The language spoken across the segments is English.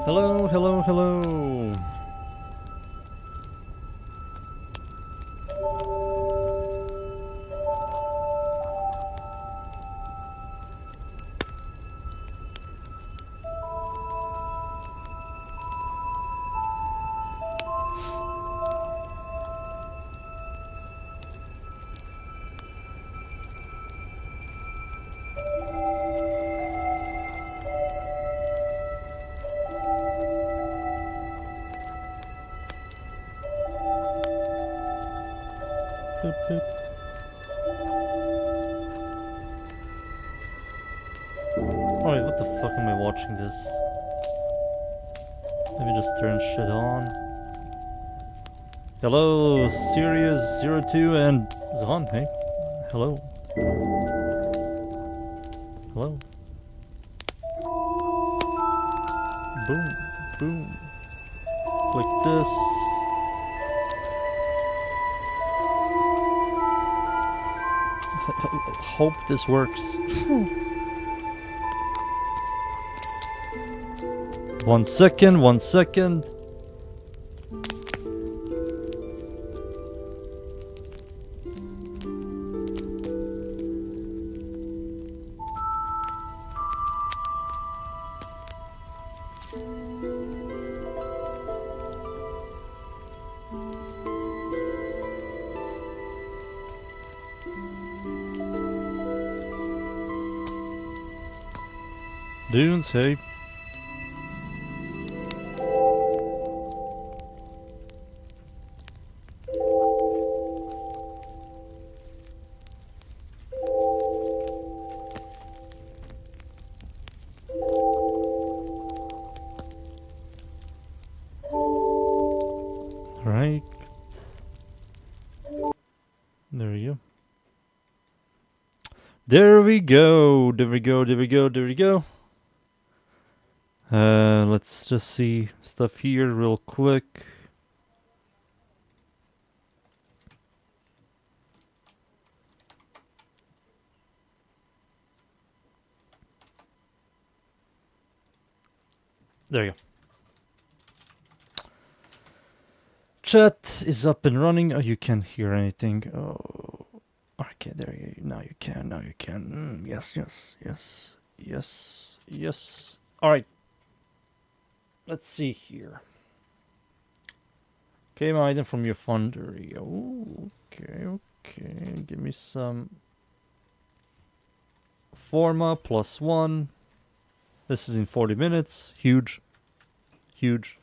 Hello, hello, hello. Boop, boop. Oh wait, what the fuck am I watching this? Let me just turn shit on. Hello, Sirius02 and Zahn, hey. Hello. Hello. Boom, boom. Click this. Hope this works. 1 second, 1 second. Dunes, hey. Right. There we go. There we go. There we go. There we go. There we go. Let's just see stuff here real quick. There you go. chat is up and running. Oh, you can't hear anything. Oh, okay, there you now you can. Now you can. Yes, yes, yes, yes, yes. All right. Let's see here. Came item from your foundry. Oh, okay, okay. Give me some Forma +1. This is in 40 minutes. Huge. Huge.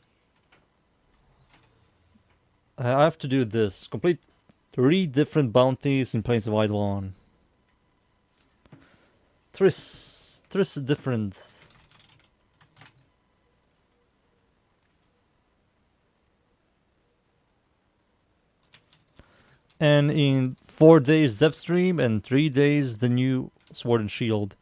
I have to do this. Complete 3 different bounties in Plains of Eidolon. Tris different. And in 4 days dev stream and 3 days the new Sword and Shield.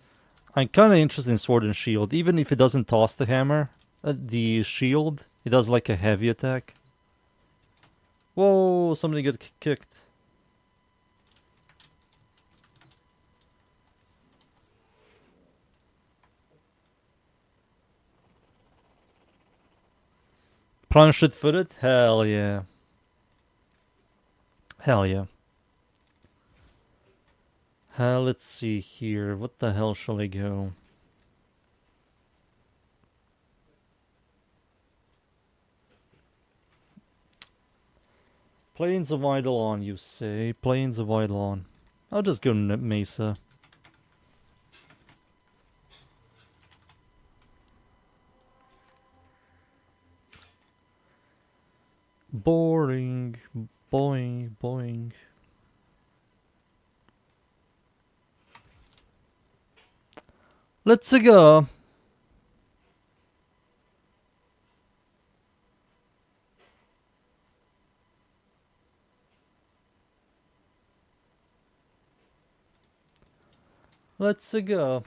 I'm kind of interested in Sword and Shield, even if it doesn't toss the hammer. The shield, it does like a heavy attack. Whoa, somebody got kicked. Planchet footed? Hell yeah. Hell yeah. Let's see here. What the hell shall I go? Plains of Eidolon, you say? Plains of Eidolon. I'll just go Mesa. Boring. Boing, boing. Let's go. Let's go.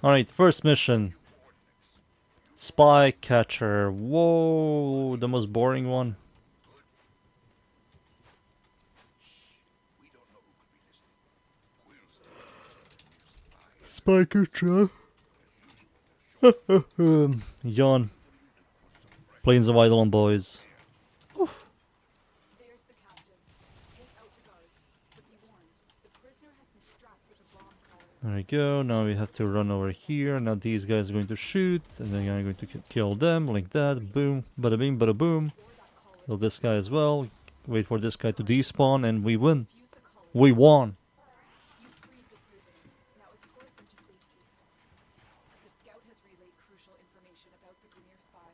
Alright, first mission. Spy catcher. Whoa, the most boring one. Spy catcher. Yawn. Plains of Eidolon boys. Oof. There's the captive. Take out the guards. But be warned, the prisoner has been strapped with a bomb collar. There we go. Now we have to run over here. Now these guys are going to shoot, and then I'm going to kill them like that. Boom, bada bing, bada boom. Kill this guy as well. Wait for this guy to despawn, and we win. We won. You freed the prisoner. Now escort them to safety. The scout has relayed crucial information about the Grineer spy.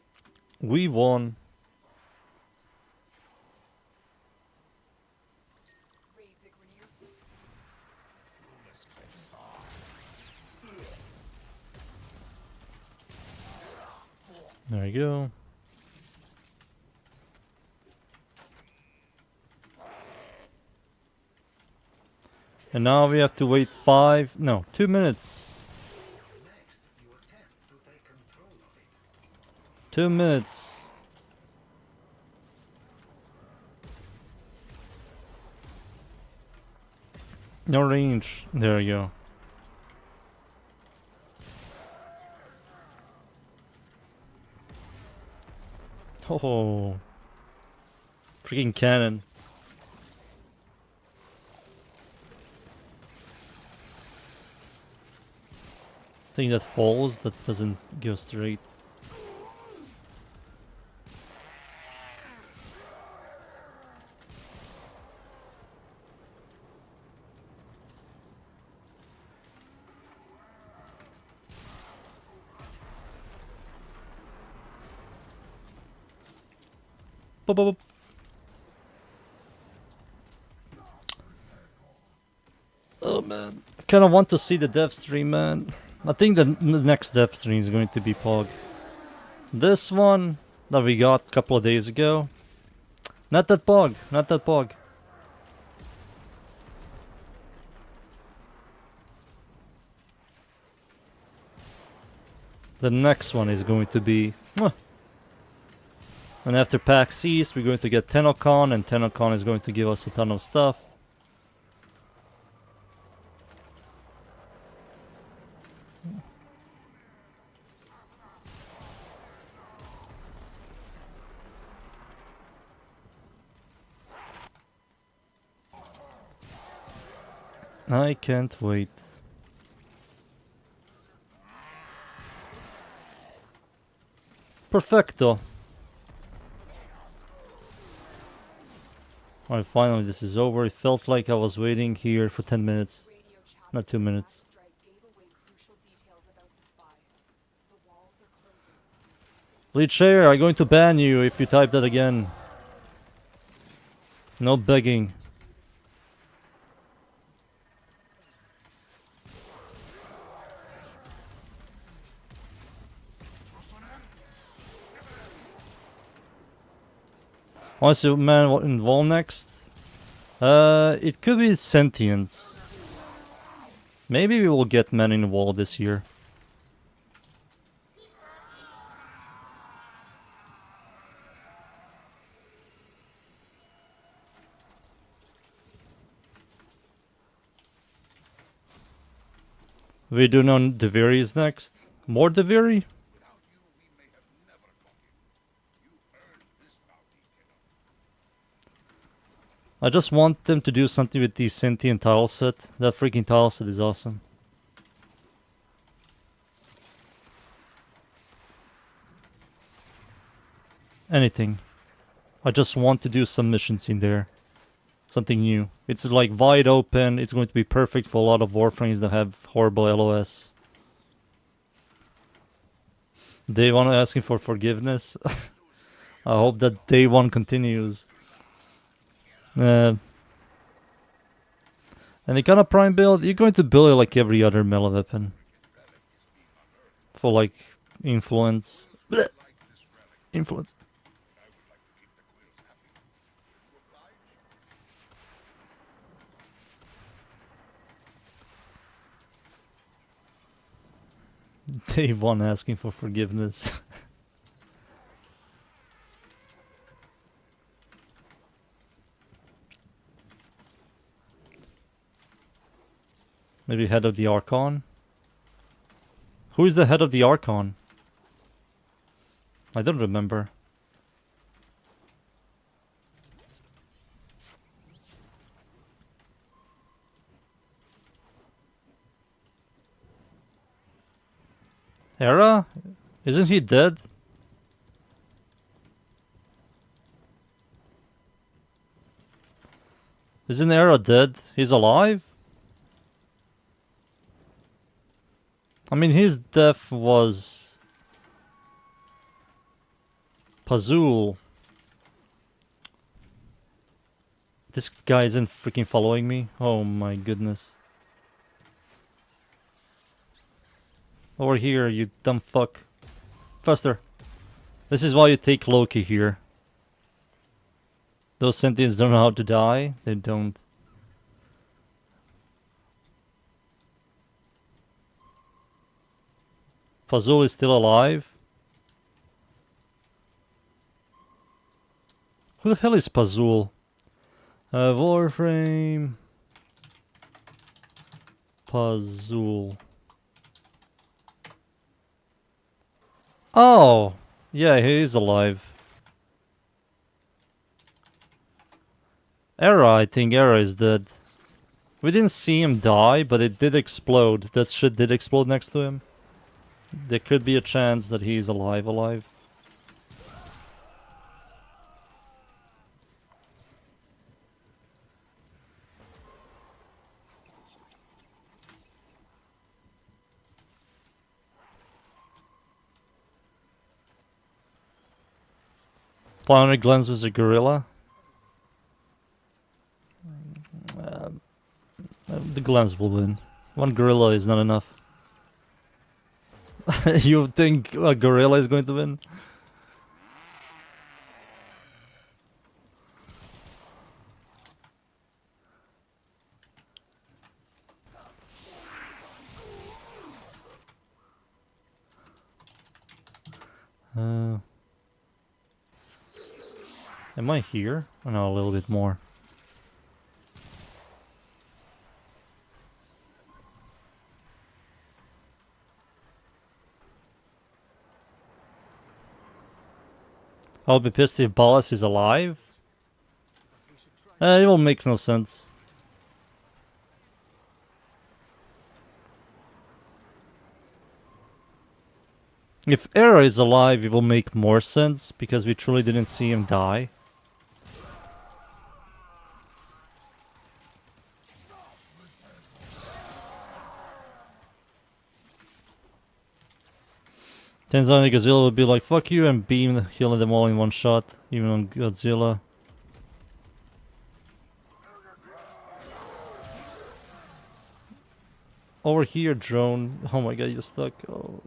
We won. Raid the Grineer. There we go. And now we have to wait 2 minutes. 2 minutes. No range. There we go. Oh. Freaking cannon. Thing that falls, that doesn't go straight. Boop, boop, boop. Oh man, I kind of want to see the dev stream, man. I think the next dev stream is going to be Pog. This one that we got a couple of days ago. Not that Pog, not that Pog. The next one is going to be... And after PAX East, we're going to get TennoCon, and TennoCon is going to give us a ton of stuff. I can't wait. Perfecto. Alright, finally this is over. It felt like I was waiting here for 10 minutes. Radio chatter Not 2 minutes. from last strike gave away crucial details about the spy. The walls are closing. Lead Share, I'm going to ban you if you type that again. No begging. Honestly, man, what involved next? It could be sentience. Maybe we will get man in the wall this year. We do know Deviri is next. More Deviri? I just want them to do something with the sentient tile set. That freaking tile set is awesome. Anything. I just want to do some missions in there. Something new. It's like wide open. It's going to be perfect for a lot of Warframes that have horrible LOS. Day 1 asking for forgiveness. I hope that day 1 continues. Any kind of prime build, you're going to build it like every other melee weapon. For like influence. Blech. Influence. Day 1 asking for forgiveness. Maybe head of the Archon? Who is the head of the Archon? I don't remember. Hera? Isn't he dead? Isn't Hera dead? He's alive? I mean, his death was Pazul. This guy isn't freaking following me. Oh my goodness. Over here, you dumb fuck. Faster. This is why you take Loki here. Those sentients don't know how to die. They don't. Pazul is still alive. Who the hell is Pazul? Warframe. Pazul. Oh! Yeah, he is alive. Era, I think Era is dead. We didn't see him die, but it did explode. That shit did explode next to him. There could be a chance that he's alive. Planet Glens was a gorilla. The Glens will win. One gorilla is not enough. You think a gorilla is going to win? Am I here? Oh, no, a little bit more. I'll be pissed if Ballas is alive. It all makes no sense. If Era is alive, it will make more sense, because we truly didn't see him die. Tenzani Godzilla would be like, fuck you, and beam killing them all in one shot, even on Godzilla. Over here, drone. Oh my god, you're stuck. Oh.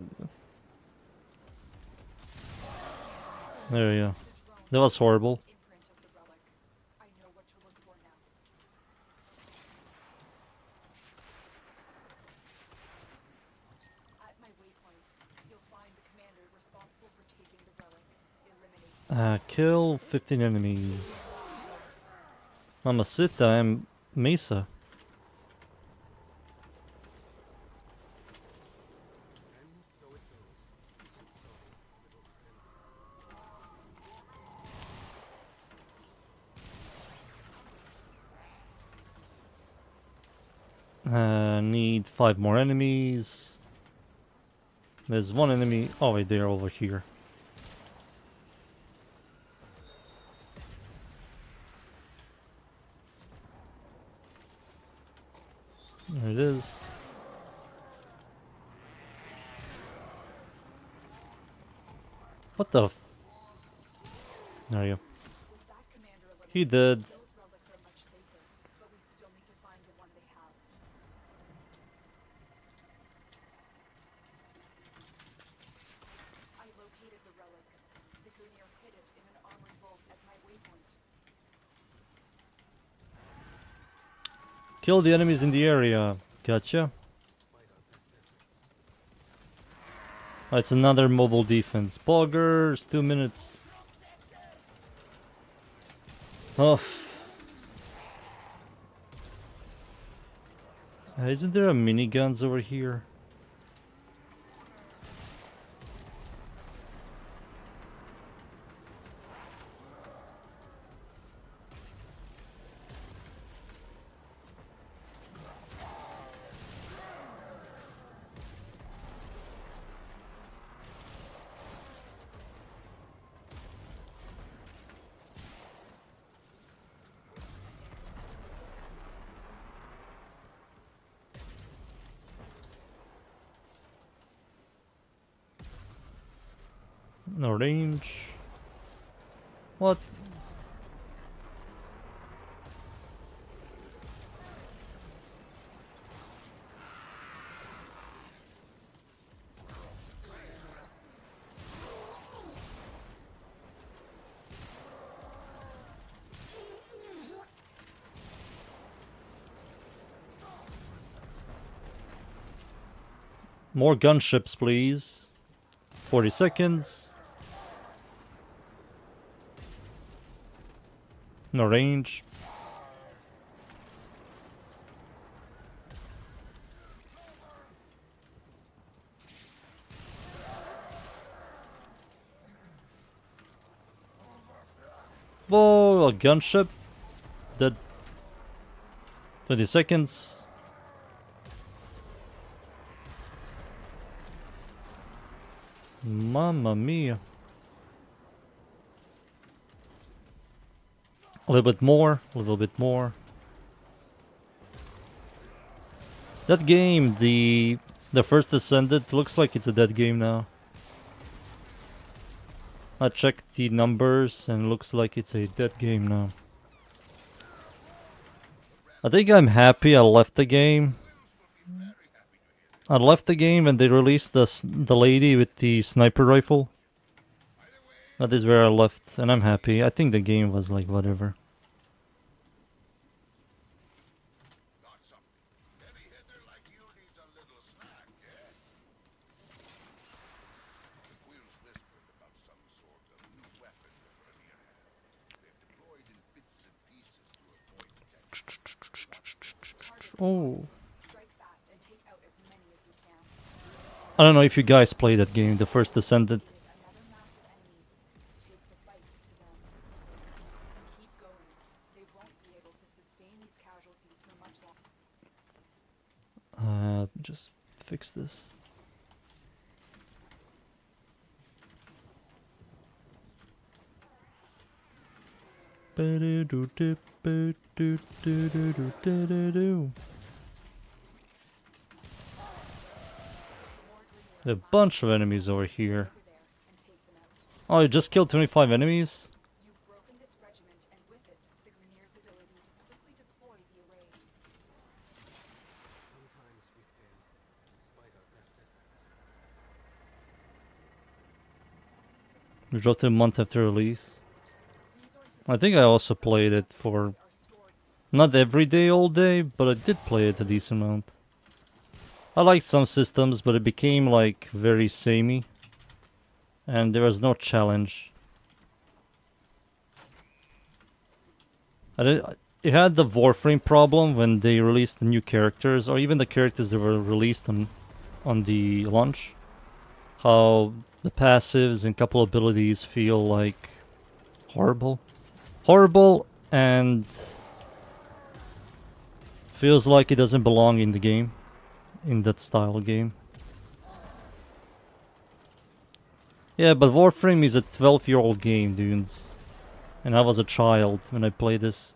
There you go. That was horrible. Imprint of the relic. I know what to look for now. At my waypoint, you'll find the commander responsible for taking the relic. Eliminate. Kill 15 enemies. Mamacita, I'm Mesa. Need 5 more enemies. There's one enemy. Oh, wait, they're over here. There it is. What the f— there you go. With that commander eliminated, He did. those relics are much safer, but we still need to find the one they have. I located the relic. The Gunir hid it in an armored vault at my waypoint. Kill the enemies in the area. Gotcha. Oh, it's another mobile defense. Boggers, 2 minutes. Oh. Isn't there a miniguns over here? No range. What? More gunships, please. 40 seconds. No range. Whoa, a gunship. Dead. 20 seconds. Mamma mia. A little bit more, a little bit more. That game, the first Descendant, looks like it's a dead game now. I checked the numbers and looks like it's a dead game now. I think I'm happy I left the game. I left the game and they released the lady with the sniper rifle. That is where I left, and I'm happy. I think the game was like whatever. Oh. Strike fast and take out as many as you can. I don't know if you guys play that game, the first Descendant. Another mass of enemies. Take the fight Just fix this. A bunch of enemies over here. Oh, you just killed 25 enemies? You've broken this regiment, and with it, the Grineer's ability to quickly deploy the array. Sometimes we fail, despite our best efforts. We dropped it a month after release. Resources I think I also played it for are stored. not every day, all day, but I did play it a decent amount. I liked some systems, but it became like very samey. And there was no challenge. It had the Warframe problem when they released the new characters, or even the characters that were released on the launch. How the passives and couple abilities feel like horrible. Horrible, and feels like it doesn't belong in the game. In that style game. Yeah, but Warframe is a 12-year-old game, dudes. And I was a child when I played this.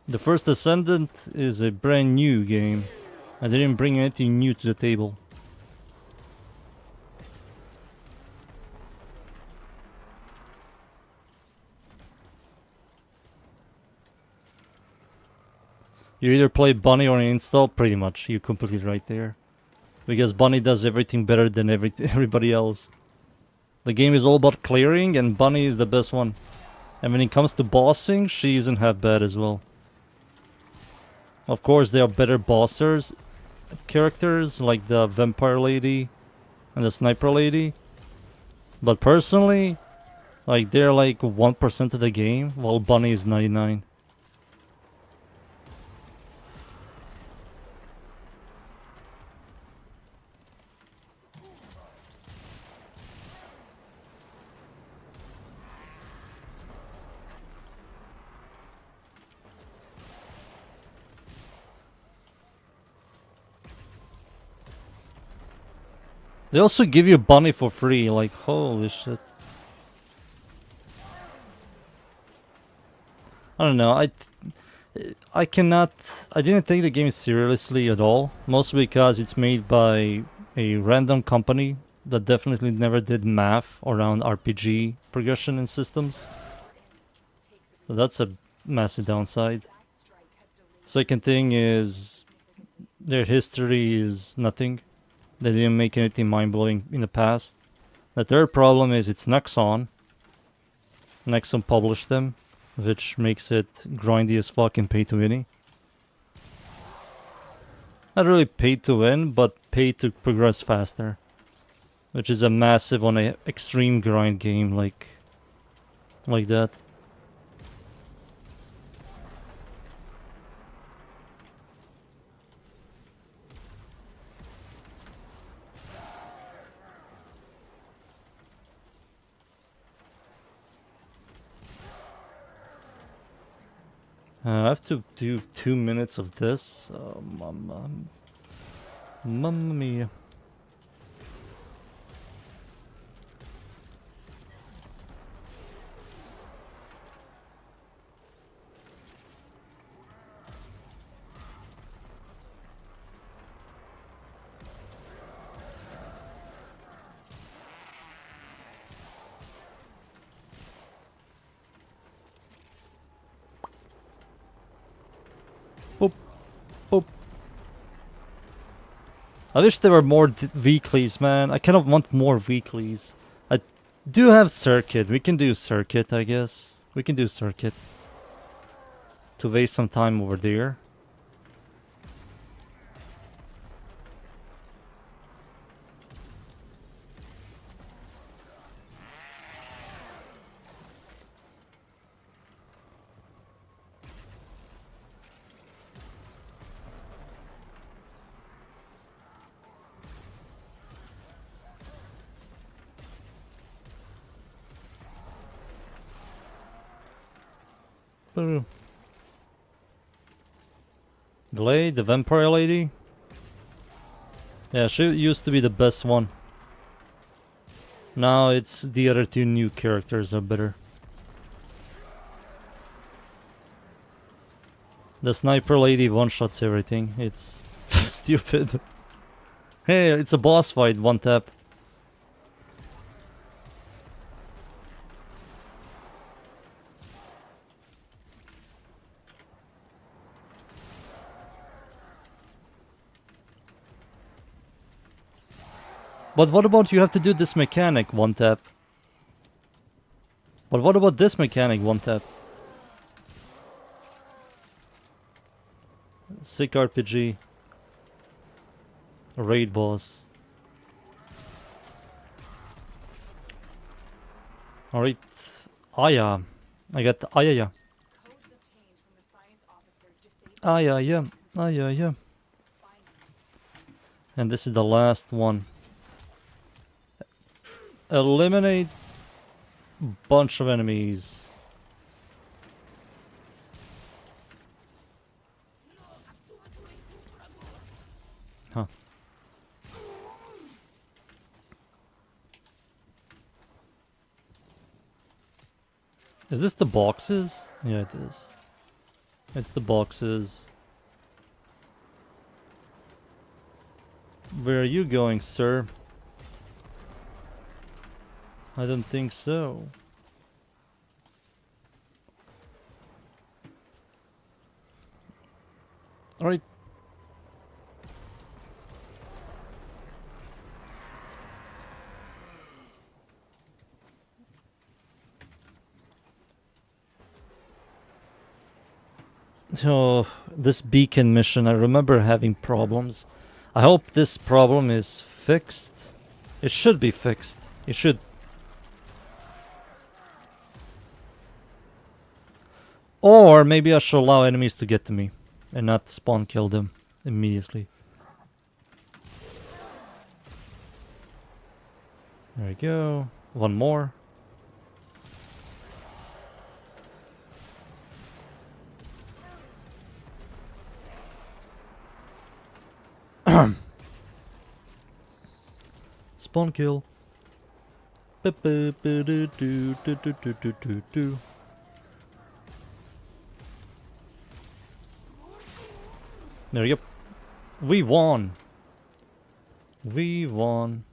The First Ascendant is a brand new game. I didn't bring anything new to the table. You either play Bunny or install, pretty much. You're completely right there. Because Bunny does everything better than everybody else. The game is all about clearing, and Bunny is the best one. And when it comes to bossing, she isn't half bad as well. Of course, there are better bossers characters, like the Vampire Lady and the Sniper Lady. But personally, like they're like 1% of the game, while Bunny is 99. They also give you Bunny for free, like holy shit. I don't know, I didn't take the game seriously at all. Mostly because it's made by a random company that definitely never did math around RPG progression and systems. So that's a massive downside. Second thing is their history is nothing. They didn't make anything mind-blowing in the past. The third problem is it's Nexon. Nexon published them, which makes it grindy as fuck and pay to win. Not really pay to win, but pay to progress faster. Which is a massive on a extreme grind game like that. I have to do 2 minutes of this. Oh, mamma mia. Boop. Boop. I wish there were more weeklies, man. I kind of want more weeklies. I do have Circuit. We can do Circuit, I guess. We can do Circuit. To waste some time over there. Boom. Glade, the vampire lady. Yeah, she used to be the best one. Now it's the other two new characters are better. The sniper lady one-shots everything. It's stupid. Hey, it's a boss fight, one tap. But what about you have to do this mechanic one tap? But what about this mechanic one tap? Sick RPG. Raid boss. Alright. Aya. I got Aya. Codes obtained from the science officer disabled Aya. Aya. And this is the last one. Eliminate bunch of enemies. Huh. Is this the boxes? Yeah, it is. It's the boxes. Where are you going, sir? I don't think so. Alright. So, this beacon mission, I remember having problems. I hope this problem is fixed. It should be fixed. It should. Or maybe I should allow enemies to get to me and not spawn kill them immediately. There we go. One more. Spawn kill. There we go. We won. We won.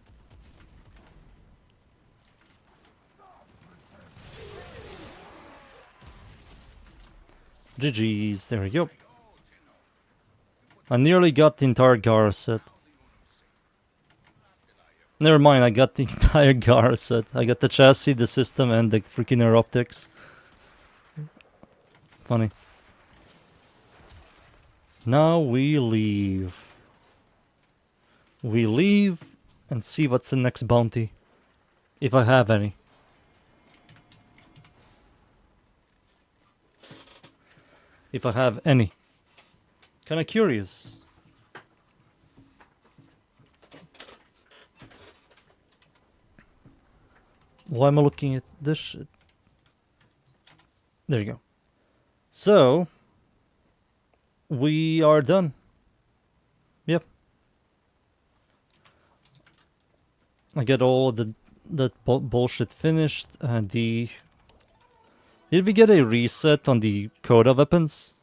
GG's. There we go. I nearly got the entire Gara set. Never mind, I got the entire Gara set. I got the chassis, the system, and the freaking air optics. Funny. Now we leave. We leave and see what's the next bounty. If I have any. If I have any. Kinda curious. Why am I looking at this shit? There you go. So, we are done. Yep. I get all that bullshit finished. And did we get a reset on the Coda weapons?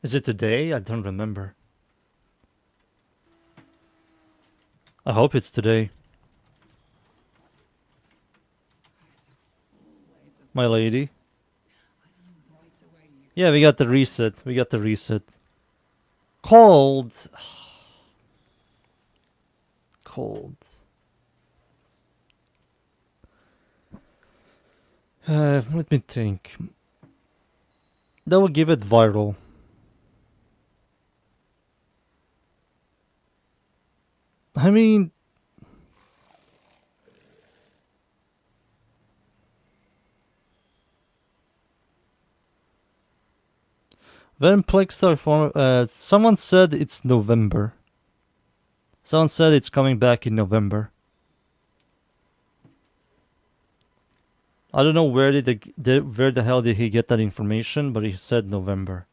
Is it today? I don't remember. I hope it's today. My lady. Yeah, we got the reset. We got the reset. Cold. Cold. Let me think. That will give it viral. I mean... When Plexstar form... someone said it's November. Someone said it's coming back in November. I don't know where where the hell did he get that information, but he said November.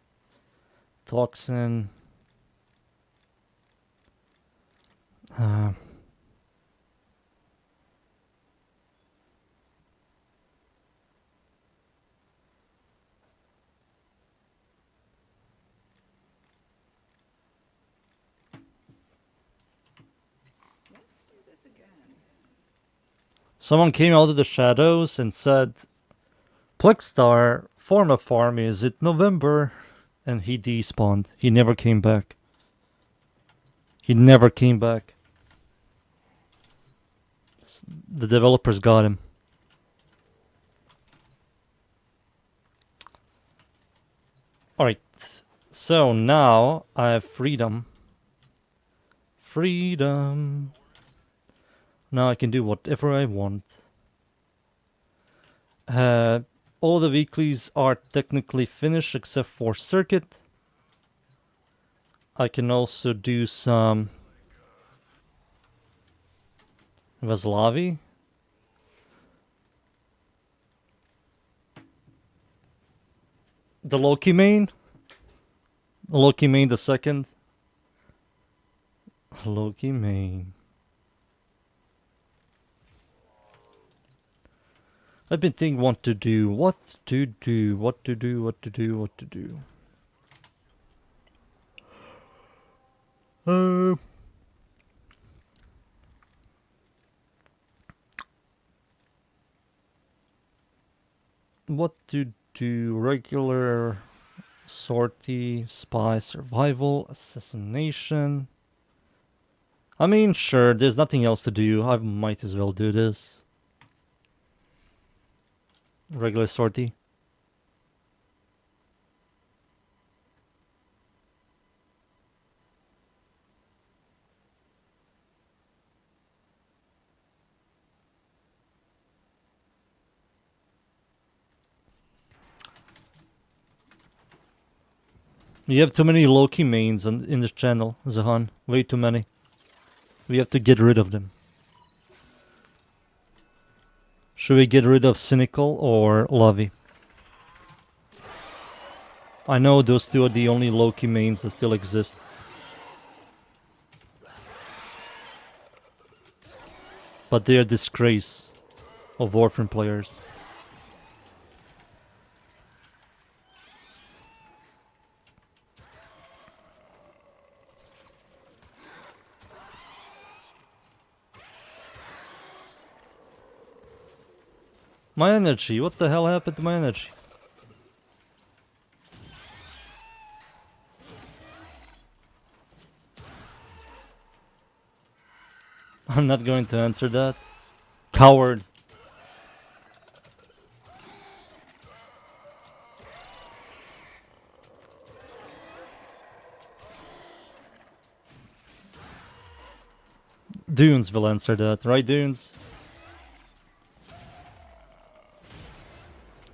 Toxin. Uh, Let's do this again. Someone came out of the shadows and said, Plexstar, form a farm, is it November? And he despawned. He never came back. He never came back. The developers got him. Alright, so now I have freedom. Freedom. Now I can do whatever I want. All the weeklies are technically finished except for circuit. I can also do some Vaslavi. The Loki main. Loki main the second. Loki main. I've been thinking what to do. What to do? Regular sortie, spy, survival, assassination. I mean, sure, there's nothing else to do. I might as well do this. Regular sortie. You have too many Loki mains in this channel, Zahan. Way too many. We have to get rid of them. Should we get rid of Cynical or Lovey? I know those two are the only Loki mains that still exist. But they're a disgrace of Warframe players. My energy, what the hell happened to my energy? I'm not going to answer that. Coward. Dunes will answer that, right, Dunes?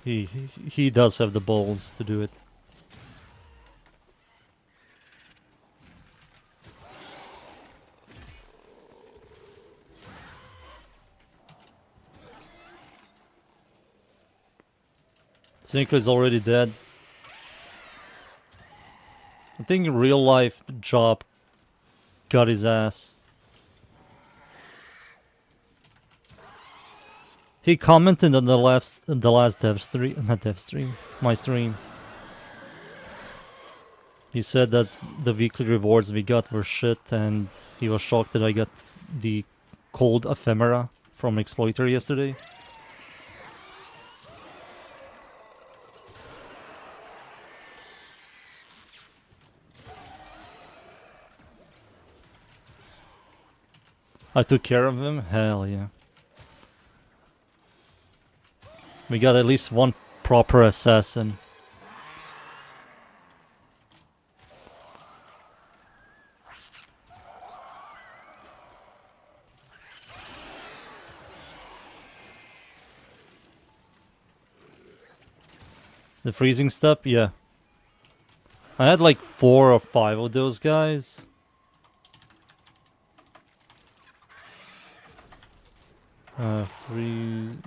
He does have the balls to do it. Cynical is already dead. I think in real life Job got his ass. He commented on the last dev stream, not dev stream, my stream. He said that the weekly rewards we got were shit, and he was shocked that I got the cold ephemera from Exploiter yesterday. I took care of him? Hell yeah. We got at least one proper assassin. The freezing step? Yeah. I had like 4 or 5 of those guys. Freezing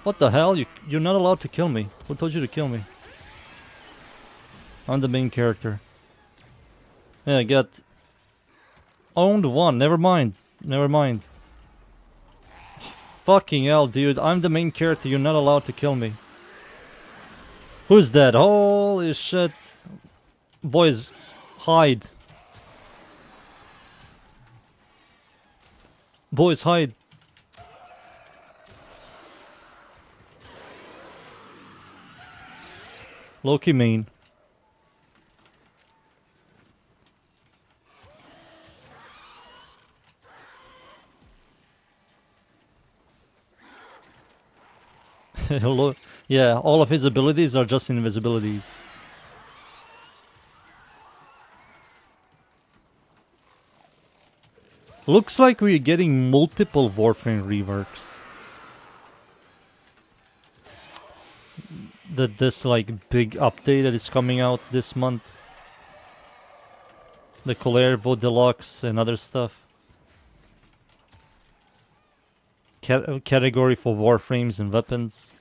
What the hell? You're not allowed to kill me. Who told you to kill me? I'm the main character. Yeah, I got owned one. Never mind. Never mind. Fucking hell, dude. I'm the main character. You're not allowed to kill me. Who's dead? Holy shit. Boys, hide. Boys, hide. Loki main. Hello. Yeah, all of his abilities are just invisibilities. Looks like we're getting multiple Warframe reworks. This like big update that is coming out this month. The Colervo Deluxe and other stuff. Category for Warframes and weapons.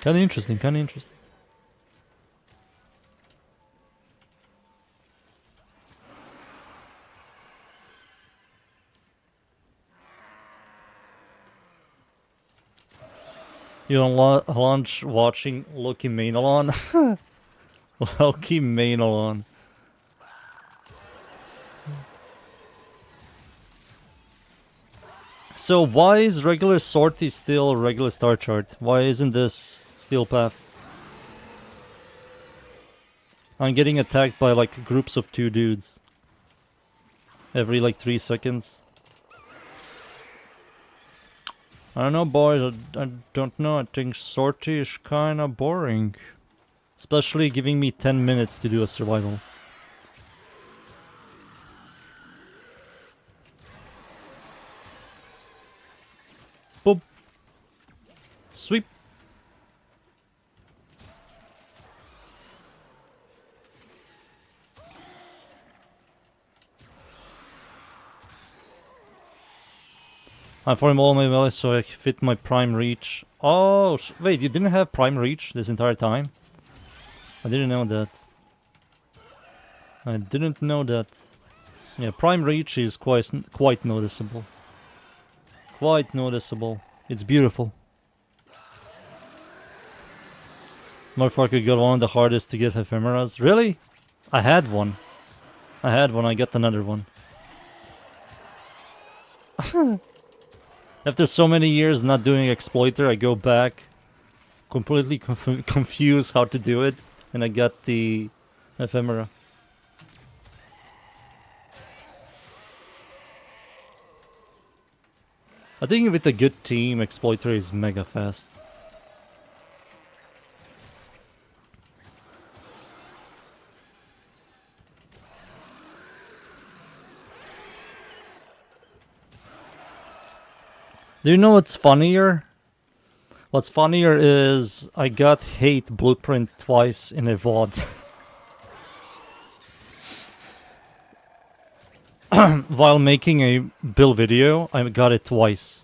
Kinda interesting, kinda interesting. You don't launch watching Loki Mainalon? Loki Mainalon. So why is regular sortie still regular star chart? Why isn't this steel path? I'm getting attacked by like groups of 2 dudes. Every like 3 seconds. I don't know, boys. I don't know. I think sortie is kinda boring. Especially giving me 10 minutes to do a survival. Boop. Sweep. I farm all my valleys so I fit my prime reach. Oh, wait, you didn't have prime reach this entire time? I didn't know that. I didn't know that. Yeah, prime reach is quite noticeable. Quite noticeable. It's beautiful. Motherfucker got one of the hardest to get ephemeras. Really? I had one. I got another one. After so many years not doing exploiter, I go back, completely confused how to do it, and I got the ephemera. I think with a good team, exploiter is mega fast. Do you know what's funnier? What's funnier is I got hate blueprint twice in a VOD. While making a build video, I got it twice.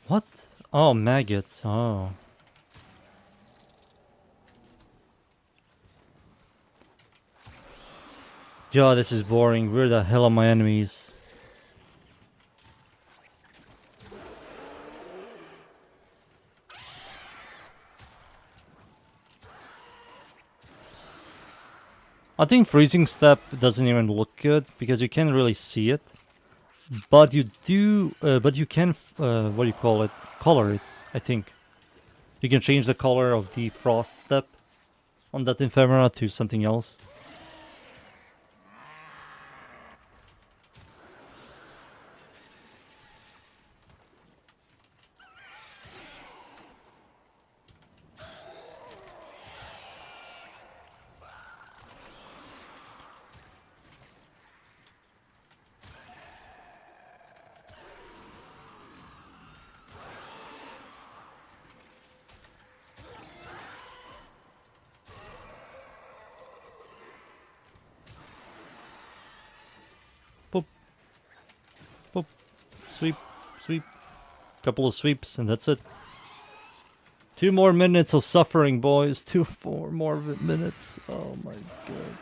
What? Oh, maggots. Oh. Yeah, this is boring. Where the hell are my enemies? I think freezing step doesn't even look good because you can't really see it. But you do, but you can, what do you call it? Color it, I think. You can change the color of the frost step on that ephemera to something else. Sweep, sweep. Couple of sweeps, and that's it. 2 more minutes of suffering, boys. 4 more minutes. Oh my god.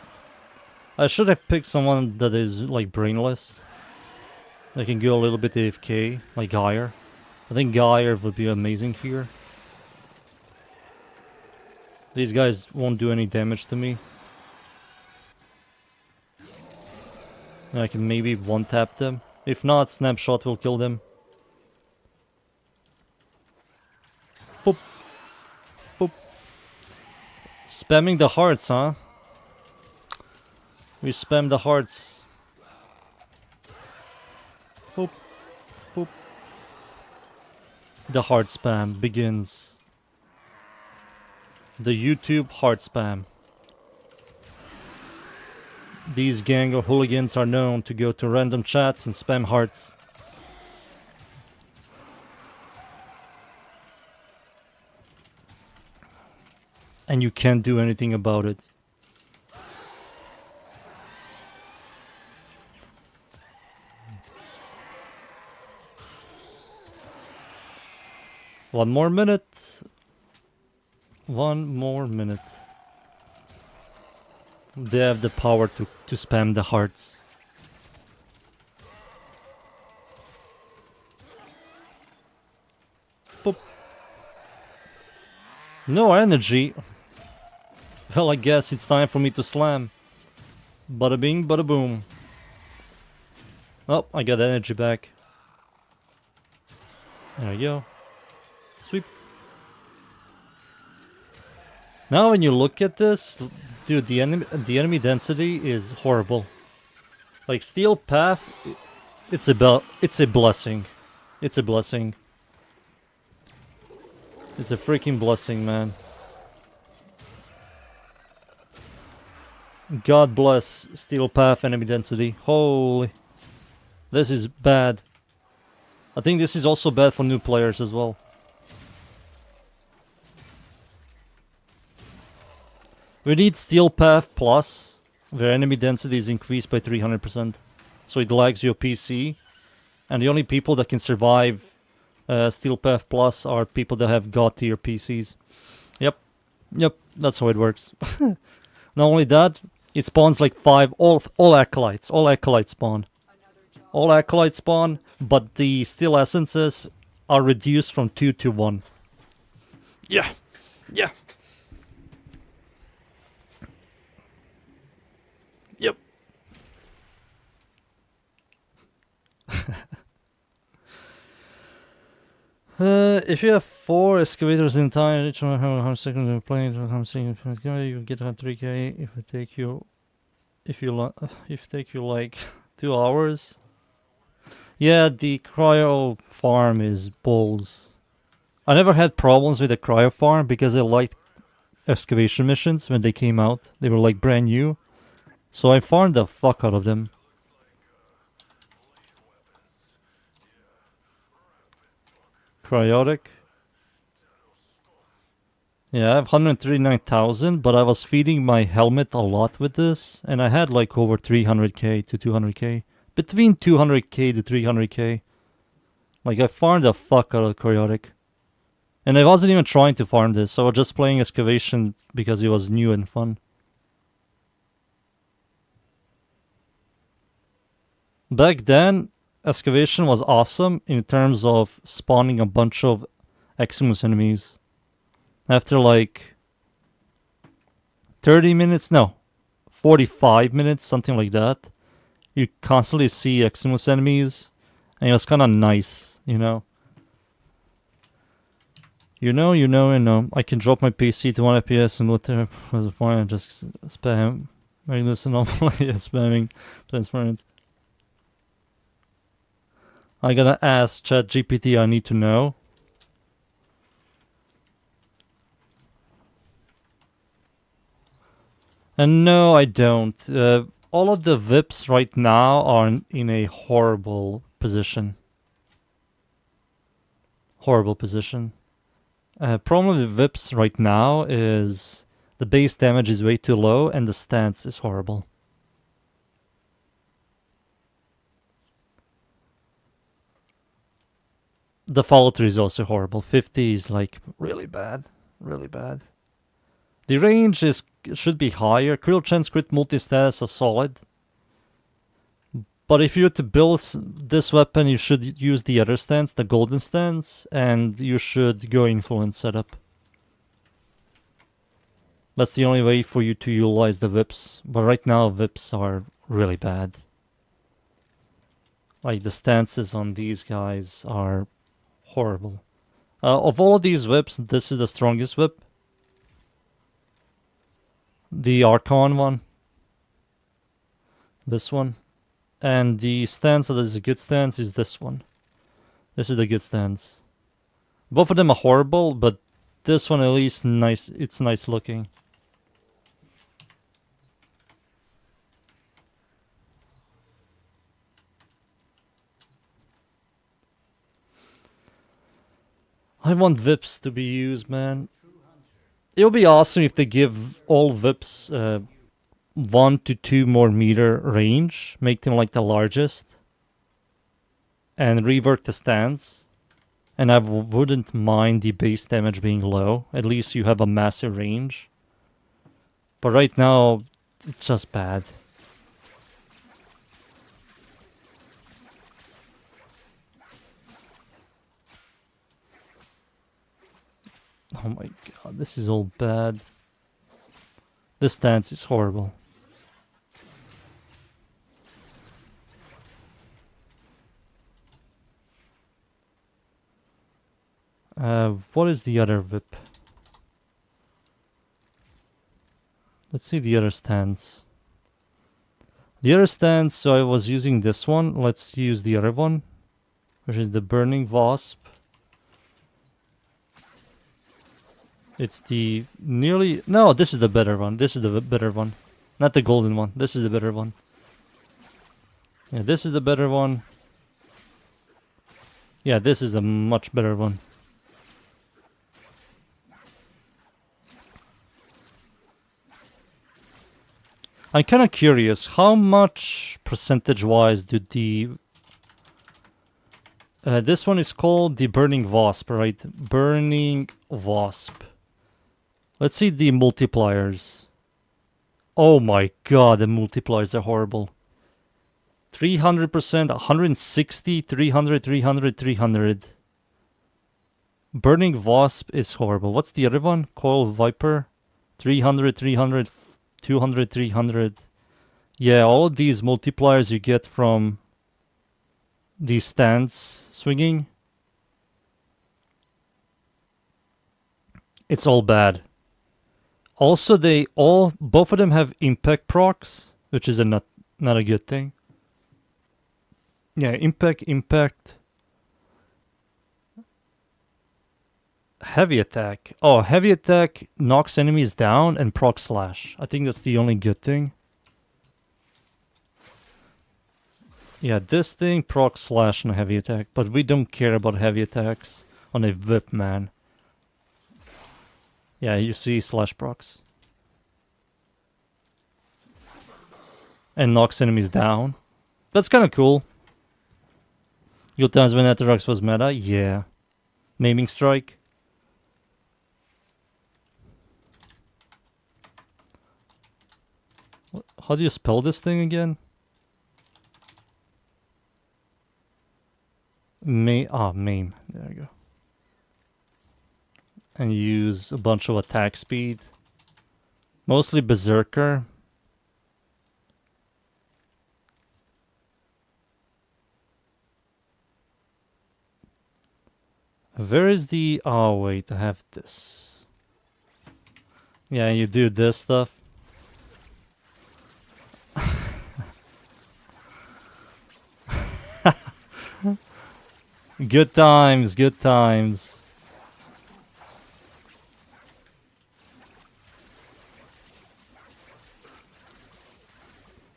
I should have picked someone that is, like, brainless. That can go a little bit AFK, like Geyer. I think Geyer would be amazing here. These guys won't do any damage to me. And I can maybe one-tap them. If not, Snapshot will kill them. Boop. Boop. Spamming the hearts, huh? We spam the hearts. Boop. Boop. The heart spam begins. The YouTube heart spam. These gang of hooligans are known to go to random chats and spam hearts. And you can't do anything about it. One more minute. One more minute. They have the power to spam the hearts. Boop. No energy. Well, I guess it's time for me to slam. Bada bing, bada boom. Oh, I got energy back. There we go. Sweep. Now when you look at this, dude, the enemy density is horrible. Like Steel Path, it's a blessing. It's a blessing. It's a freaking blessing, man. God bless Steel Path enemy density. Holy. This is bad. I think this is also bad for new players as well. We need Steel Path Plus, where enemy density is increased by 300%. So it lags your PC. And the only people that can survive Steel Path Plus are people that have God tier PCs. Yep. Yep, that's how it works. Not only that, it spawns like 5, all acolytes. All acolytes spawn. All acolytes spawn, but the Steel Essences are reduced from 2 to 1. Yeah. Yeah. Yep. If you have 4 excavators in time, each one how second you're playing, I'm saying you get 3k. If it take you, if take you like 2 hours. Yeah, the cryo farm is balls. I never had problems with the cryo farm because I liked excavation missions when they came out. They were like brand new. So I farmed the fuck out of them. Cryotic. Yeah, I have 139,000, but I was feeding my helmet a lot with this, and I had like over 300k to 200k. Between 200k to 300k. Like, I farmed the fuck out of cryotic. And I wasn't even trying to farm this, I was just playing excavation because it was new and fun. Back then, excavation was awesome in terms of spawning a bunch of Eximus enemies. After like 30 minutes, no, 45 minutes, something like that, you constantly see Eximus enemies, and it was kind of nice, you know. You know. I can drop my PC to 1 FPS and whatever was fine and just spam. Make this an awful spamming transparent. I gotta ask ChatGPT, I need to know. And no, I don't. All of the VIPs right now are in a horrible position. Horrible position. Problem with VIPs right now is the base damage is way too low and the stance is horrible. The follow through is also horrible. 50 is like really bad. Really bad. The range is should be higher. Critical chance, crit multi-stats are solid. But if you were to build this weapon, you should use the other stance, the golden stance, and you should go influence setup. That's the only way for you to utilize the whips. But right now, whips are really bad. Like, the stances on these guys are horrible. Of all of these whips, this is the strongest whip. The Archon one. This one. And the stance that is a good stance is this one. This is the good stance. Both of them are horrible, but this one at least nice. It's nice looking. I want Vips to be used, man. It would be awesome if they give all Vips 1 to 2 more meter range, make them like the largest, and rework the stance. And I wouldn't mind the base damage being low. At least you have a massive range. But right now, it's just bad. Oh my god, this is all bad. This stance is horrible. What is the other whip? Let's see the other stance. The other stance, so I was using this one. Let's use the other one, which is the Burning Wasp. It's the nearly... No, this is the better one. This is the better one. Not the golden one. This is the better one. Yeah, this is the better one. Yeah, this is a much better one. I'm kind of curious, how much percentage-wise do the... this one is called the Burning Wasp, right? Burning Wasp. Let's see the multipliers. Oh my god, the multipliers are horrible. 300%, 160, 300, 300, 300. Burning Wasp is horrible. What's the other one? Coil Viper. 300, 300, 200, 300. Yeah, all of these multipliers you get from these stance swinging. It's all bad. Also, both of them have impact procs, which is not a good thing. Yeah, impact. Heavy attack. Oh, heavy attack knocks enemies down and proc slash. I think that's the only good thing. Yeah, this thing proc slash and heavy attack, but we don't care about heavy attacks on a whip, man. Yeah, you see slash procs. And knocks enemies down. That's kind of cool. Good times when Atrox was meta? Yeah. Maiming Strike. How do you spell this thing again? Maim. There we go. And use a bunch of attack speed. Mostly Berserker. Where is the... Oh, wait, I have this. Yeah, you do this stuff. Good times, good times.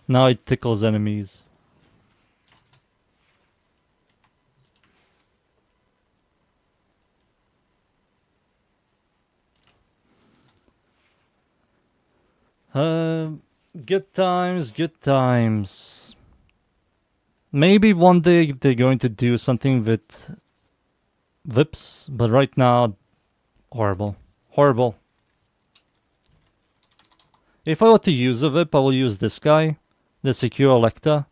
Now it tickles enemies. Good times, good times. Maybe one day they're going to do something with VIPs, but right now, horrible. Horrible. If I were to use a VIP, I will use this guy, the Secure Electa.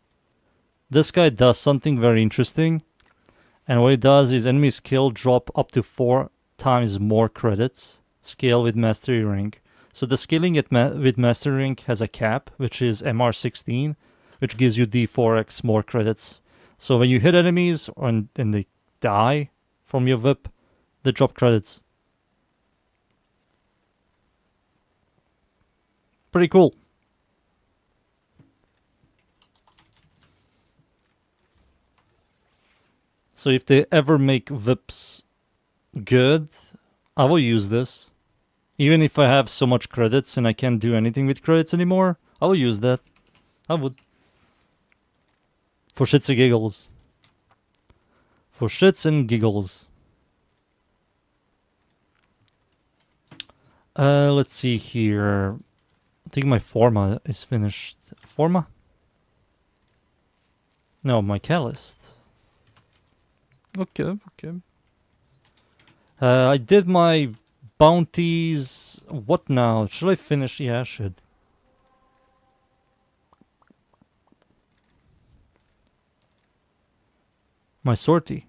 This guy does something very interesting, and what he does is enemy skill drop up to 4 times more credits, scale with Mastery Rank. So the scaling with Mastery Rank has a cap, which is MR16, which gives you D4x more credits. So when you hit enemies and they die from your VIP, they drop credits. Pretty cool. So if they ever make VIPs good, I will use this. Even if I have so much credits and I can't do anything with credits anymore, I will use that. I would. For shits and giggles. For shits and giggles. Let's see here. I think my Forma is finished. Forma? No, my Catalyst. Okay, okay. I did my bounties. What now? Should I finish? Yeah, I should. My sortie.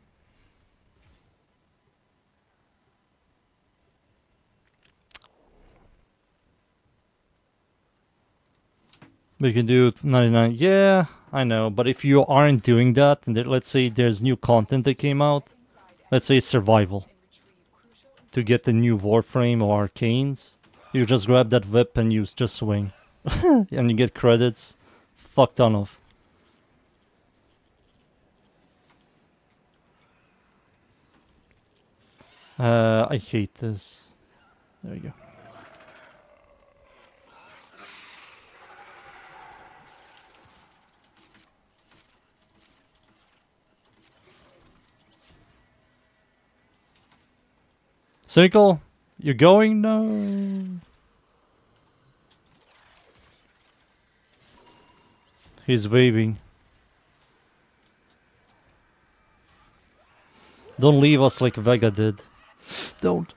We can do 99. Yeah, I know. But if you aren't doing that, and let's say there's new content that came out, let's say survival, to get the new Warframe or Arcanes, you just grab that whip and you just swing. And you get credits. Fuck ton of. I hate this. There you go. Cynical, you going? No. He's waving. Don't leave us like Vega did. Don't.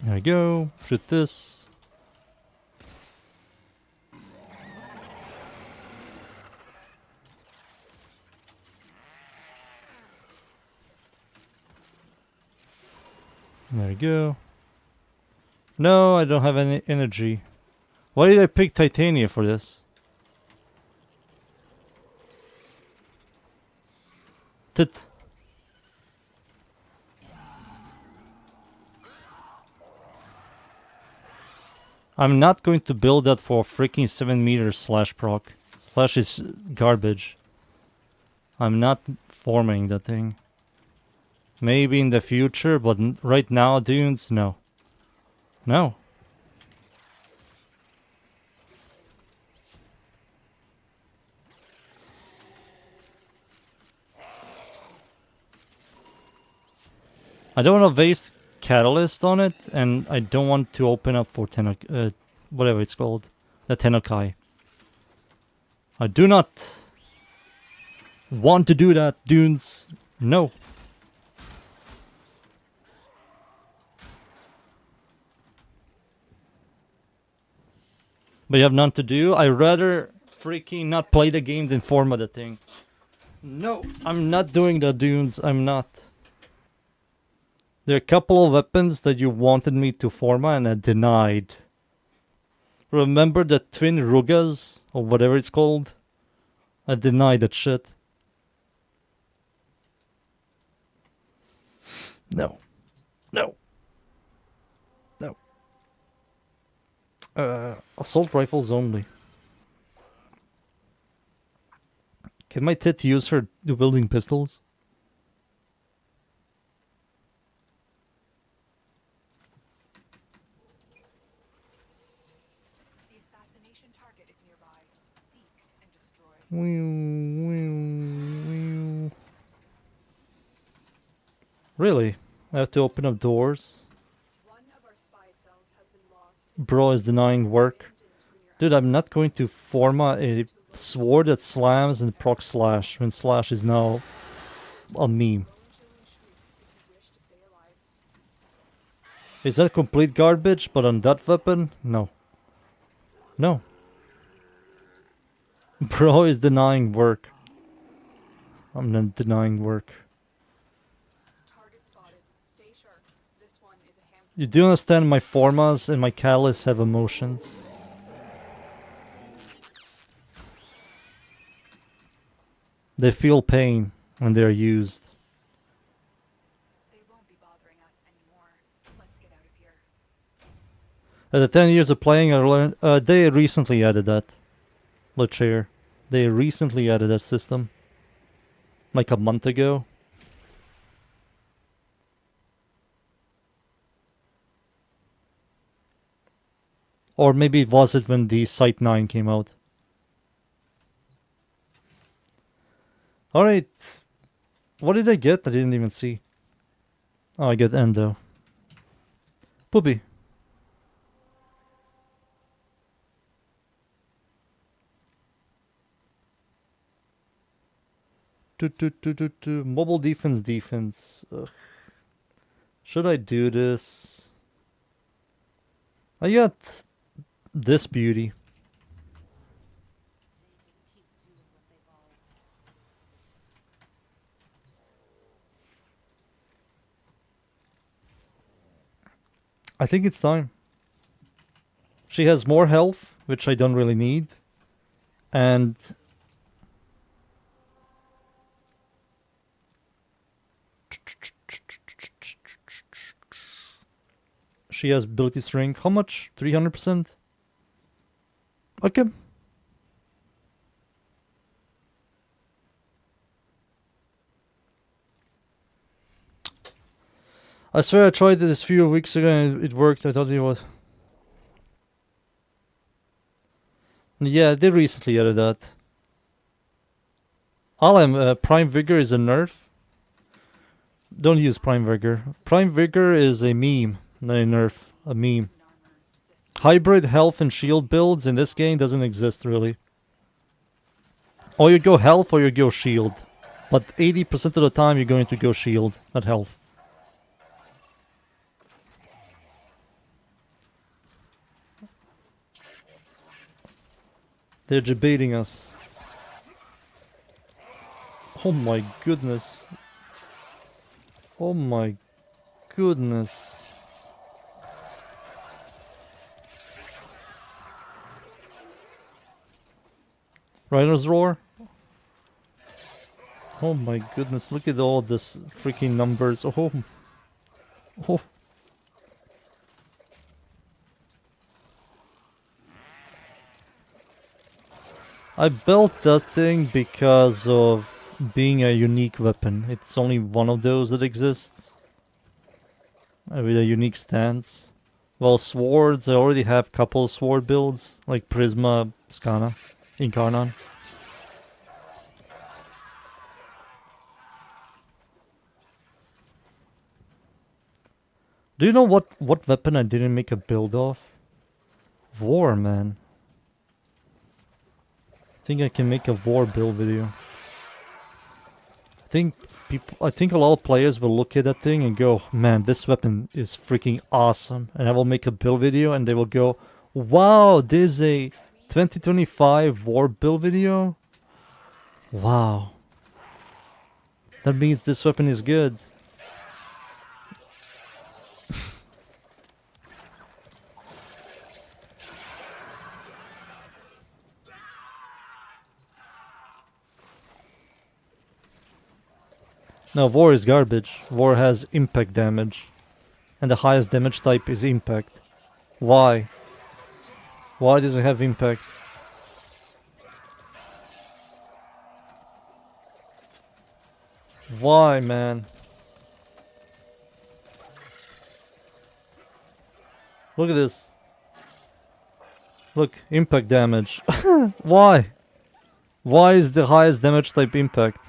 There we go. Shoot this. There we go. No, I don't have any energy. Why did I pick Titania for this? Tit. I'm not going to build that for freaking 7 meters slash proc. Slash is garbage. I'm not forming that thing. Maybe in the future, but right now, dunes, no. No. I don't want to waste Catalyst on it, and I don't want to open up for whatever it's called. The Tenokai. I do not want to do that, dunes. No. But you have none to do? I'd rather freaking not play the game than format the thing. No, I'm not doing that, dunes. I'm not. There are a couple of weapons that you wanted me to forma and I denied. Remember the twin Rugas? Or whatever it's called? I denied that shit. No. No. No. Assault rifles only. Can my tit use her wielding pistols? The assassination target is nearby. Seek and destroy. Really? I have to open up doors? Bro is denying work. Dude, I'm not going to forma a sword that slams and proc slash when slash is now a meme. Is that complete garbage? But on that weapon? No. No. Bro is denying work. I'm not denying work. Target spotted. Stay sharp. This one is a handful. You do understand my formas and my catalysts have emotions. They feel pain when they are used. They won't be bothering us anymore. Let's get out of here. At the 10 years of playing, I learned. They recently added that. Chair. They recently added that system. Like a month ago. Or maybe it was it when the Site 9 came out. Alright. What did I get? I didn't even see. Oh, I get Endo. Poopy. Mobile defense. Ugh. Should I do this? I got this beauty. I think it's time. She has more health, which I don't really need. And she has ability strength. How much? 300%? Okay. I swear I tried this a few weeks ago and it worked. I thought it was. Yeah, they recently added that. Alam, Prime Vigor is a nerf. Don't use Prime Vigor. Prime Vigor is a meme, not a nerf. A meme. Hybrid health and shield builds in this game doesn't exist really. Or you go health or you go shield. But 80% of the time you're going to go shield, not health. They're debating us. Oh my goodness. Oh my goodness. Rider's Roar? Oh my goodness, look at all this freaking numbers. Oh. Oh. I built that thing because of being a unique weapon. It's only one of those that exists. With a unique stance. Well, swords, I already have a couple of sword builds, like Prisma, Skana, Incarnon. Do you know what weapon I didn't make a build of? War, man. I think I can make a war build video. I think a lot of players will look at that thing and go, man, this weapon is freaking awesome. And I will make a build video and they will go, wow, there's a 2025 war build video? Wow. That means this weapon is good. No, war is garbage. War has impact damage. And the highest damage type is impact. Why? Why does it have impact? Why, man? Look at this. Look, impact damage. Why? Why is the highest damage type impact?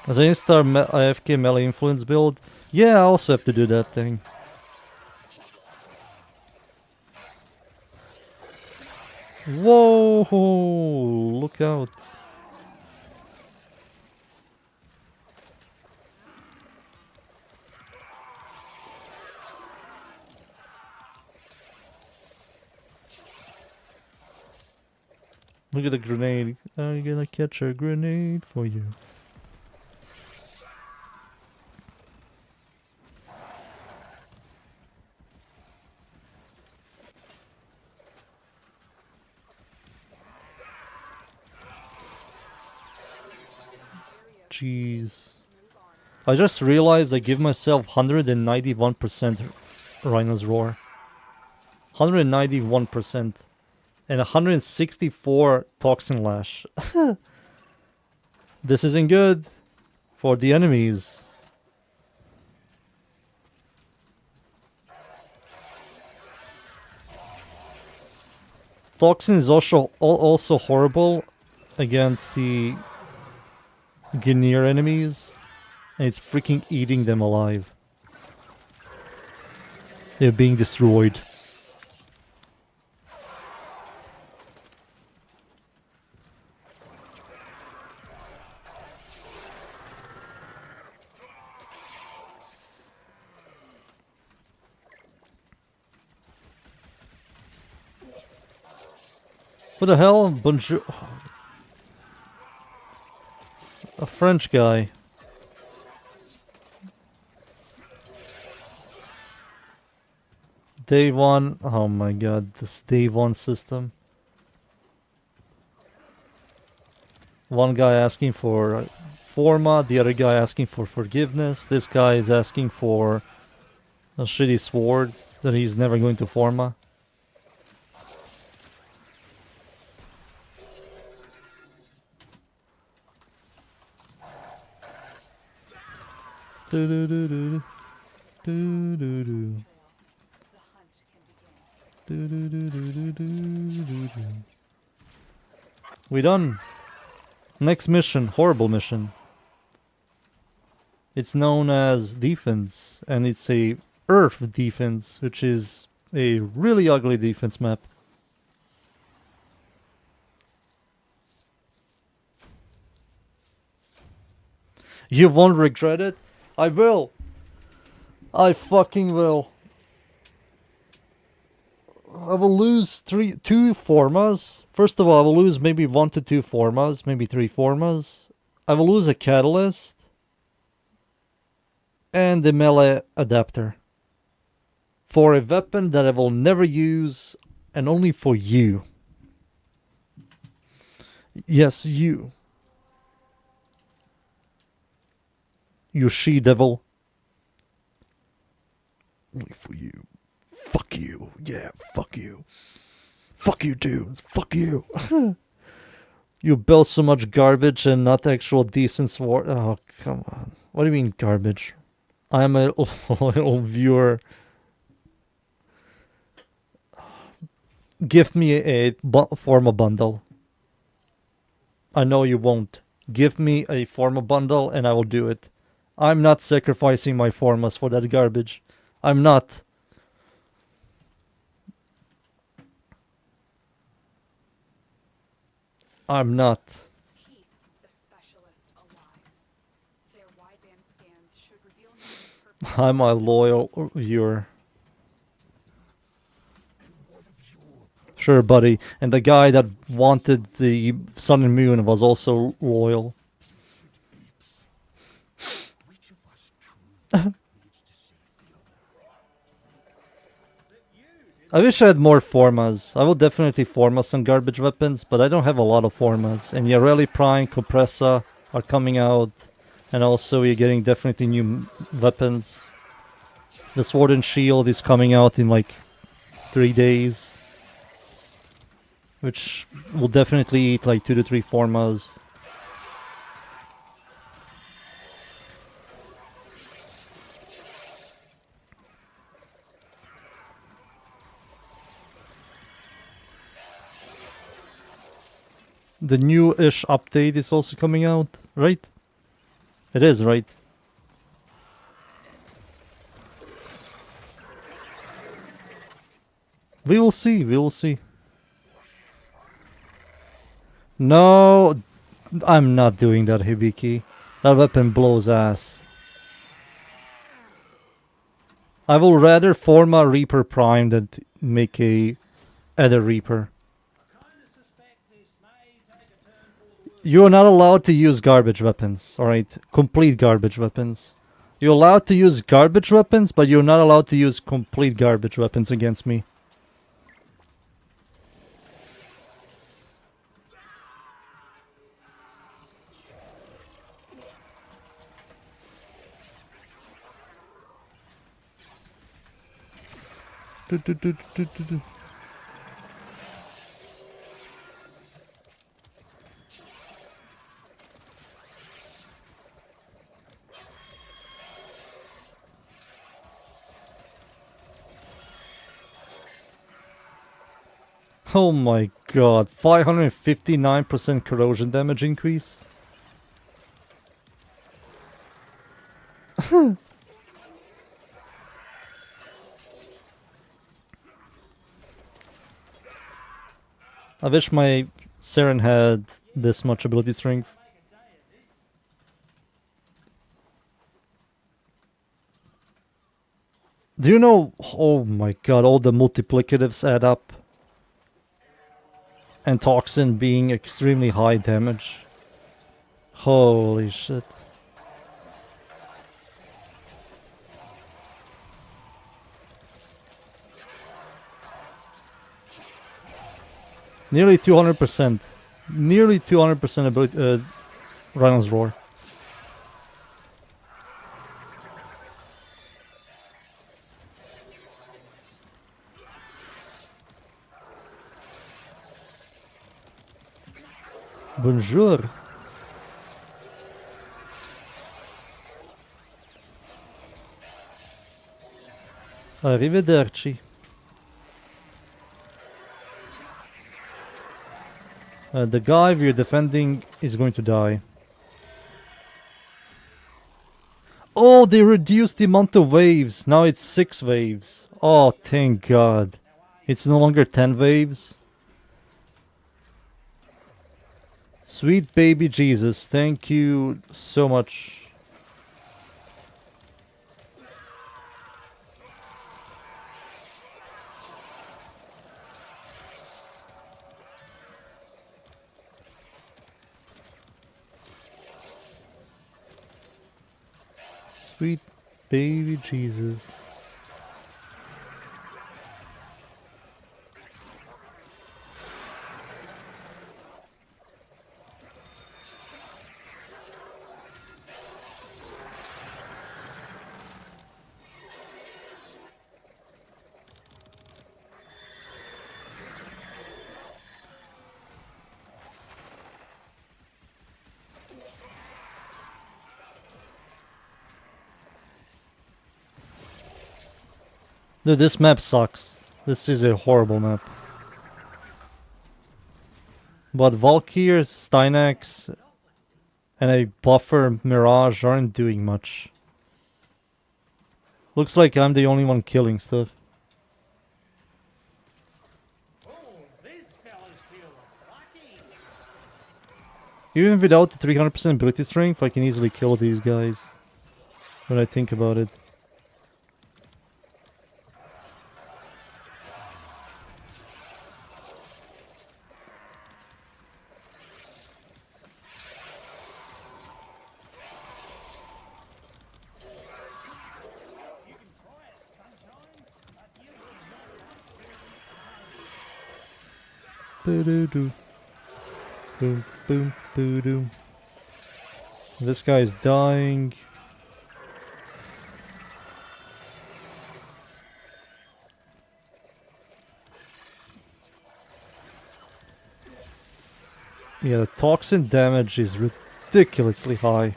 As an Instar AFK melee influence build, Yeah, I also have to do that thing. Whoa! Look out. Look at the grenade. I'm gonna catch a grenade for you. Jeez. I just realized I give myself 191% Rhino's Roar. 191%. And 164 Toxin Lash. This isn't good for the enemies. Toxin is also horrible against the Guineer enemies. And it's freaking eating them alive. They're being destroyed. What the hell? Bonjour. A French guy. Day one. Oh my god, this day one system. One guy asking for Forma, the other guy asking for forgiveness. This guy is asking for a shitty sword that he's never going to Forma. Do do do do do do do. The hunt can begin. Do, do, do, do, do, do, do. We done. Next mission, horrible mission. It's known as defense, and it's a Earth defense, which is a really ugly defense map. You won't regret it. I will. I fucking will. I will lose two Formas. First of all, I will lose maybe 1 to 2 Formas, maybe 3 Formas. I will lose a Catalyst. And the melee adapter. For a weapon that I will never use, and only for you. Yes, you. You she-devil. Only for you. Fuck you. Yeah, fuck you. Fuck you too. Fuck you. You built so much garbage and not actual decent sword. Oh, come on. What do you mean garbage? I'm a loyal viewer. Give me a Forma bundle. I know you won't. Give me a Forma bundle and I will do it. I'm not sacrificing my Formas for that garbage. I'm not. I'm not. Keep the specialist alive. Their wideband scans should reveal Newton's purpose. I'm a loyal viewer. Sure, buddy. And the guy that wanted the Sun and Moon was also loyal. Which of us truly needs to save the other? I wish I had more Formas. I will definitely Forma some garbage weapons, but I don't have a lot of Formas. And Yareli Prime, Compressa are coming out. And also you're getting definitely new weapons. The Sword and Shield is coming out in like 3 days. Which will definitely eat like 2 to 3 Formas. The new-ish update is also coming out, right? It is, right? We will see, we will see. No, I'm not doing that, Hibiki. That weapon blows ass. I will rather form a Reaper Prime than make a other Reaper. You're not allowed to use garbage weapons, alright? Complete garbage weapons. You're allowed to use garbage weapons, but you're not allowed to use complete garbage weapons against me. Oh my god, 559% corrosion damage increase? I wish my Saren had this much ability strength. Do you know, oh my god, all the multiplicatives add up? And Toxin being extremely high damage. Holy shit. Nearly 200%. Nearly 200% ability, Rhino's Roar. Bonjour. Arrivederci. The guy we're defending is going to die. Oh, they reduced the amount of waves. Now it's 6 waves. Oh, thank God. It's no longer 10 waves. Sweet baby Jesus, thank you so much. Sweet baby Jesus. Dude, this map sucks. This is a horrible map. But Valkyr, Stynax, and a buffer Mirage aren't doing much. Looks like I'm the only one killing stuff. Even without the 300% ability strength, I can easily kill these guys. When I think about it. Boo-doo-doo. Boom, boom, boo-doo. This guy's dying. Yeah, the toxin damage is ridiculously high.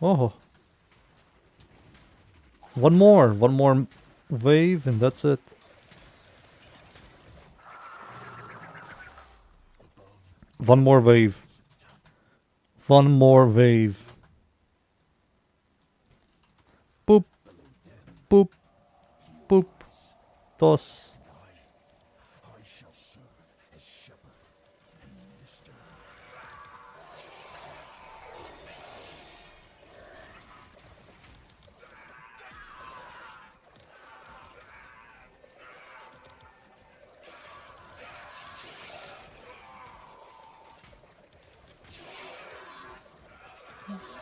Oh. One more wave and that's it. One more wave. One more wave. Boop. Boop. Boop. Toss. I shall serve as shepherd and minister.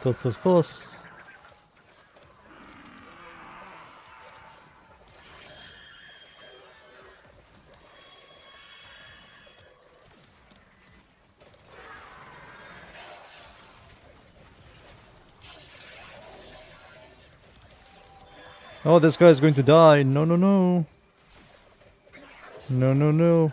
Toss, toss, toss. Oh, this guy's going to die. No, no, no. No, no, no.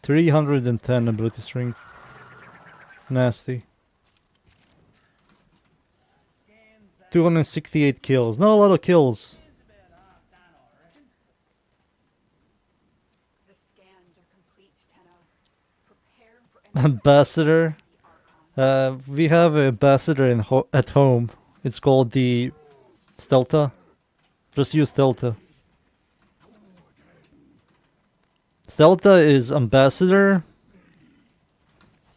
$310 ability strength. Nasty. 268 kills. Not a lot of kills. The scans are complete, Tenno. Prepare for Ambassador. the Archon. We have an ambassador at home. It's called the Stelta. Just use Stelta. Stelta is ambassador,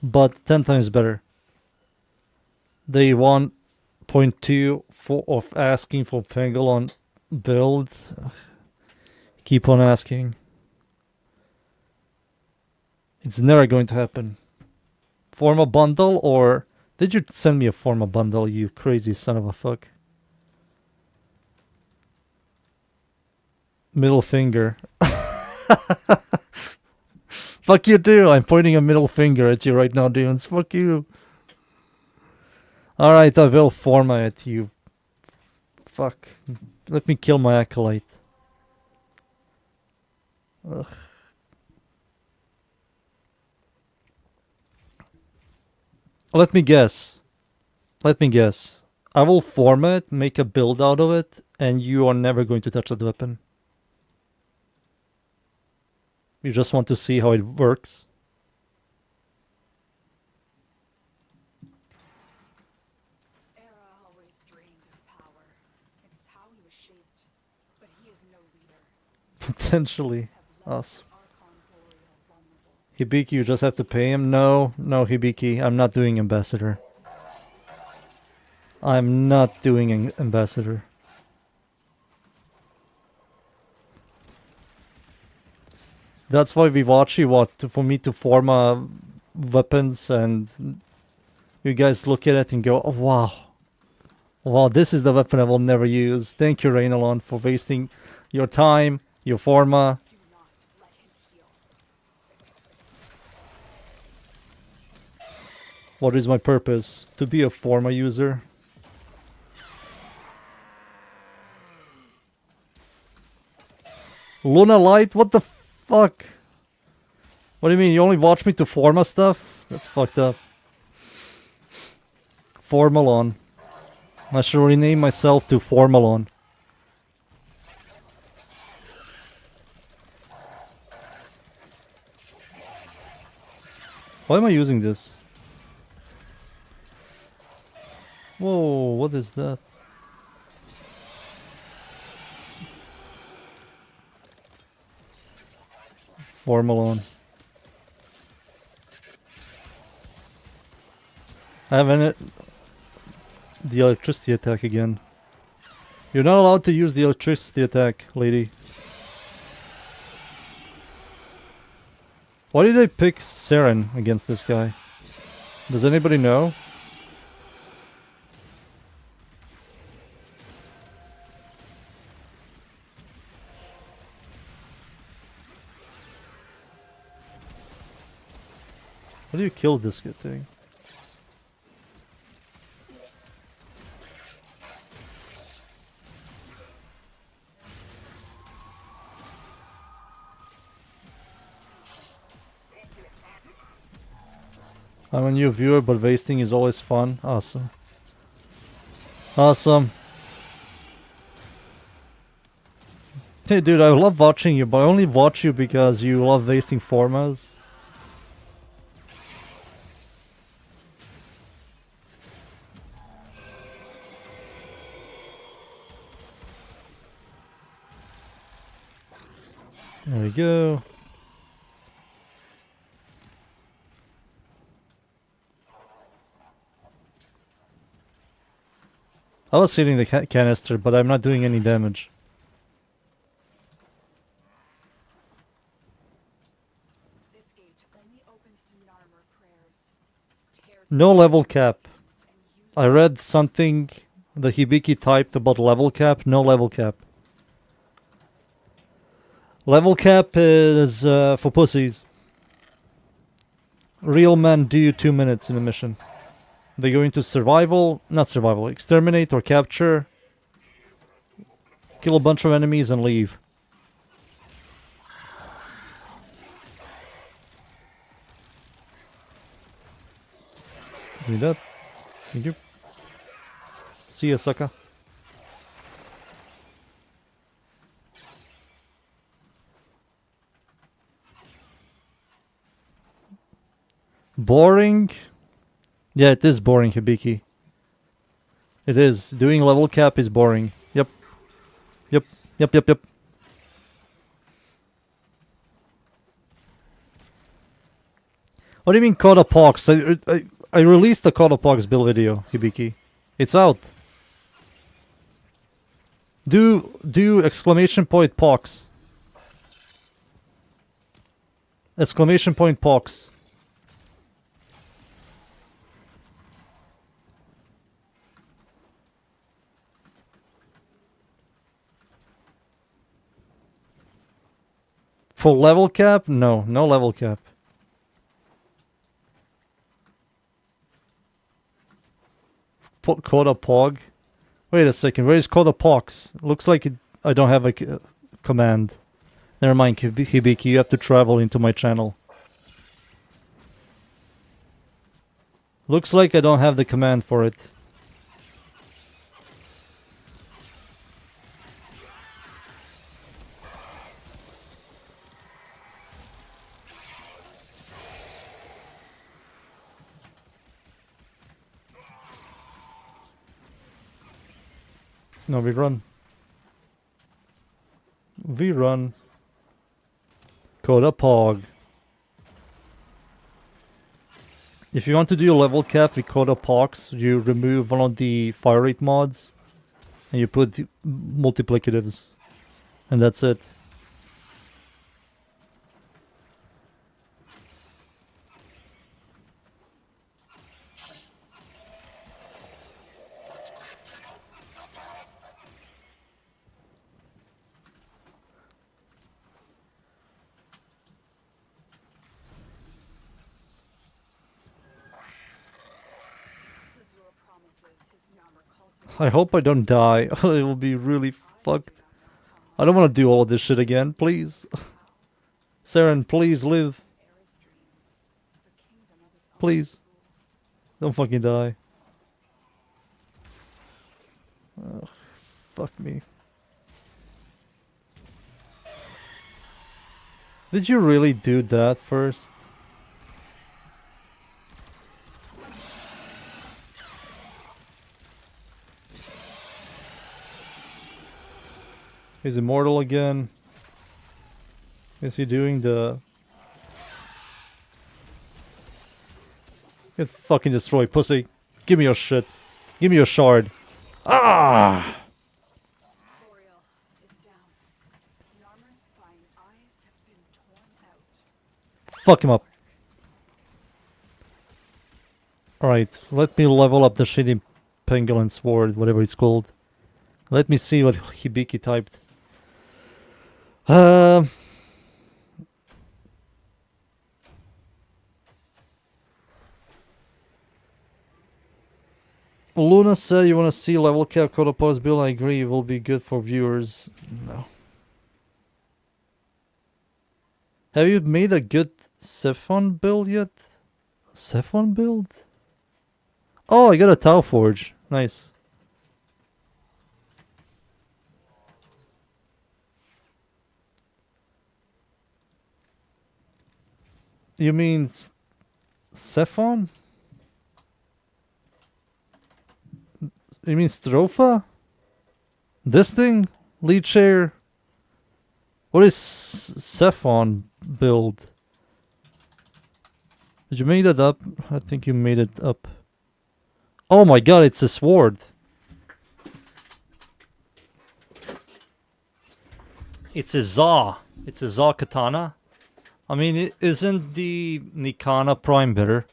but 10 times better. They want 0.2 of asking for Pangolin build. Keep on asking. It's never going to happen. Form a bundle, or did you send me a form a bundle, you crazy son of a fuck? Middle finger. Fuck you too. I'm pointing a middle finger at you right now, dudes. Fuck you. Alright, I will forma it, you. Fuck. Let me kill my acolyte. Ugh. Let me guess. Let me guess. I will forma it, make a build out of it, and you are never going to touch that weapon. You just want to see how it works. Era always dreamed of power. It's how he was shaped. But he is no leader. Potentially. Us. Archon glory are vulnerable. Hibiki, you just have to pay him? No, Hibiki, I'm not doing ambassador. I'm not doing an ambassador. That's why we watch you for me to form weapons, and you guys look at it and go, oh, wow. Wow, this is the weapon I will never use. Thank you, Rainalon, for wasting your time, your forma. Do not let him heal. What is my purpose? To be a forma user. Luna Light? What the fuck? What do you mean? You only watch me to forma stuff? That's fucked up. Formalon. I should rename myself to Formalon. Why am I using this? Whoa, what is that? Formalon. I have the electricity attack again. You're not allowed to use the electricity attack, lady. Why did they pick Saren against this guy? Does anybody know? How do you kill this good thing? I'm a new viewer, but wasting is always fun. Awesome. Awesome. Hey dude, I love watching you, but I only watch you because you love wasting formas. There we go. I was hitting the canister, but I'm not doing any damage. This gate only opens to Narmer prayers. Tear No level cap. and use I read something the Hibiki typed about level cap. No level cap. Level cap is for pussies. Real men do 2 minutes in a mission. They go into survival, not survival, exterminate or capture, kill a bunch of enemies and leave. Do that. Thank you. See ya, sucker. Boring? Yeah, it is boring, Hibiki. It is. Doing level cap is boring. Yep. Yep. Yep, yep, yep. What do you mean Coda Pox? I released the Coda Pox build video, Hibiki. It's out. Do exclamation point Pox. Exclamation point Pox. For level cap? No, no level cap. Coda Pog? Wait a second, where is Coda Pox? Looks like I don't have a command. Never mind, Hibiki, you have to travel into my channel. Looks like I don't have the command for it. No, we run. We run. Coda Pog. If you want to do a level cap with Coda Pox, you remove one of the fire rate mods and you put multiplicatives. And that's it. Azur promises his Narmer cultists I hope I don't die. It will be really fucked. I don't want to do all this shit again, please. Saren, please live. Era's dreams, the kingdom of his own Please. rule. Don't fucking die. Ugh, fuck me. Did you really do that first? He's immortal again. Is he doing the... Get fucking destroyed, pussy. Give me your shit. Give me your shard. Ah! Boreal is down. Narmer's spine eyes have been torn out. Fuck him up. Alright, let me level up the shitty pangolin sword, whatever it's called. Let me see what Hibiki typed. Luna said you want to see level cap Coda Post build. I agree, it will be good for viewers. No. Have you made a good Cephon build yet? Cephon build? Oh, I got a Tau Forge. Nice. You mean Cephon? You mean Stropha? This thing? Lead share? What is Cephon build? Did you make that up? I think you made it up. Oh my god, it's a sword. It's a Za. It's a Za katana. I mean, isn't the Nikana Prime better?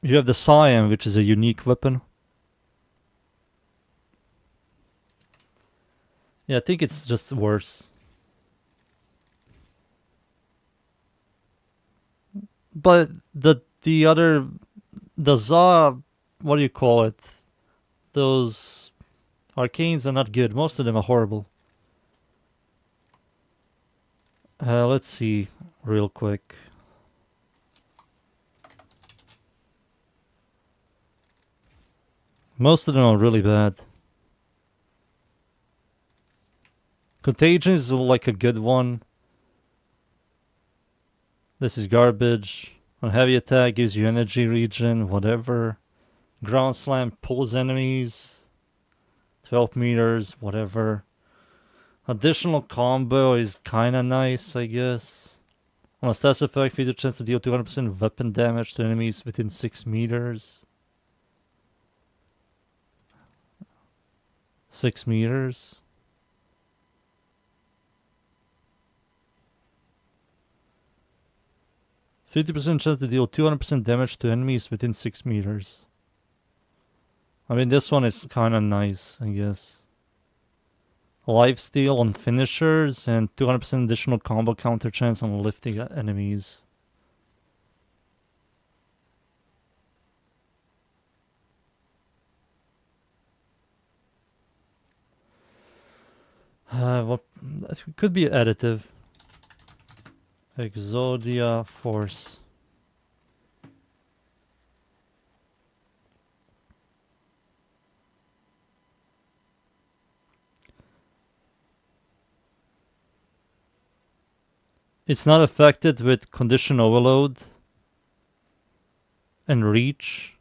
You have the Cyan, which is a unique weapon. Yeah, I think it's just worse. But the other, the Za, what do you call it? Those arcanes are not good. Most of them are horrible. Let's see real quick. Most of them are really bad. Contagion is like a good one. This is garbage. On heavy attack gives you energy regen, whatever. Ground slam pulls enemies. 12 meters, whatever. Additional combo is kinda nice, I guess. On a stats effect, feature chance to deal 200% weapon damage to enemies within 6 meters. 6 meters. %50% chance to deal 200% damage to enemies within 6 meters. I mean, this one is kinda nice, I guess. Lifesteal on finishers and 200% additional combo counter chance on lifting enemies. What it could be additive. Exodia Force. It's not affected with condition overload and reach.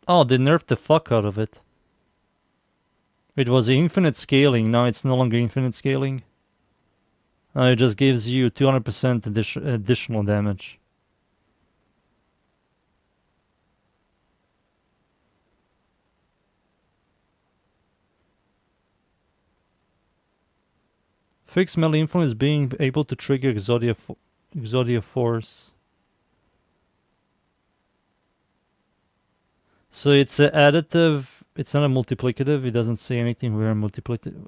Oh, they nerfed the fuck out of it. It was infinite scaling, now it's no longer infinite scaling. Now it just gives you 200% additional damage. Fixed melee influence being able to trigger Exodia Force. So it's an additive, it's not a multiplicative, it doesn't say anything where multiplicative.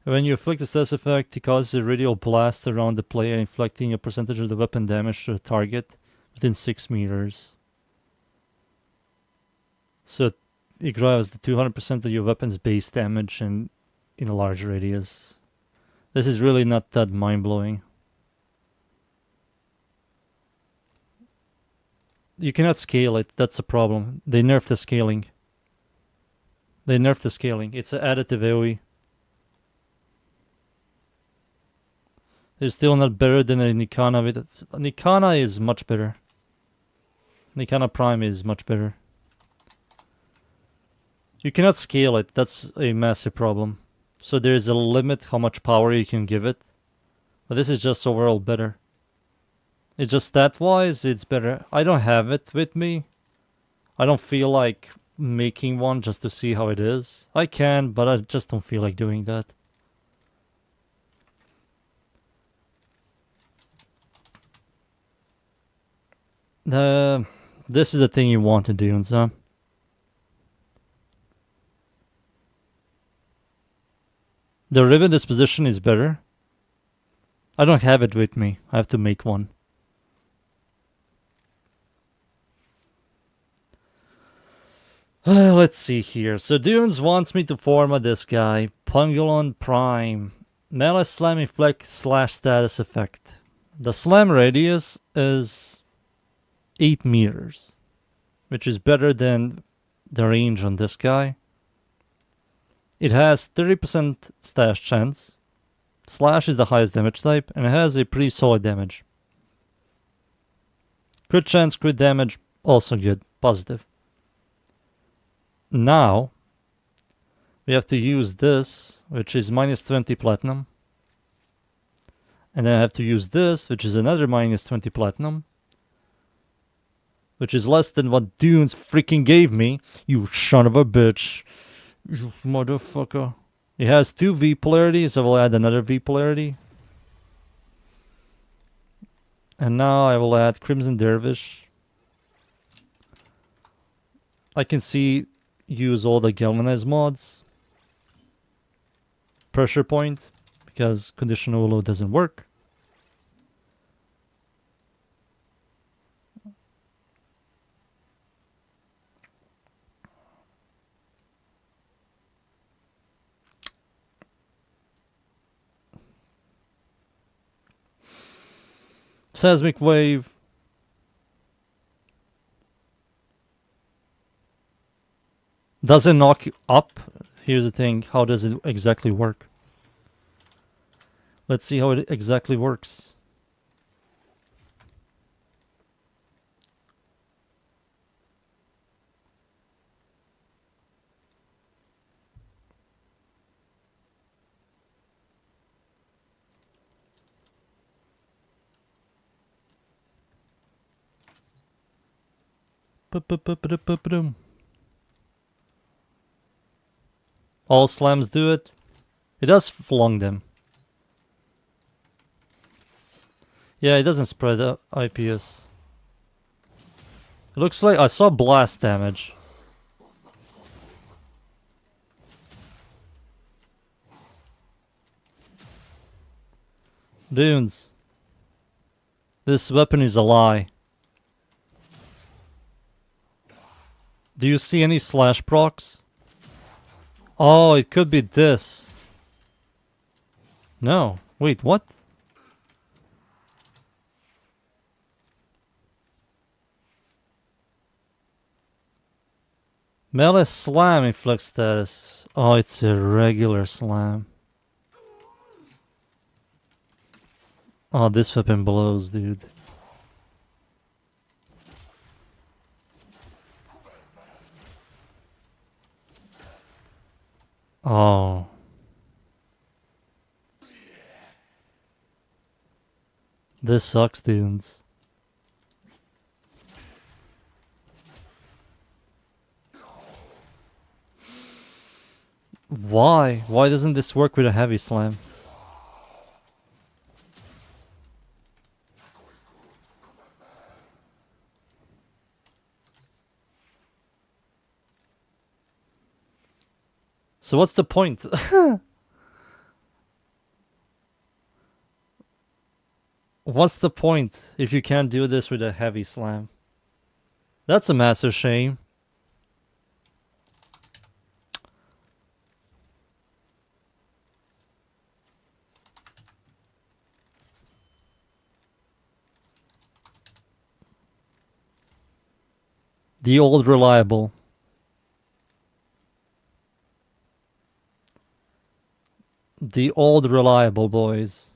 When you inflict a stress effect, it causes a radial blast around the player, inflicting a percentage of the weapon damage to the target within 6 meters. So it grabs the 200% of your weapon's base damage and in a large radius. This is really not that mind-blowing. You cannot scale it, that's a problem. They nerfed the scaling. It's an additive AoE. It's still not better than a Nikana. Nikana is much better. Nikana Prime is much better. You cannot scale it, that's a massive problem. So there is a limit how much power you can give it. But this is just overall better. It's just stat-wise, it's better. I don't have it with me. I don't feel like making one just to see how it is. I can, but I just don't feel like doing that. This is the thing you want to do, huh? The ribbon disposition is better. I don't have it with me. I have to make one. Let's see here. So Dunes wants me to format this guy. Pungolon Prime. Melee Slam Inflict / Status Effect. The slam radius is 8 meters, which is better than the range on this guy. It has 30% stash chance. Slash is the highest damage type, and it has a pretty solid damage. Crit chance, crit damage, also good, positive. Now, we have to use this, which is minus 20 platinum. And then I have to use this, which is another minus 20 platinum. Which is less than what Dunes freaking gave me. You son of a bitch. You motherfucker. It has 2 V polarity, so we'll add another V polarity. And now I will add Crimson Dervish. I can use all the Galvanize mods. Pressure point, because conditional overload doesn't work. Seismic wave. Does it knock you up? Here's the thing. How does it exactly work? Let's see how it exactly works. All slams do it. It does flung them. Yeah, it doesn't spread the IPS. It looks like I saw blast damage. Dunes. This weapon is a lie. Do you see any slash procs? Oh, it could be this. No. Wait, what? Melee slam inflict status. Oh, it's a regular slam. Oh, this weapon blows, dude. Oh. This sucks, dudes. Why? Why doesn't this work with a heavy slam? So what's the point? What's the point if you can't do this with a heavy slam? That's a massive shame. The old reliable. The old reliable, boys.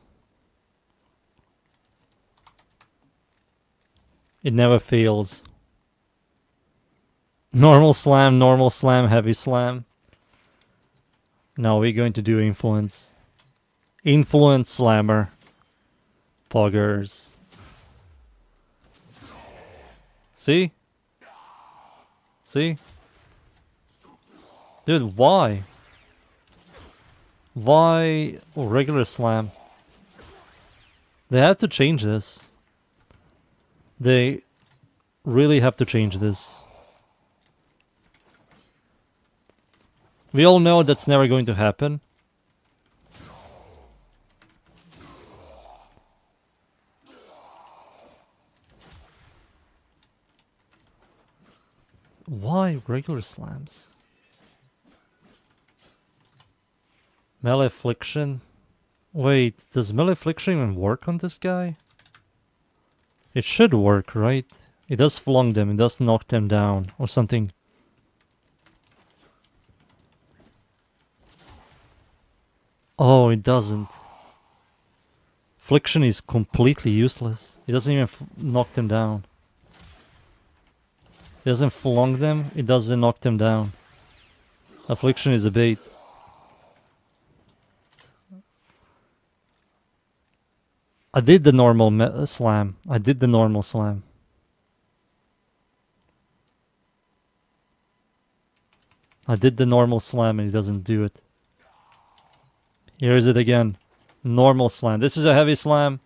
It never fails. Normal slam, heavy slam. Now we're going to do influence. Influence slammer. Poggers. See? See? Dude, why? Why regular slam? They have to change this. They really have to change this. We all know that's never going to happen. Why regular slams? Melee affliction? Wait, does melee affliction even work on this guy? It should work, right? It does flung them, it does knock them down, or something. Oh, it doesn't. Affliction is completely useless. It doesn't even knock them down. It doesn't flung them, it doesn't knock them down. Affliction is a bait. I did the normal slam. I did the normal slam. I did the normal slam and it doesn't do it. Here is it again. Normal slam. This is a heavy slam.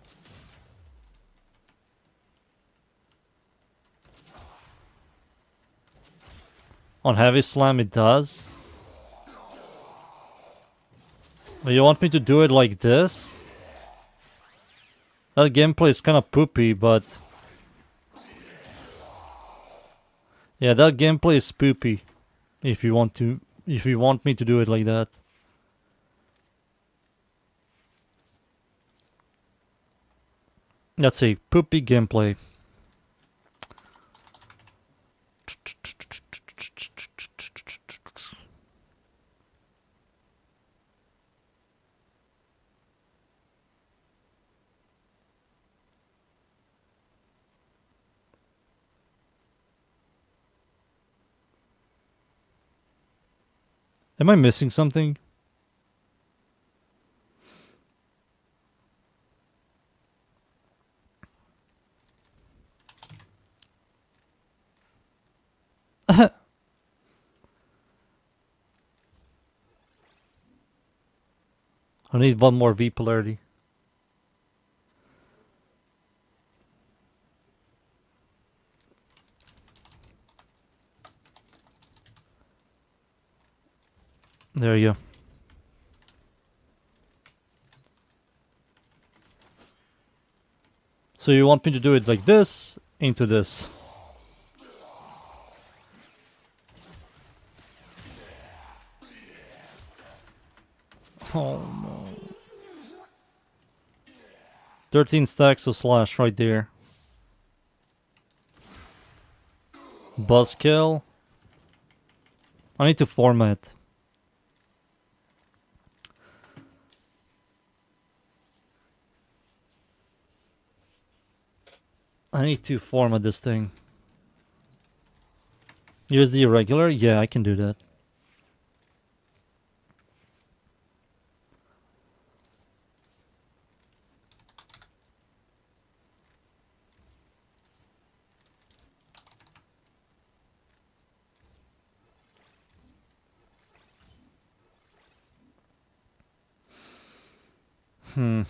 On heavy slam it does. But you want me to do it like this? That gameplay is kind of poopy, but... yeah, that gameplay is poopy. If you want me to do it like that. That's a poopy gameplay. Am I missing something? I need one more V polarity. There you go. So you want me to do it like this, into this. Oh no. 13 stacks of slash right there. Buzzkill. I need to format. I need to format this thing. Use the irregular? Yeah, I can do that. Hmm.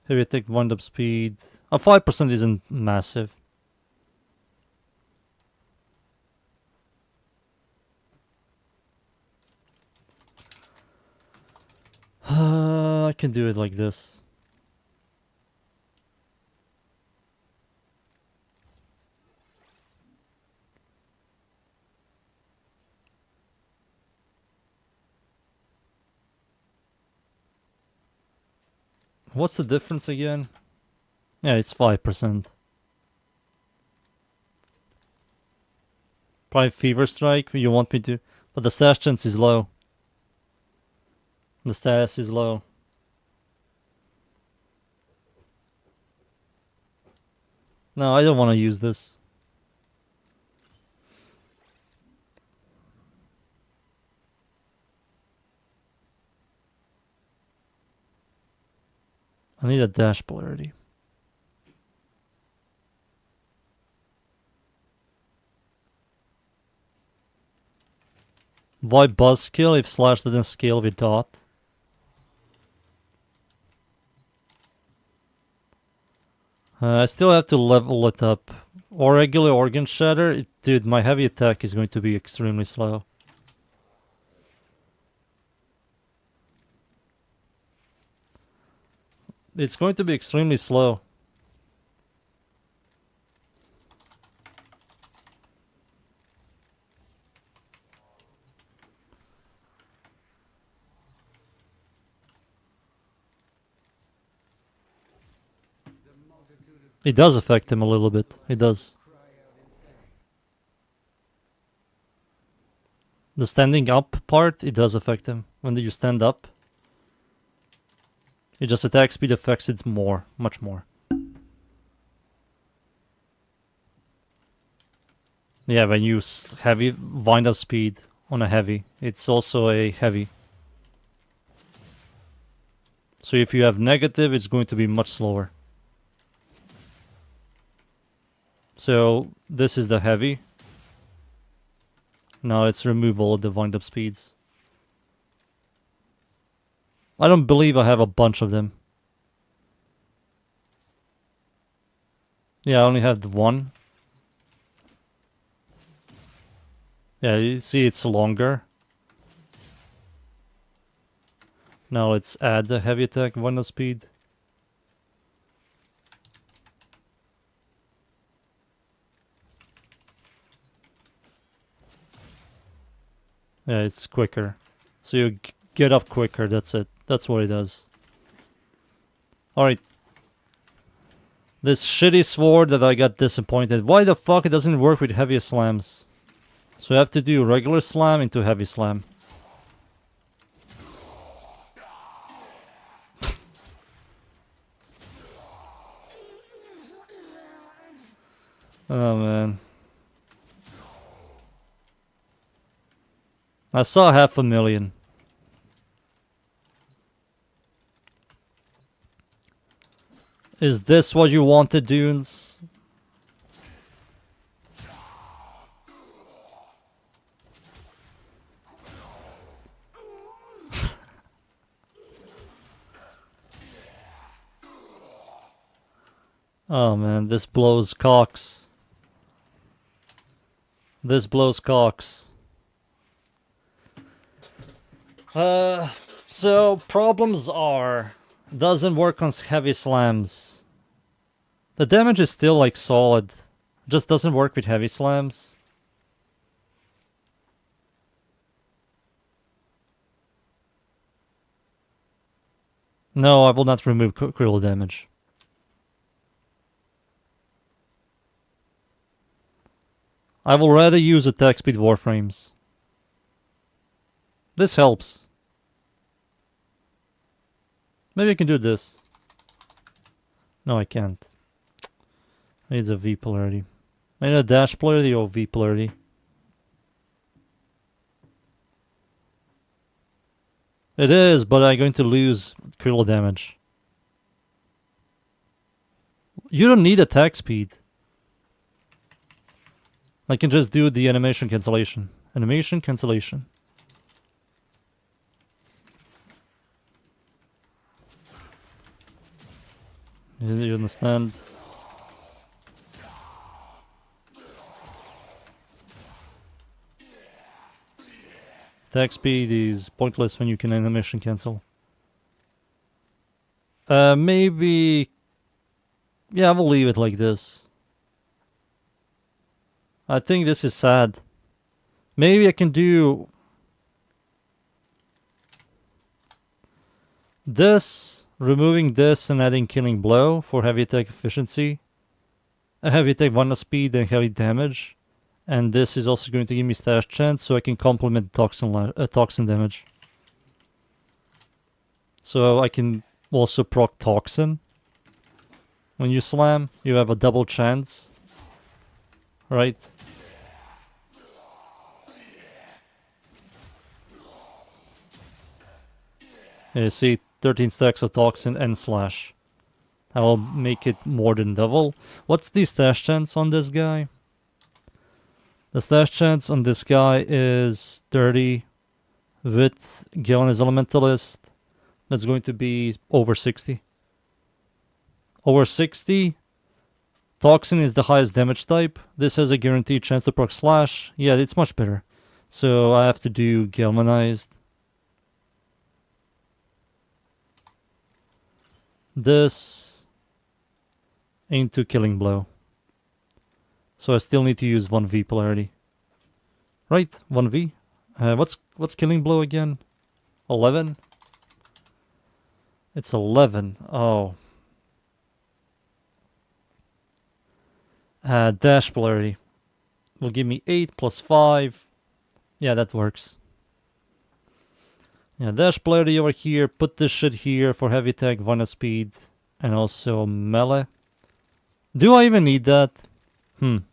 Heavy attack, wind up speed. 5% isn't massive. I can do it like this. What's the difference again? Yeah, it's 5%. Probably Fever Strike, you want me to... but the stash chance is low. The status is low. No, I don't want to use this. I need a dash polarity. Why buzzkill if slash didn't scale with dot? I still have to level it up. Or regular organ shatter. Dude, my heavy attack is going to be extremely slow. It's going to be extremely slow. It does affect him a little bit. It does. The standing up part, it does affect him. When you stand up, it just attack speed affects it more, much more. Yeah, when you heavy wind up speed on a heavy, it's also a heavy. So if you have negative, it's going to be much slower. So this is the heavy. Now let's remove all of the wind up speeds. I don't believe I have a bunch of them. Yeah, I only have the one. Yeah, you see it's longer. Now let's add the heavy attack wind up speed. Yeah, it's quicker. So you get up quicker, that's it. That's what it does. Alright. This shitty sword that I got disappointed. Why the fuck it doesn't work with heavy slams? So I have to do regular slam into heavy slam. Oh man. I saw 500,000. Is this what you wanted, dunes? Oh man, this blows cocks. This blows cocks. So problems are, doesn't work on heavy slams. The damage is still like solid, just doesn't work with heavy slams. No, I will not remove critical damage. I will rather use attack speed warframes. This helps. Maybe I can do this. No, I can't. I need a V polarity. I need a dash polarity or V polarity. It is, but I'm going to lose critical damage. You don't need attack speed. I can just do the animation cancellation. Animation cancellation. You understand? Attack speed is pointless when you can animation cancel. Maybe... Yeah, I will leave it like this. I think this is sad. Maybe I can do... this, removing this and adding killing blow for heavy attack efficiency. A heavy attack 1 speed and heavy damage. And this is also going to give me stash chance so I can complement toxin damage. So I can also proc toxin. When you slam, you have a double chance. Right? Yeah, see, 13 stacks of toxin and slash. I will make it more than double. What's the stash chance on this guy? The stash chance on this guy is 30, with Galen as Elementalist, that's going to be over 60. Over 60. Toxin is the highest damage type. This has a guaranteed chance to proc slash. Yeah, it's much better. So I have to do Galvanized. This into Killing Blow. So I still need to use 1v polarity. Right, 1v. What's Killing Blow again? 11? It's 11. Oh. Dash polarity will give me 8 plus 5. Yeah, that works. Yeah, dash polarity over here. Put this shit here for heavy attack, Vana speed, and also melee. Do I even need that? Um...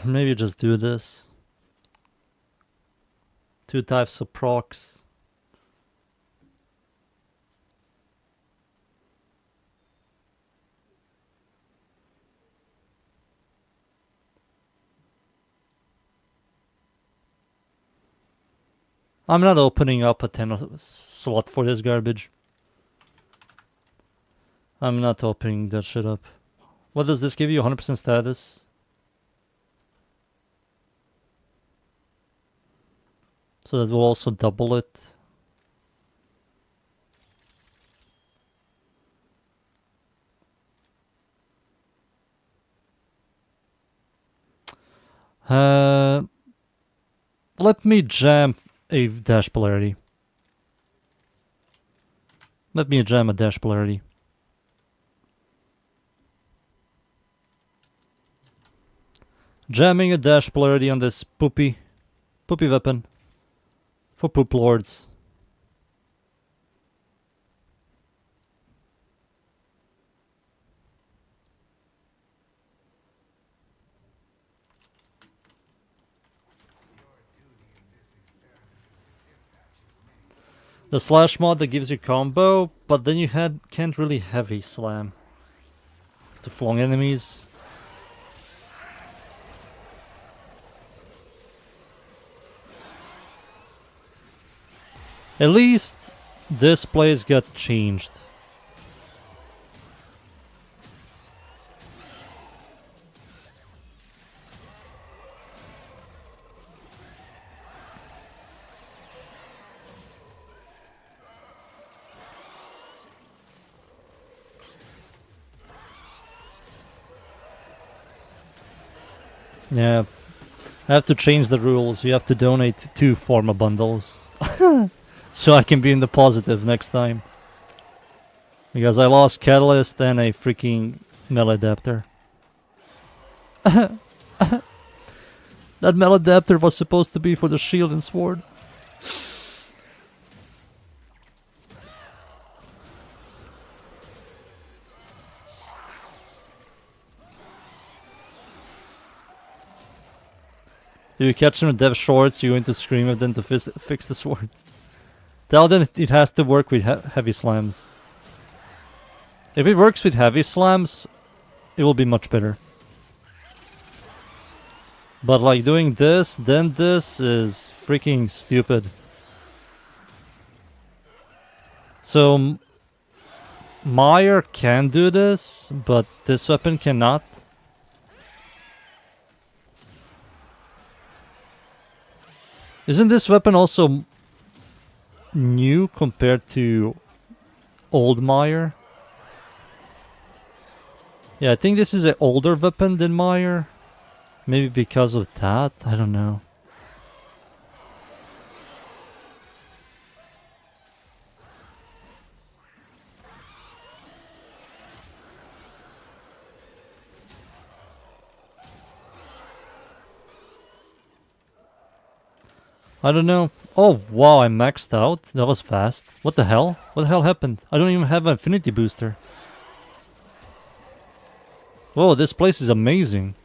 Maybe just do this. 2 types of procs. I'm not opening up a 10 slot for this garbage. I'm not opening that shit up. What does this give you? 100% status? So that will also double it. Let me jam a dash polarity. Let me jam a dash polarity. Jamming a dash polarity on this poopy weapon. For poop lords. The slash mod that gives you combo, but then you can't really heavy slam to flung enemies. At least this place got changed. Yeah, I have to change the rules. You have to donate 2 Forma bundles. So I can be in the positive next time. Because I lost Catalyst and a freaking Maladapter. That Maladapter was supposed to be for the shield and sword. Do you catch them in dev shorts? You're going to scream at them to fix the sword. Tell them it has to work with heavy slams. If it works with heavy slams, it will be much better. But like doing this, then this is freaking stupid. So Meyer can do this, but this weapon cannot. Isn't this weapon also new compared to old Meyer? Yeah, I think this is an older weapon than Meyer. Maybe because of that? I don't know. I don't know. Oh, wow, I maxed out. That was fast. What the hell? What the hell happened? I don't even have an affinity booster. Whoa, this place is amazing.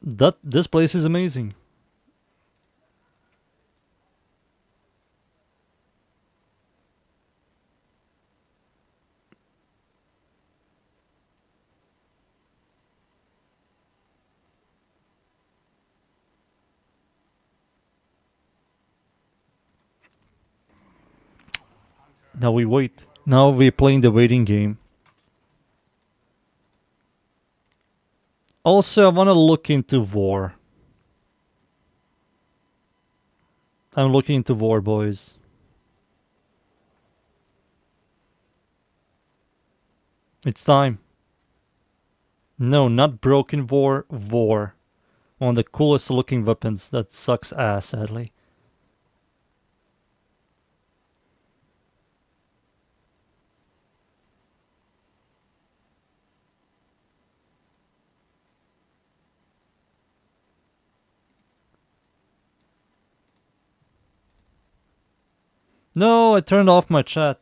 This place is amazing. Now we wait. Now we're playing the waiting game. Also, I want to look into war. I'm looking into war, boys. It's time. No, not broken war, war. One of the coolest looking weapons that sucks ass, sadly. No, I turned off my chat.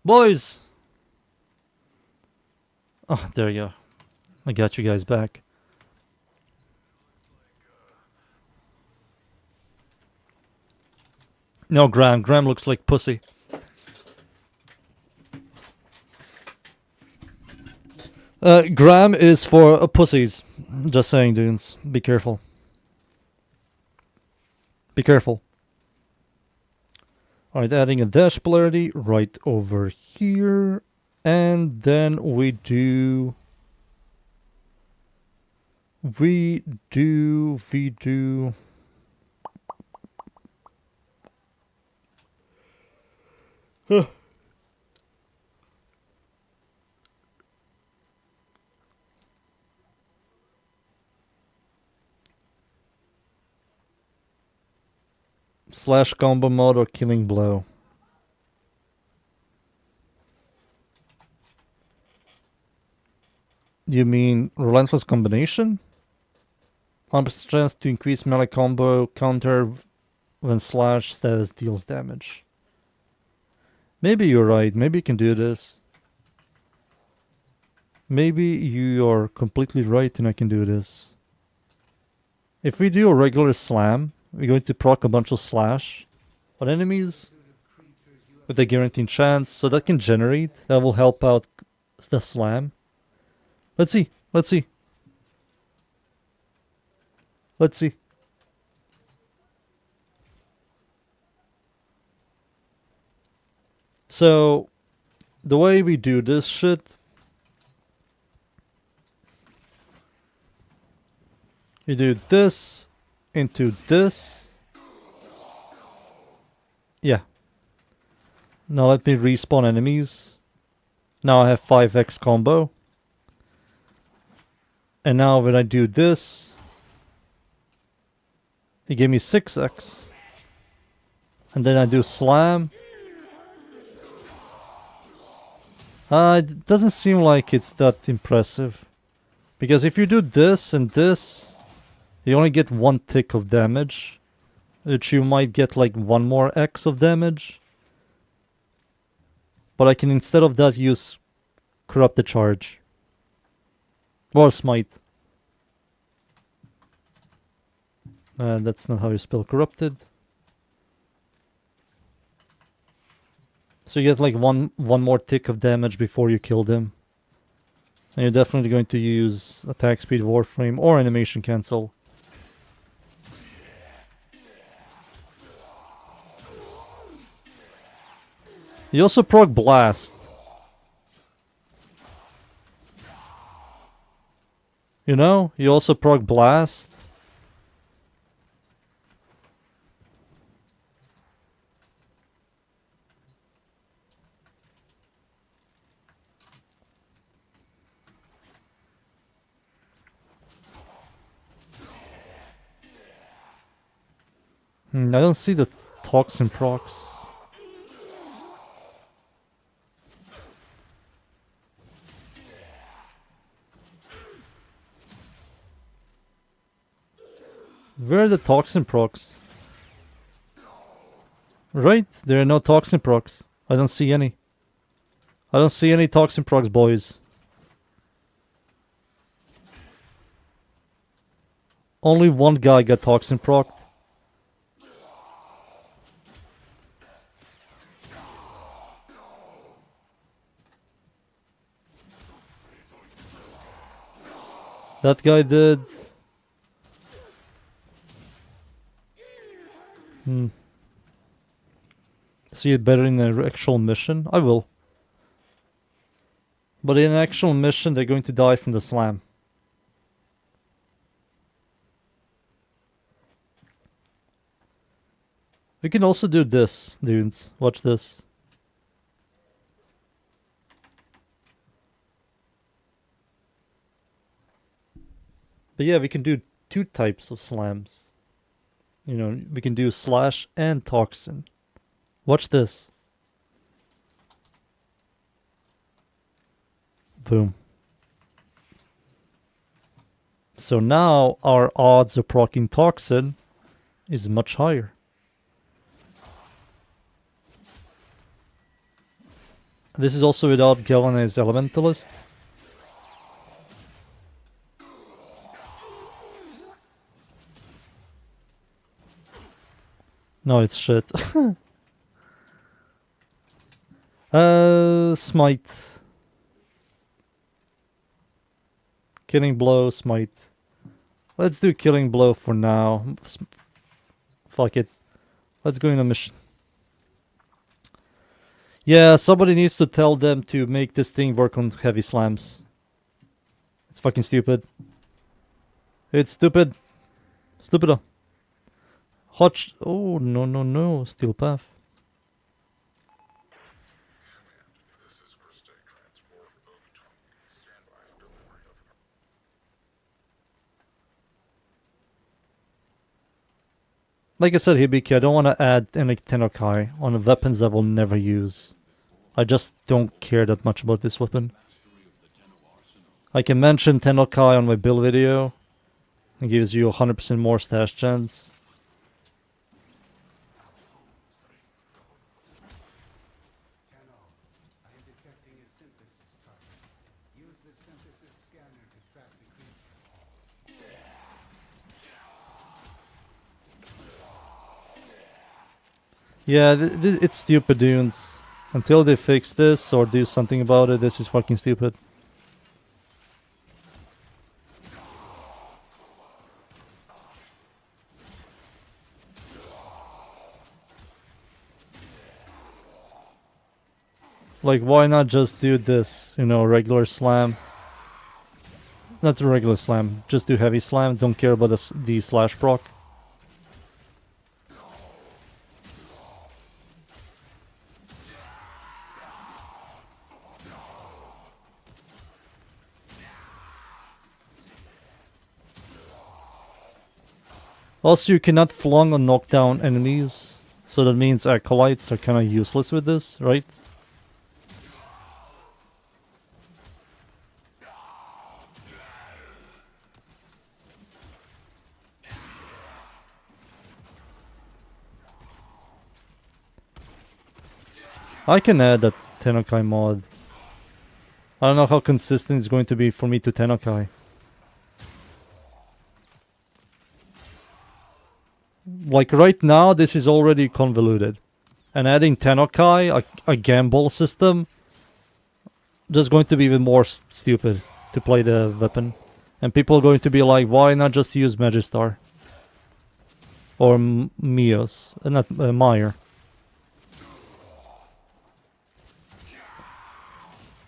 Boys! Oh, there you go. I got you guys back. No, Graham. Graham looks like pussy. Graham is for pussies. Just saying, dudes. Be careful. Be careful. Alright, adding a dash polarity right over here. And then we do... slash combo mode or killing blow. You mean relentless combination? 100% chance to increase melee combo counter when slash status deals damage. Maybe you're right. Maybe you can do this. Maybe you are completely right and I can do this. If we do a regular slam, we're going to proc a bunch of slash on enemies with a guaranteed chance, so that can generate. That will help out the slam. Let's see. Let's see. Let's see. So, the way we do this shit... You do this into this. Yeah. Now let me respawn enemies. Now I have 5x combo. And now when I do this, it gave me 6x. And then I do slam. It doesn't seem like it's that impressive. Because if you do this and this, you only get 1 tick of damage. Which you might get like 1 more X of damage. But I can instead of that use Corrupted Charge. Or Smite. That's not how you spell Corrupted. So you get like one more tick of damage before you kill them. And you're definitely going to use Attack Speed, Warframe, or Animation Cancel. You also proc Blast. You know, you also proc Blast. I don't see the toxin procs. Where are the toxin procs? Right, there are no toxin procs. I don't see any. I don't see any toxin procs, boys. Only one guy got toxin proc. That guy did. See it better in an actual mission? I will. But in an actual mission, they're going to die from the slam. We can also do this, dudes. Watch this. But yeah, we can do two types of slams. You know, we can do slash and toxin. Watch this. Boom. So now our odds of proccing toxin is much higher. This is also without Galvanized Elementalist. No, it's shit. Smite. Killing Blow, Smite. Let's do Killing Blow for now. Fuck it. Let's go in a mission. Yeah, somebody needs to tell them to make this thing work on heavy slams. It's fucking stupid. It's stupid. Stupido. Hotch. Oh, no, no, no. Steel Path. Like I said, Hibiki, I don't want to add any Tenokai on weapons I will never use. I just don't care that much about this weapon. I can mention Tenokai on my build video. It gives you 100% more stash chance. Yeah, it's stupid, dudes. Until they fix this or do something about it, this is fucking stupid. Like, why not just do this? You know, regular slam. Not the regular slam, just do heavy slam. Don't care about the slash proc. Also, you cannot flung or knock down enemies, so that means acolytes are kind of useless with this, right? I can add that Tenokai mod. I don't know how consistent it's going to be for me to Tenokai. Like right now, this is already convoluted. And adding Tenokai, a gamble system, just going to be even more stupid to play the weapon. And people are going to be like, why not just use Magistar? Or Mios, not Meyer.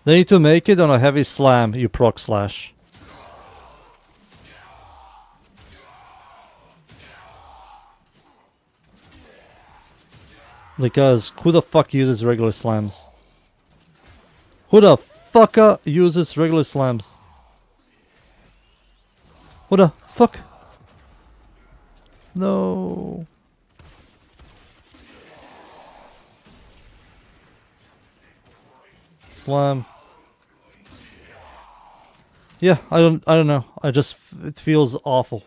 They need to make it on a heavy slam, you proc slash. Because who the fuck uses regular slams? Who the fucker uses regular slams? Who the fuck? No. slam. Yeah, I don't know. It feels awful.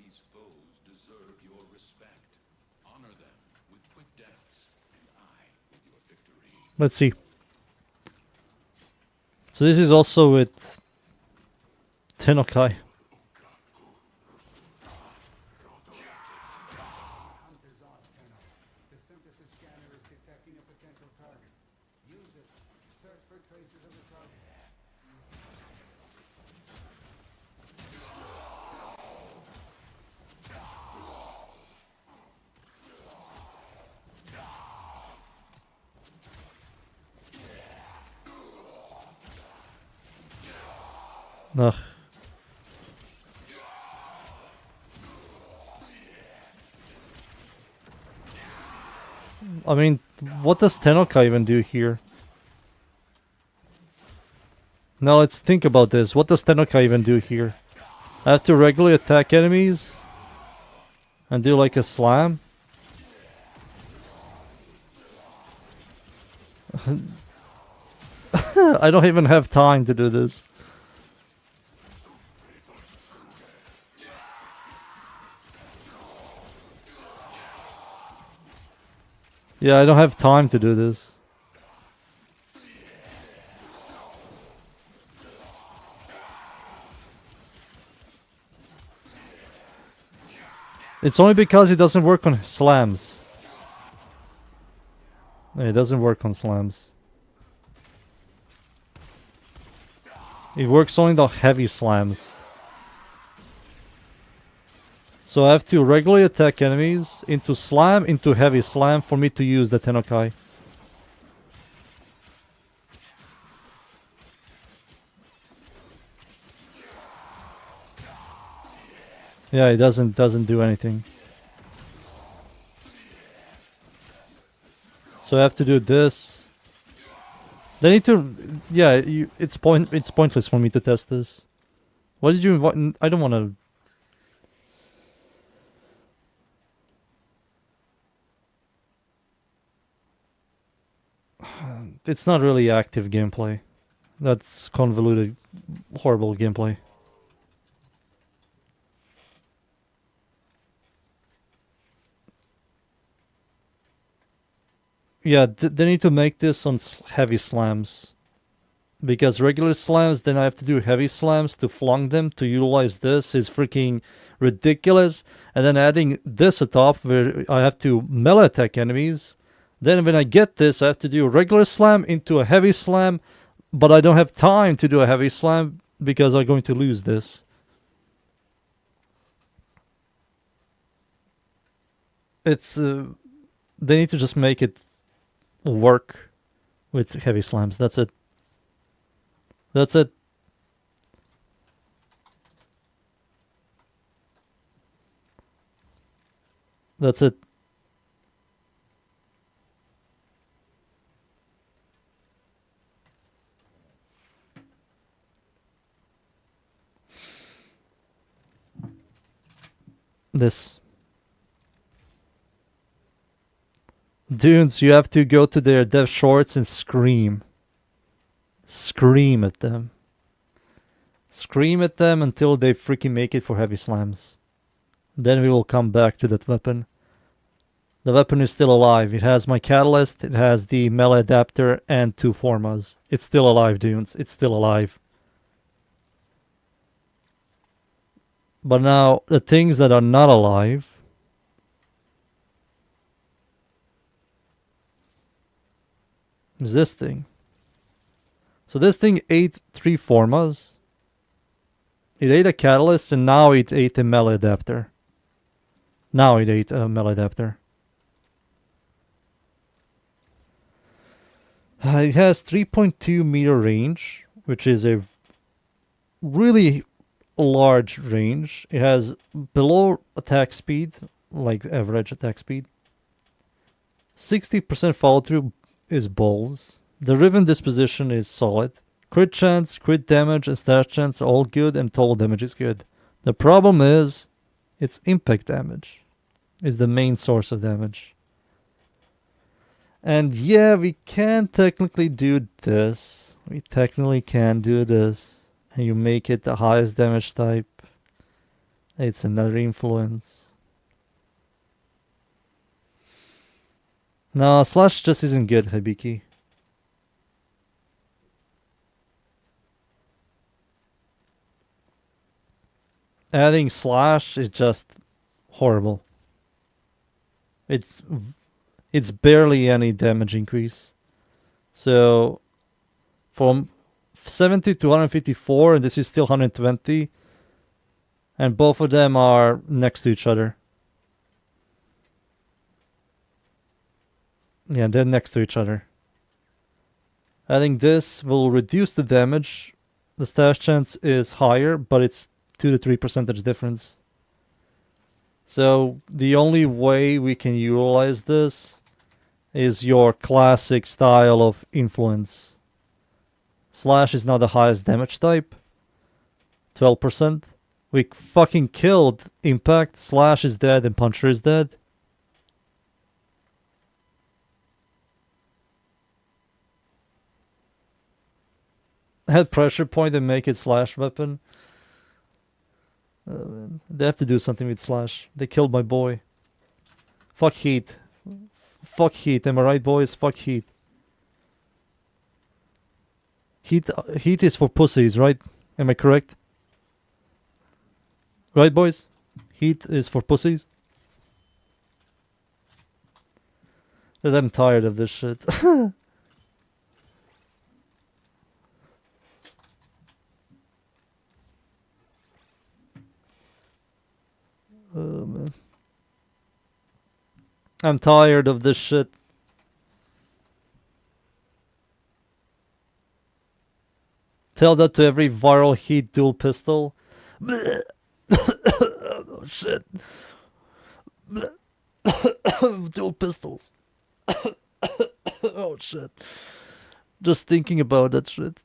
These foes deserve your respect. Honor them with quick deaths, and I with your victory. Let's see. So this is also with Tenokai. Hunters on, Tenno. The synthesis scanner is detecting a potential target. Use it. Search for traces of the target. Ugh. I mean, what does Tenokai even do here? Now let's think about this. What does Tenokai even do here? I have to regularly attack enemies and do like a slam? I don't even have time to do this. Yeah, I don't have time to do this. It's only because it doesn't work on slams. It doesn't work on slams. It works only on heavy slams. So I have to regularly attack enemies into slam, into heavy slam for me to use the Tenokai. Yeah, it doesn't do anything. So I have to do this. They need to, yeah. It's pointless for me to test this. What did you invite? I don't want to. It's not really active gameplay. That's convoluted, horrible gameplay. Yeah, they need to make this on heavy slams. Because regular slams, then I have to do heavy slams to flung them. To utilize this is freaking ridiculous. And then adding this atop where I have to melee attack enemies. Then when I get this, I have to do a regular slam into a heavy slam. But I don't have time to do a heavy slam because I'm going to lose this. It's... they need to just make it work with heavy slams. That's it. That's it. That's it. This. Dudes, you have to go to their dev shorts and scream. Scream at them. Scream at them until they freaking make it for heavy slams. Then we will come back to that weapon. The weapon is still alive. It has my catalyst, it has the melee adapter, and 2 formas. It's still alive, dudes. It's still alive. But now, the things that are not alive... is this thing. So this thing ate 3 formas. It ate a catalyst, and now it ate a melee adapter. Now it ate a melee adapter. It has 3.2 meter range, which is a really large range. It has below attack speed, like average attack speed. 60% follow through is balls. The Riven disposition is solid. Crit chance, crit damage, and stash chance are all good, and total damage is good. The problem is, its impact damage is the main source of damage. And yeah, we can technically do this. We technically can do this. And you make it the highest damage type. It's another influence. No, slash just isn't good, Hibiki. Adding slash is just horrible. It's barely any damage increase. So from 70 to 154, and this is still 120, and both of them are next to each other. Yeah, they're next to each other. I think this will reduce the damage. The stash chance is higher, but it's 2 to 3% difference. So the only way we can utilize this is your classic style of influence. Slash is now the highest damage type. 12%. We fucking killed Impact. Slash is dead and Puncher is dead. Add pressure point and make it slash weapon. Man. They have to do something with slash. They killed my boy. Fuck heat. Fuck heat. Am I right, boys? Fuck heat. Heat is for pussies, right? Am I correct? Right, boys? Heat is for pussies. But I'm tired of this shit. Oh, man. I'm tired of this shit. Tell that to every viral heat dual pistol. Oh, shit. Dual pistols. Oh, shit. Just thinking about that shit.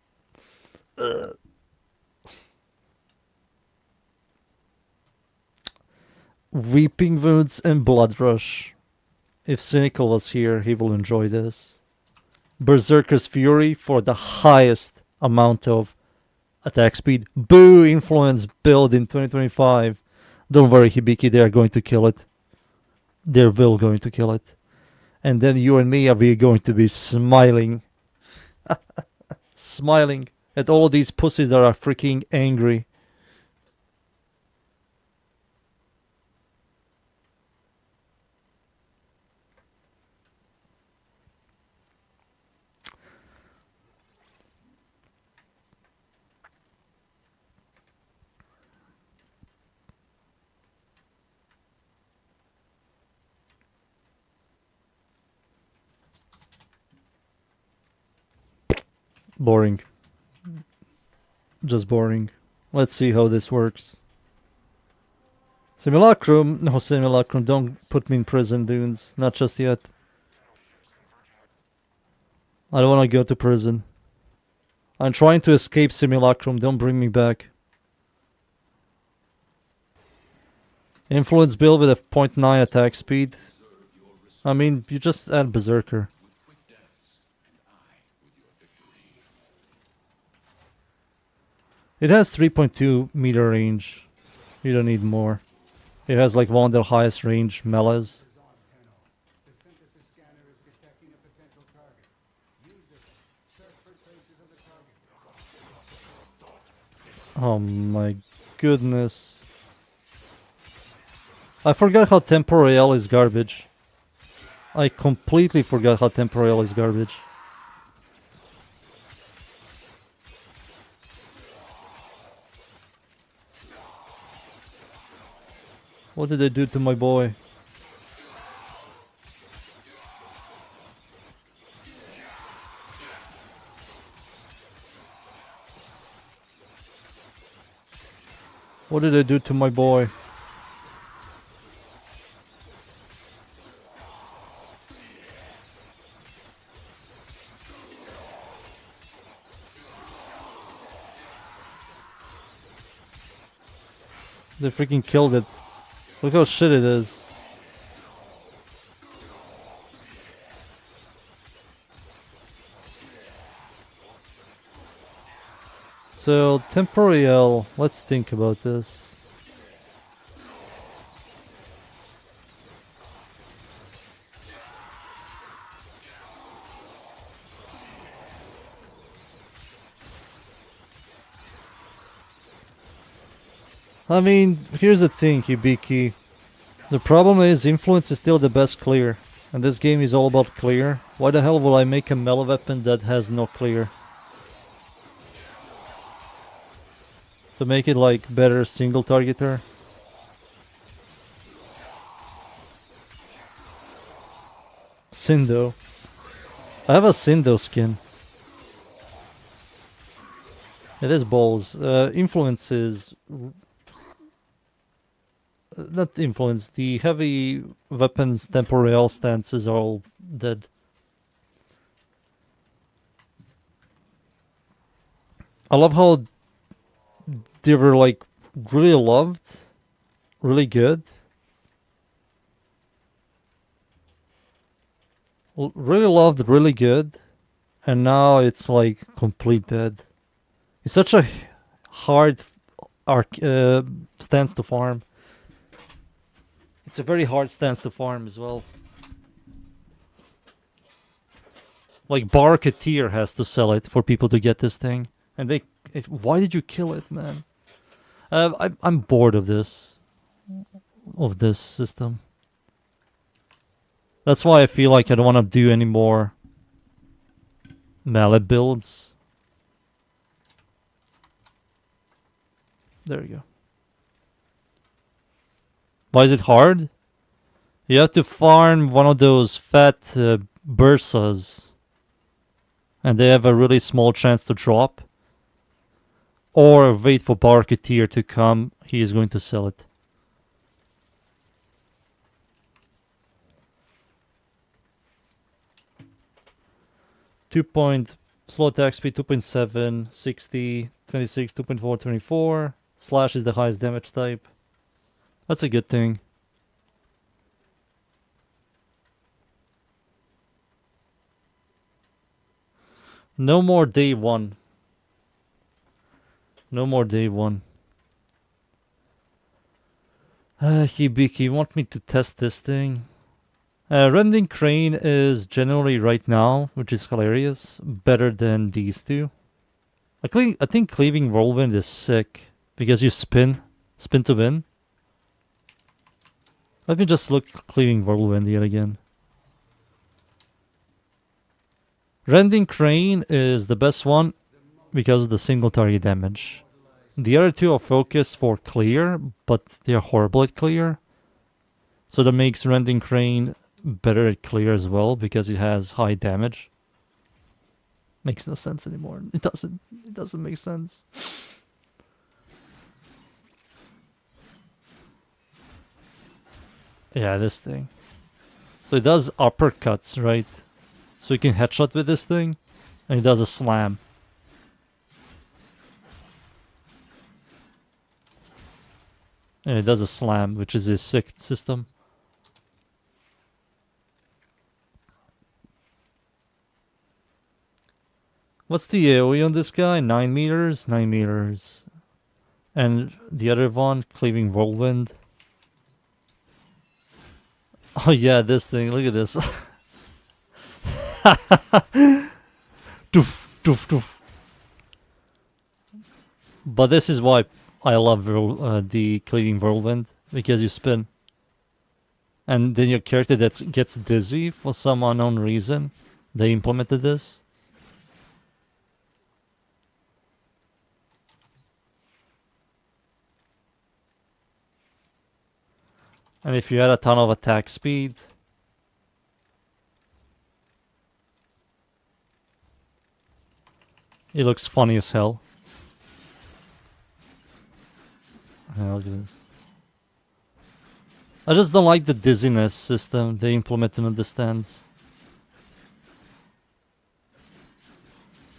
Weeping Wounds and Blood Rush. If Cynical was here, he will enjoy this. Berserker's Fury for the highest amount of attack speed. Boo! Influence build in 2025. Don't worry, Hibiki, they are going to kill it. They're will going to kill it. And then you and me are we going to be smiling. Smiling at all these pussies that are freaking angry. Boring. Just boring. Let's see how this works. Simulacrum. No, Simulacrum. Don't put me in prison, dudes. Not just yet. I don't want to go to prison. I'm trying to escape Simulacrum. Don't bring me back. Influence build with a 0.9 attack speed. I mean, you just add Berserker. It has 3.2 meter range. You don't need more. It has like one of the highest range melees. The synthesis scanner is detecting a potential target. Use it. Search for traces of the target. Oh my goodness. I forgot how Temporeal is garbage. I completely forgot how Temporeal is garbage. What did they do to my boy? What did they do to my boy? They freaking killed it. Look how shit it is. So, temporal, let's think about this. I mean, here's the thing, Hibiki. The problem is, influence is still the best clear. And this game is all about clear. Why the hell will I make a melee weapon that has no clear? To make it like better single targeter? Sindo. I have a Sindo skin. It is balls. Influence is... Not influence, the heavy weapons temporal stances are all dead. I love how they were like really loved, really good. Really loved, really good, and now it's like complete dead. It's such a hard stance to farm. It's a very hard stance to farm as well. Like Barketeer has to sell it for people to get this thing, and why did you kill it, man? I'm bored of this system. That's why I feel like I don't want to do any more mallet builds. There you go. Why is it hard? You have to farm one of those fat bursas, and they have a really small chance to drop. Or wait for Barketeer to come, he is going to sell it. Slow attack speed 2.7, 60, 26, 2.4, 24. Slash is the highest damage type. That's a good thing. No more day one. No more day one. Hibiki, you want me to test this thing? Rending Crane is generally right now, which is hilarious, better than these two. I think Cleaving Whirlwind is sick because you spin to win. Let me just look Cleaving Whirlwind yet again. Rending Crane is the best one because of the single target damage. The other two are focused for clear, but they're horrible at clear. So that makes Rending Crane better at clear as well because it has high damage. Makes no sense anymore. It doesn't make sense. Yeah, this thing. So it does uppercuts, right? So you can headshot with this thing, and it does a slam. And it does a slam, which is a sick system. What's the AoE on this guy? 9 meters? 9 meters. And the other one, Cleaving Whirlwind. Oh yeah, this thing. Look at this. Doof, doof, doof. But this is why I love the Cleaving Whirlwind. Because you spin. And then your character that gets dizzy for some unknown reason. They implemented this. And if you had a ton of attack speed, it looks funny as hell. Look at this. I just don't like the dizziness system they implemented in the stands.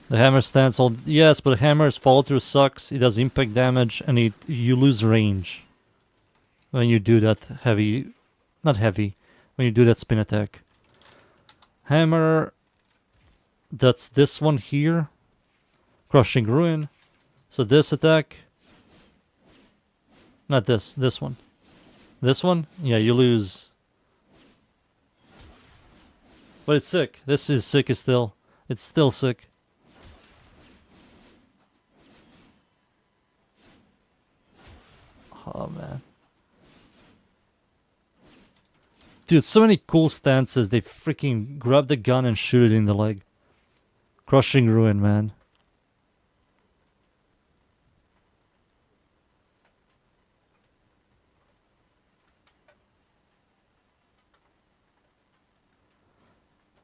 The hammer stance, all yes, but hammer's follow through sucks. It does impact damage, and you lose range when you do that heavy, not heavy, when you do that spin attack. Hammer, that's this one here, crushing ruin. So this attack, not this one. This one, yeah, you lose. But it's sick. This is sick still. It's still sick. Oh man. Dude, so many cool stances. They freaking grab the gun and shoot it in the leg. Crushing ruin, man.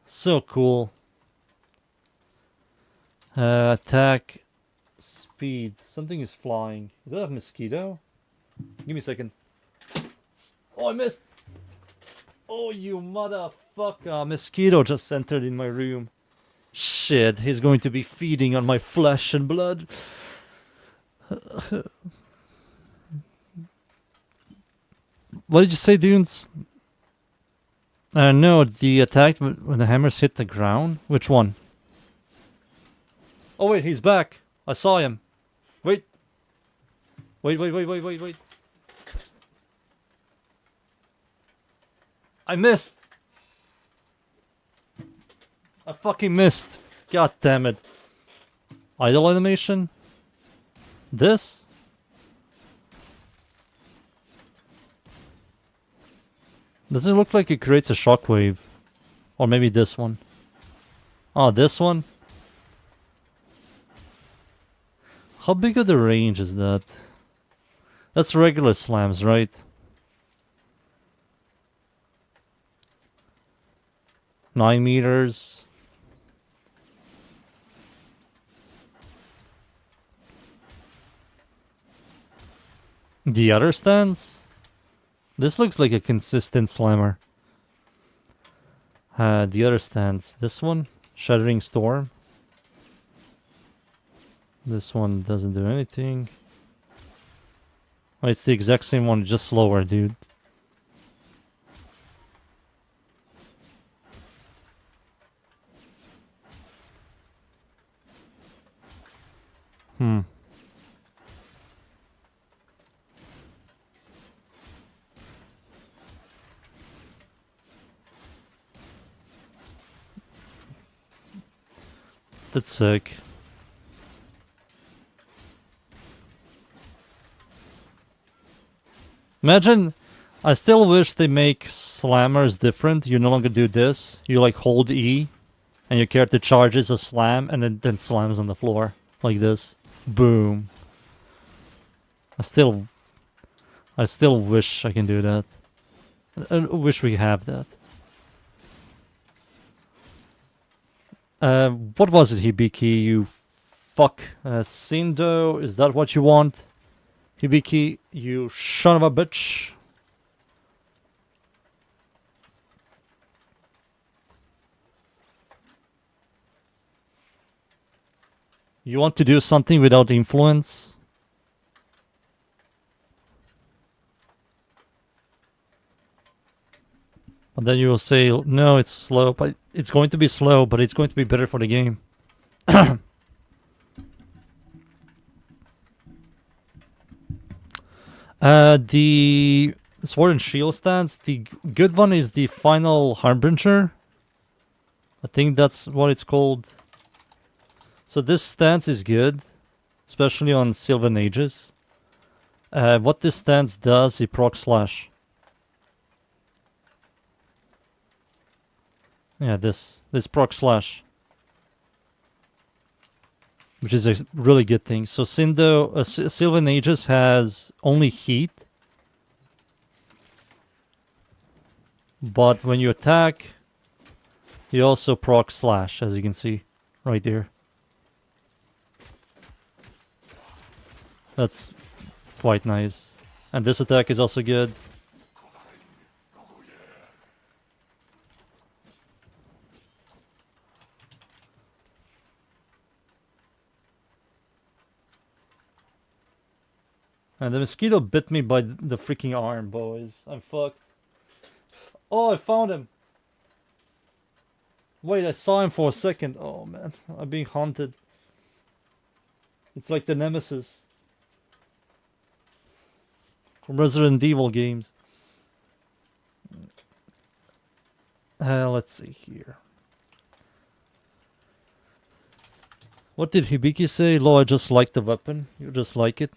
So cool. Attack speed. Something is flying. Is that a mosquito? Give me a second. Oh, I missed. Oh, you motherfucker. Mosquito just entered in my room. Shit, he's going to be feeding on my flesh and blood. What did you say, Dunes? No, the attack when the hammers hit the ground. Which one? Oh wait, he's back. I saw him. Wait. Wait. I missed. I fucking missed. God damn it. Idle animation? This? Does it look like it creates a shockwave? Or maybe this one. Oh, this one? How big of the range is that? That's regular slams, right? Nine meters. The other stands? This looks like a consistent slammer. The other stands. This one, Shattering Storm. This one doesn't do anything. Oh, it's the exact same one, just slower, dude. That's sick. Imagine, I still wish they make slammers different. You no longer do this. You like hold E, and your character charges a slam, and then slams on the floor. Like this. Boom. I still wish I can do that. I wish we have that. What was it, Hibiki? You fuck. Sindo, is that what you want? Hibiki, you son of a bitch. You want to do something without influence? And then you will say, no, it's slow, but it's going to be slow, but it's going to be better for the game. The Sword and Shield stance, the good one is the Final Harbinger. I think that's what it's called. So this stance is good, especially on Sylvan Ages. What this stance does, it proc slash. Yeah, this proc slash, which is a really good thing. So Sylvan Aegis has only heat, But when you attack, you also proc slash, as you can see right there. That's quite nice. And this attack is also good. And the mosquito bit me by the freaking arm, boys. I'm fucked. Oh, I found him. Wait, I saw him for a second. Oh man, I'm being haunted. It's like the Nemesis from Resident Evil games. Let's see here. What did Hibiki say? Lo, I just like the weapon. You just like it.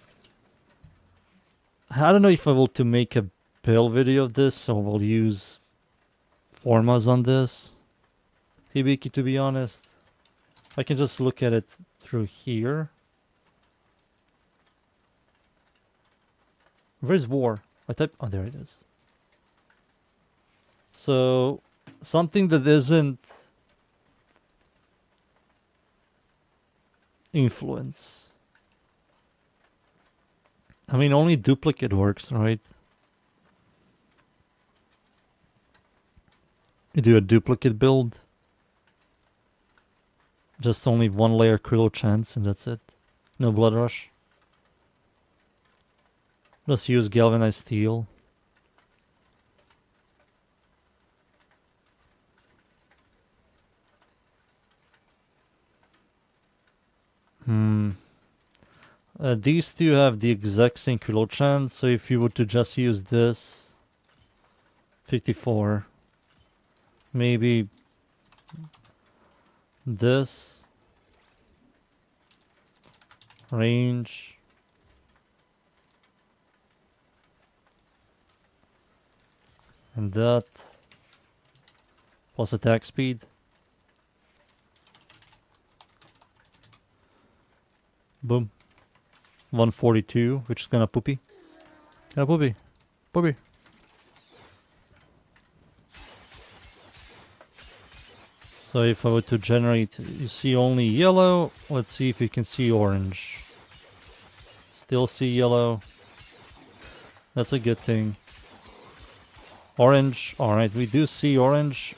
I don't know if I will to make a build video of this or will use formas on this. Hibiki, to be honest. I can just look at it through here. Where's war? I type. Oh, there it is. So, something that isn't influence. I mean, only duplicate works, right? You do a duplicate build. Just only one layer critical chance and that's it. No blood rush. Just use galvanized steel. These two have the exact same critical chance, so if you were to just use this 54, maybe this range, and that plus attack speed. Boom. 142, which is gonna poopy. Gonna poopy. Poopy. So if I were to generate, you see only yellow. Let's see if you can see orange. Still see yellow. That's a good thing. Orange. Alright, we do see orange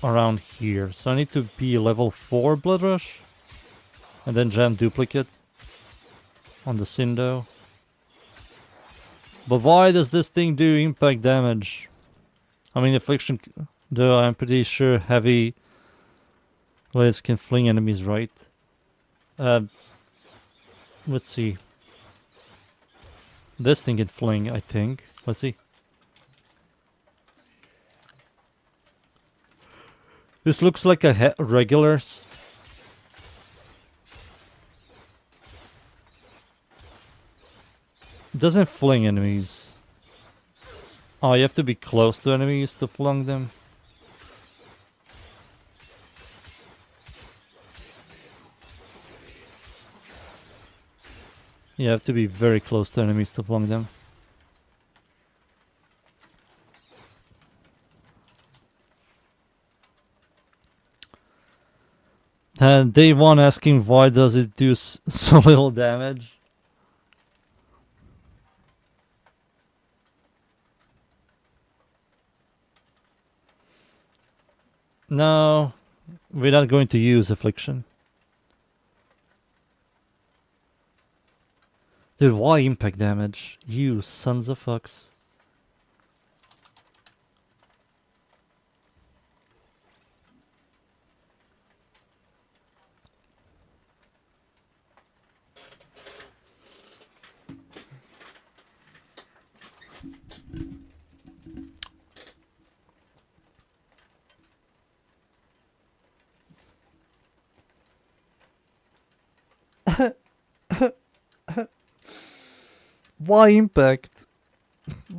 around here. So I need to be level 4 Blood Rush. And then jam duplicate on the Cindo. But why does this thing do impact damage? I mean, affliction, though I'm pretty sure heavy blades can fling enemies, right? Let's see. This thing can fling, I think. Let's see. This looks like a regular. Doesn't fling enemies. Oh, you have to be close to enemies to fling them. You have to be very close to enemies to fling them. And day one asking why does it do so little damage? No, we're not going to use affliction. Dude, why impact damage? You sons of fucks. Why impact?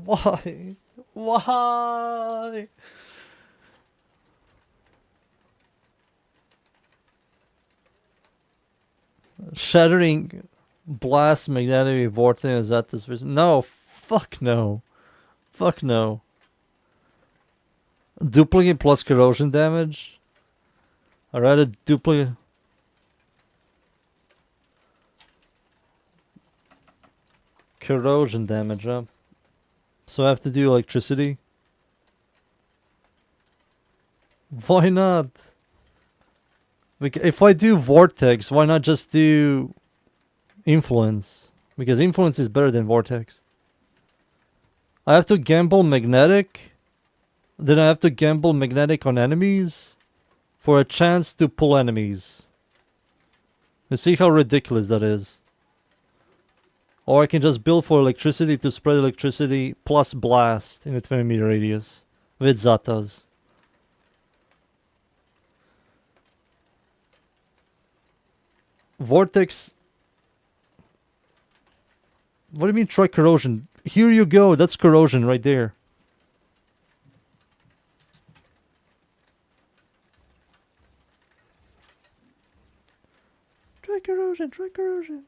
Why? Why? Shattering blast magnetic vortex is at this. No, fuck no. Fuck no. Duplicate plus corrosion damage. I rather duplicate. Corrosion damage, huh? So I have to do electricity? Why not? If I do vortex, why not just do influence? Because influence is better than vortex. I have to gamble magnetic. Then I have to gamble magnetic on enemies for a chance to pull enemies. You see how ridiculous that is. Or I can just build for electricity to spread electricity plus blast in a 20-meter radius with Zatas. Vortex. What do you mean try corrosion? Here you go, that's corrosion right there. Try corrosion, try corrosion.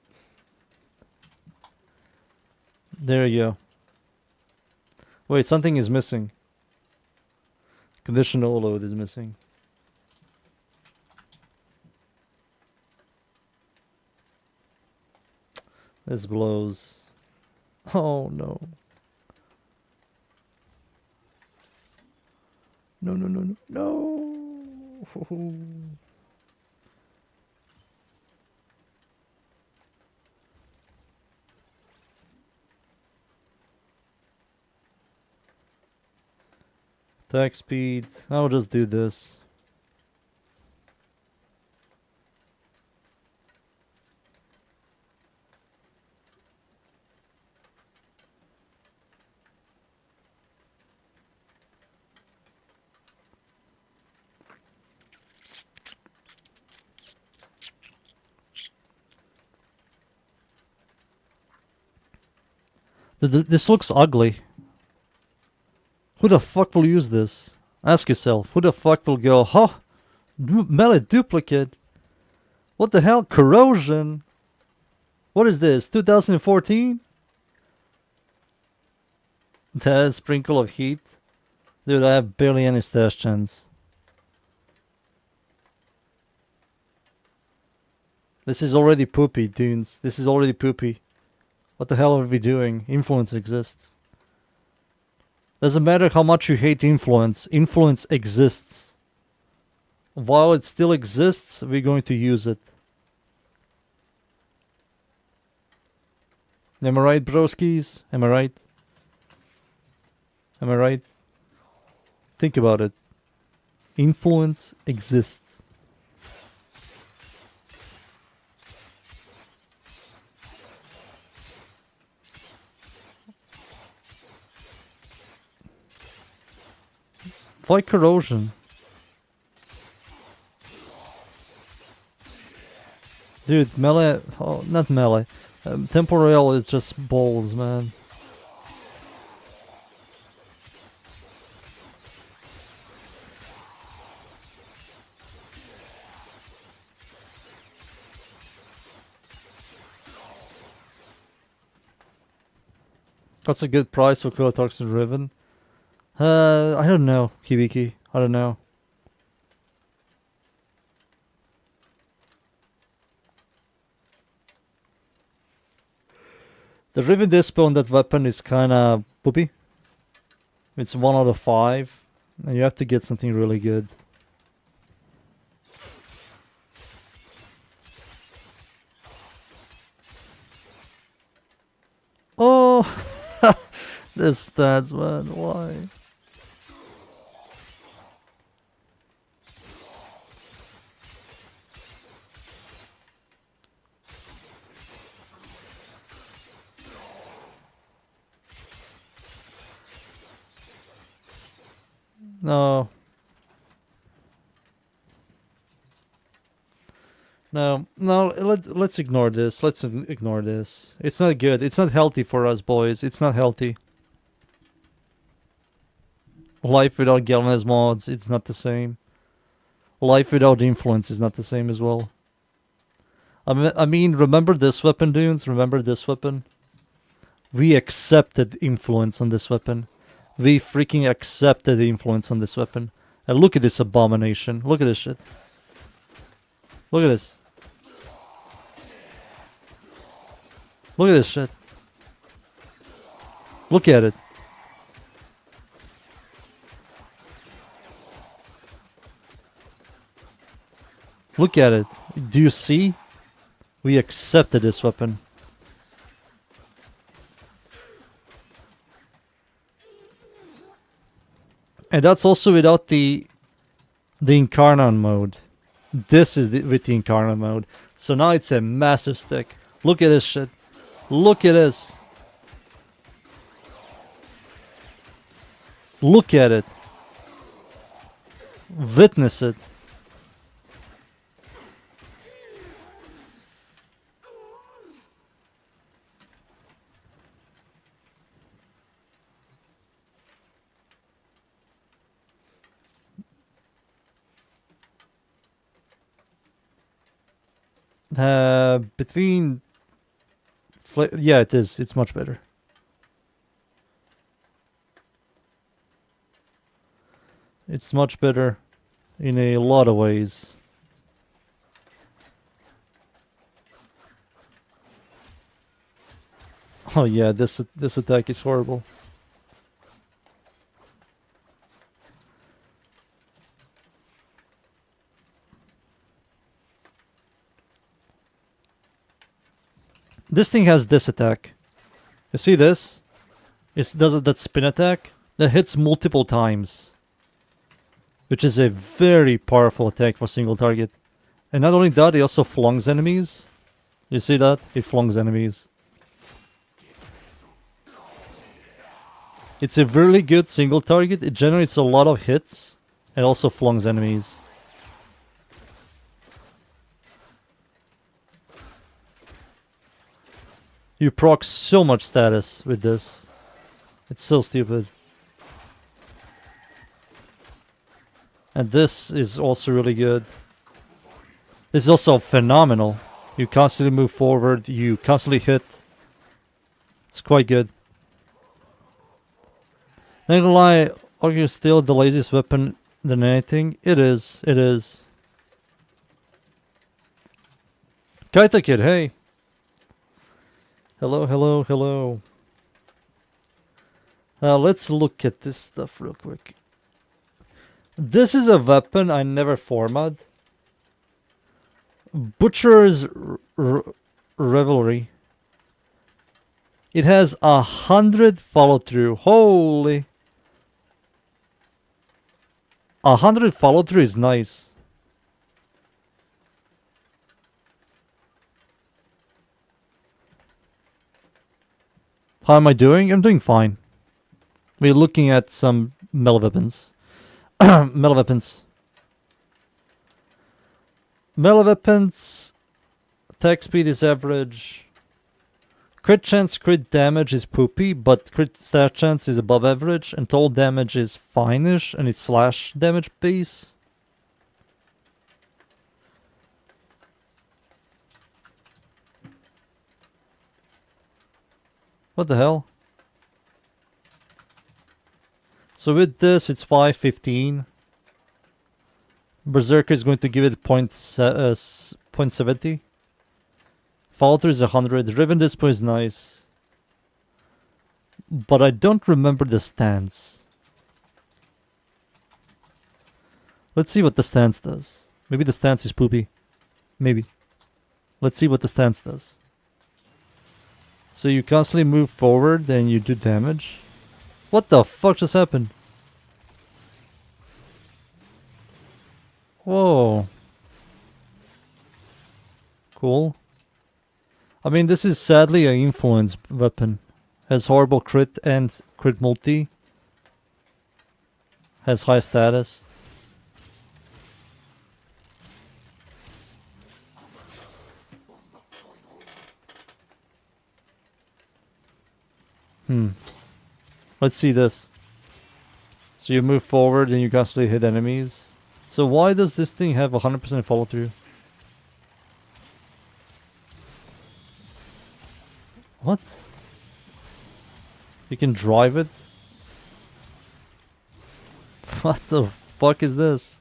There you go. Wait, something is missing. Conditional load is missing. This blows. Oh no. No, no, no, no, no. Attack speed. I'll just do this. This looks ugly. Who the fuck will use this? Ask yourself. Who the fuck will go, huh? Melee duplicate? What the hell? Corrosion? What is this? 2014? That sprinkle of heat? Dude, I have barely any stash chance. This is already poopy, dudes. This is already poopy. What the hell are we doing? Influence exists. Doesn't matter how much you hate influence. Influence exists. While it still exists, we're going to use it. Am I right, broskies? Am I right? Am I right? Think about it. Influence exists. Why corrosion? Dude, melee... Oh, not melee. Temporal is just balls, man. That's a good price for Kurotoxin Riven. I don't know, Hibiki. I don't know. The Riven Dispo on that weapon is kinda poopy. It's 1 out of 5. And you have to get something really good. Oh! This stats, man. Why? No. No, let's ignore this. Let's ignore this. It's not good. It's not healthy for us, boys. It's not healthy. Life without Galvanized mods, it's not the same. Life without influence is not the same as well. I mean, remember this weapon, dudes? Remember this weapon? We accepted influence on this weapon. We freaking accepted the influence on this weapon. And look at this abomination. Look at this shit. Look at this. Look at this shit. Look at it. Look at it. Do you see? We accepted this weapon. And that's also without the Incarnate mode. This is with the Incarnate mode. So now it's a massive stick. Look at this shit. Look at this. Look at it. Witness it. Between... Yeah, it is. It's much better. It's much better in a lot of ways. Oh yeah, this attack is horrible. This thing has this attack. You see this? It does that spin attack that hits multiple times, which is a very powerful attack for single target. And not only that, it also flungs enemies. You see that? It flungs enemies. It's a really good single target. It generates a lot of hits and also flungs enemies. You proc so much status with this. It's so stupid. And this is also really good. This is also phenomenal. You constantly move forward, you constantly hit. It's quite good. Not gonna lie, are you still the laziest weapon than anything? It is, it is. Kaita Kid, hey. Hello, hello, hello. Let's look at this stuff real quick. This is a weapon I never format. Butcher's Revelry. It has 100 follow through. Holy. 100 follow through is nice. How am I doing? I'm doing fine. We're looking at some melee weapons. Melee weapons. Melee weapons. Attack speed is average. Crit chance, crit damage is poopy, but crit stat chance is above average, and total damage is fine-ish, and it's slash damage base. What the hell? So with this, it's 515. Berserker is going to give it 0.70. Falter is 100. Riven Dispo is nice. But I don't remember the stance. Let's see what the stance does. Maybe the stance is poopy. Maybe. Let's see what the stance does. So you constantly move forward and you do damage. What the fuck just happened? Whoa. Cool. I mean, this is sadly an influence weapon. Has horrible crit and crit multi. Has high status. Let's see this. So you move forward and you constantly hit enemies. So why does this thing have 100% follow through? What? You can drive it? What the fuck is this?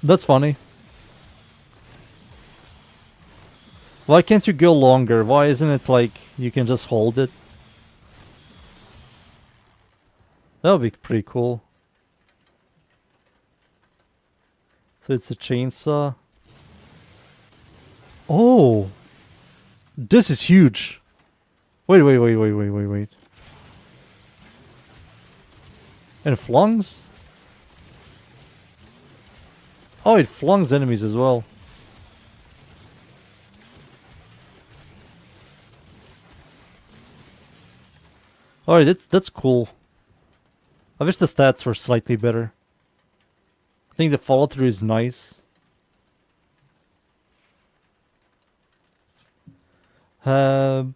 That's funny. Why can't you go longer? Why isn't it like you can just hold it? That would be pretty cool. So it's a chainsaw. Oh! This is huge! Wait. And it flungs? Oh, it flungs enemies as well. Alright, that's cool. I wish the stats were slightly better. I think the follow through is nice. Let's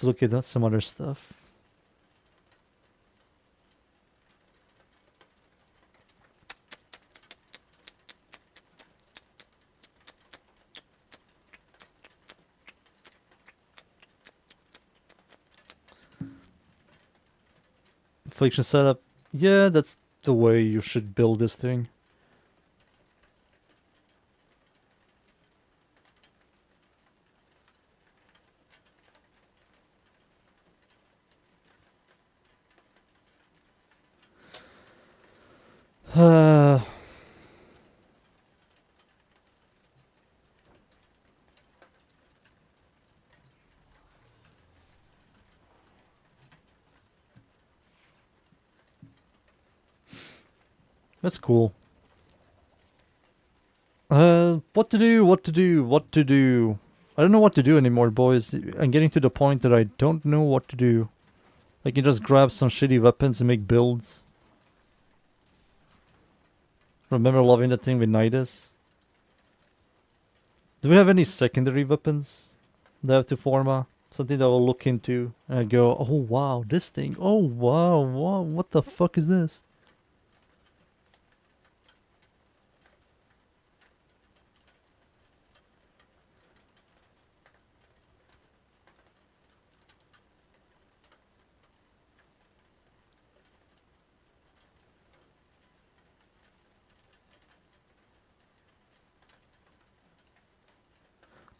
look at some other stuff. Affliction setup. Yeah, that's the way you should build this thing. That's cool. What to do? I don't know what to do anymore, boys. I'm getting to the point that I don't know what to do. I can just grab some shitty weapons and make builds. Remember loving that thing with Nidus? Do we have any secondary weapons that I have to form something that I'll look into and I go, oh wow, this thing. Oh wow, what the fuck is this?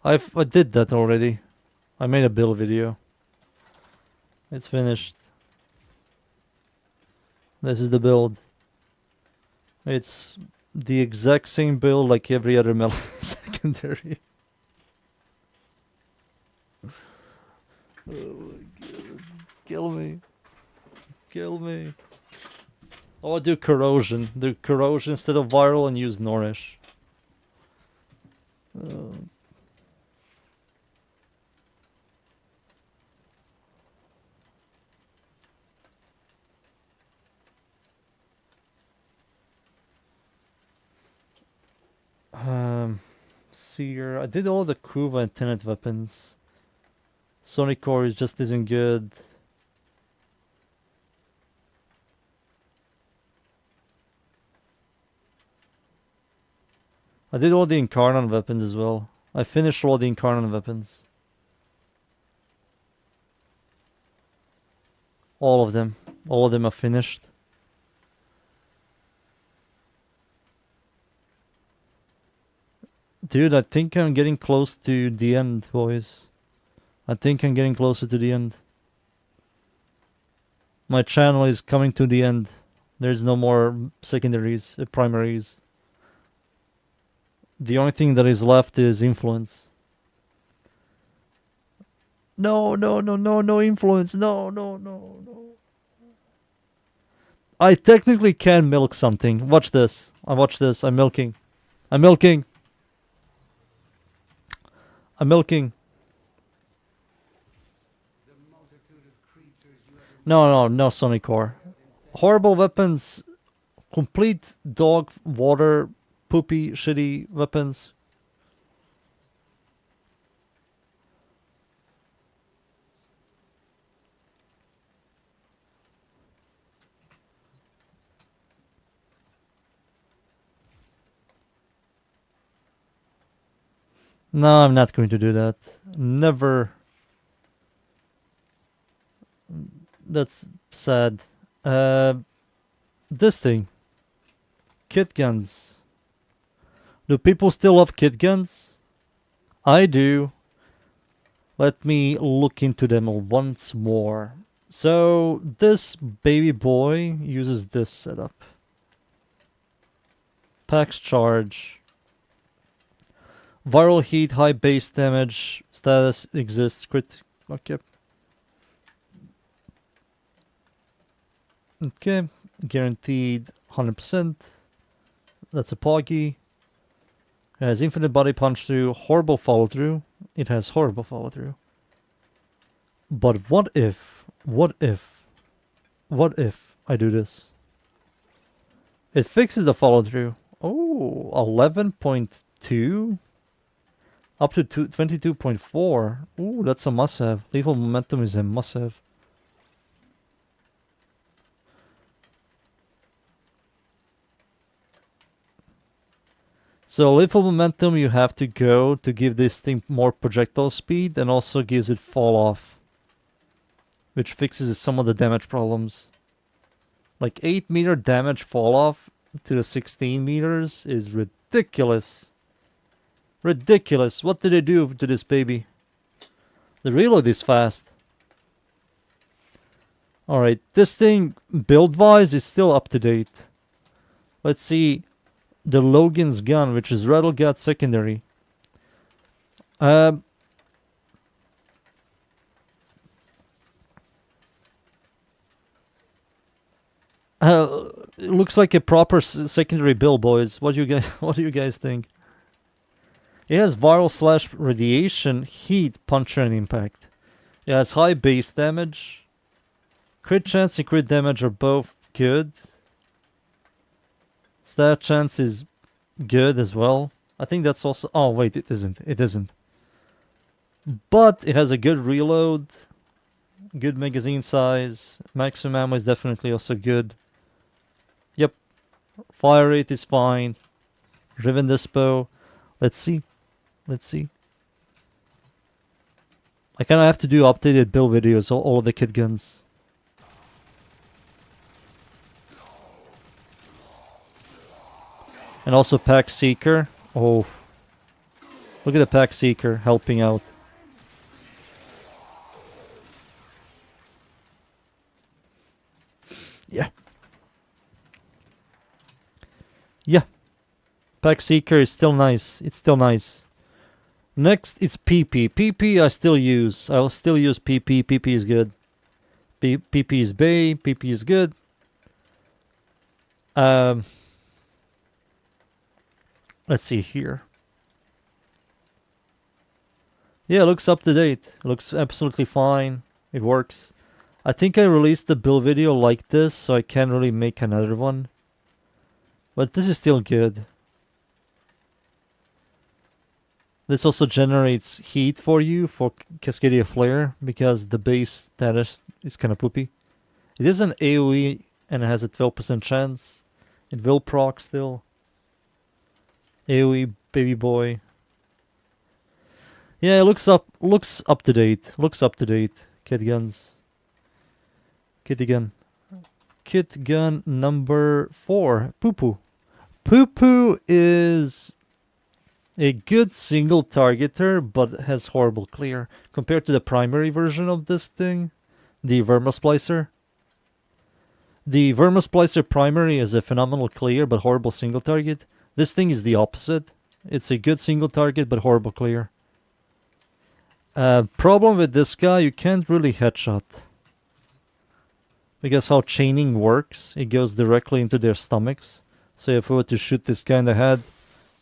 I did that already. I made a build video. It's finished. This is the build. It's the exact same build like every other metal secondary. Oh my god. Kill me. Kill me. Oh, I'll do corrosion. Do corrosion instead of viral and use nourish. Seer. I did all the Kuva and Tenet weapons. Sonic Core is just isn't good. I did all the Incarnon weapons as well. I finished all the Incarnon weapons. All of them. All of them are finished. Dude, I think I'm getting close to the end, boys. I think I'm getting closer to the end. My channel is coming to the end. There's no more secondaries, primaries. The only thing that is left is influence. No influence. No. I technically can milk something. Watch this. Watch this. I'm milking. No Sonic Core. Horrible weapons. Complete dog, water, poopy, shitty weapons. No, I'm not going to do that. Never. That's sad. This thing. Kit guns. Do people still love kit guns? I do. Let me look into them once more. So, this baby boy uses this setup. Packs charge. Viral heat, high base damage, status exists, crit. Okay. Okay, guaranteed 100%. That's a Poggy. It has infinite body punch through, horrible follow through. It has horrible follow through. But what if I do this? It fixes the follow through. Oh, 11.2 up to 22.4. Ooh, that's a must have. Lethal momentum is a must have. So lethal momentum you have to go to give this thing more projectile speed and also gives it fall off, which fixes some of the damage problems. Like 8-meter damage fall off to the 16 meters is ridiculous. Ridiculous. What did they do to this baby? The reload is fast. Alright, this thing build-wise is still up to date. Let's see. The Logan's gun, which is Rattlegut secondary. It looks like a proper secondary build, boys. What do you guys think? It has viral slash radiation, heat, puncture, and impact. It has high base damage. Crit chance and crit damage are both good. Stat chance is good as well. I think that's also... Oh, wait, it isn't. It isn't. But it has a good reload. Good magazine size. Maximum ammo is definitely also good. Yep. Fire rate is fine. Driven dispo. Let's see. Let's see. I kind of have to do updated build videos of all of the kit guns. And also Pack Seeker. Oh. Look at the Pack Seeker helping out. Yeah. Yeah. Pack Seeker is still nice. It's still nice. Next, it's PP. PP I still use. I'll still use PP. PP is good. PP is Bay. PP is good. Let's see here. Yeah, it looks up to date. It looks absolutely fine. It works. I think I released the build video like this, so I can't really make another one. But this is still good. This also generates heat for you for Cascadia Flare, because the base status is kind of poopy. It is an AoE and it has a 12% chance. It will proc still. AoE baby boy. Yeah, it looks up to date. Looks up to date. Kit guns. Kitty gun. Kit gun number 4. Poo Poo. Poo Poo is a good single targeter, but has horrible clear compared to the primary version of this thing, the Vermosplicer. The Vermosplicer primary is a phenomenal clear, but horrible single target. This thing is the opposite. It's a good single target, but horrible clear. Problem with this guy, you can't really headshot. Because how chaining works, it goes directly into their stomachs. So if we were to shoot this guy in the head,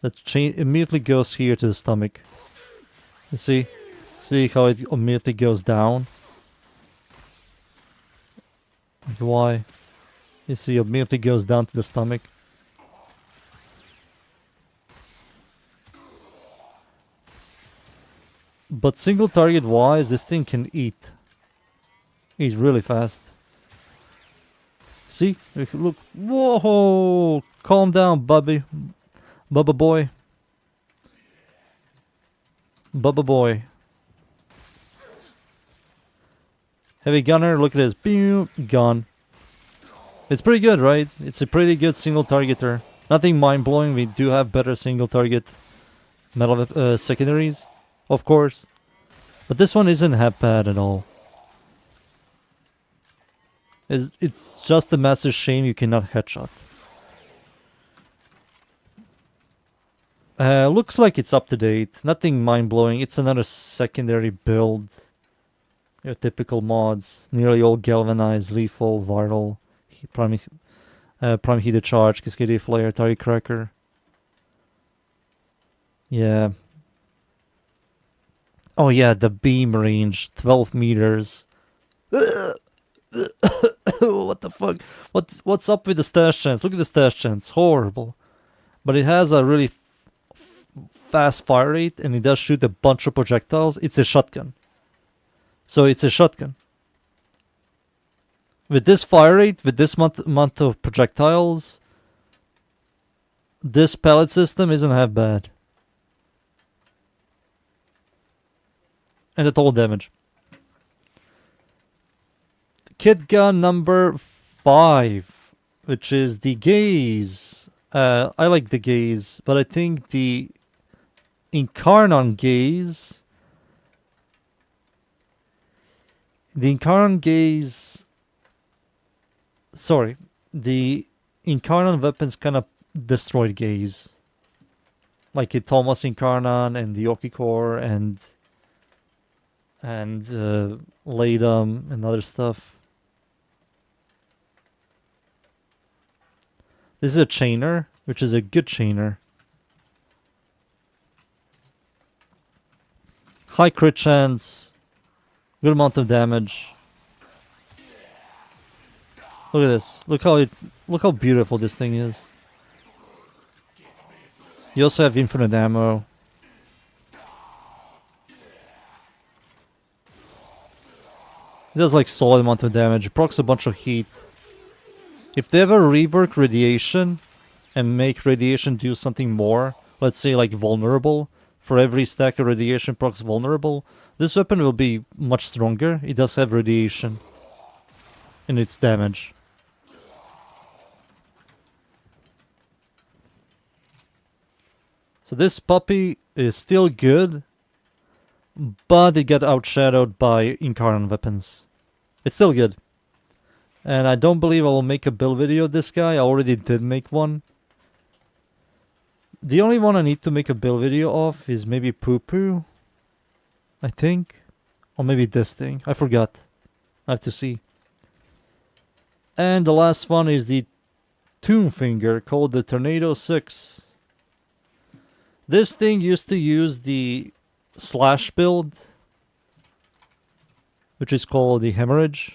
the chain immediately goes here to the stomach. You see? See how it immediately goes down? Why? You see, it immediately goes down to the stomach. But single target wise, this thing can eat. Eat really fast. See? Look. Whoa! Calm down, Bubba boy. Bubba boy. Heavy gunner, look at this. Pew, gone. It's pretty good, right? It's a pretty good single targeter. Nothing mind-blowing. We do have better single target metal secondaries, of course. But this one isn't half bad at all. It's just a massive shame you cannot headshot. Looks like it's up to date. Nothing mind-blowing. It's another secondary build. Your typical mods. Nearly all galvanized, lethal, viral, prime heated charge, cascade flare, target cracker. Yeah. Oh yeah, the beam range, 12 meters. What the fuck? What's up with the stash chance? Look at the stash chance. Horrible. But it has a really fast fire rate, and it does shoot a bunch of projectiles. It's a shotgun. So it's a shotgun. With this fire rate, with this amount of projectiles, this pellet system isn't half bad. And the total damage. Kit gun number 5, which is the gaze. I like the gaze, but I think the Incarnon gaze. The Incarnon gaze. Sorry, the Incarnon weapons kind of destroyed gaze. Like the Thomas Incarnon and the Okikor and Ladum and other stuff. This is a chainer, which is a good chainer. High crit chance, good amount of damage. Look at this. Look how beautiful this thing is. You also have infinite ammo. It does like solid amount of damage. It procs a bunch of heat. If they ever rework radiation and make radiation do something more, let's say like vulnerable, for every stack of radiation procs vulnerable, this weapon will be much stronger. It does have radiation in its damage. So this puppy is still good, but it got outshadowed by Incarnon weapons. It's still good. And I don't believe I will make a build video of this guy. I already did make one. The only one I need to make a build video of is maybe Poo Poo, I think. Or maybe this thing. I forgot. I have to see. And the last one is the Tomb Finger called the Tornado 6. This thing used to use the slash build, which is called the Hemorrhage.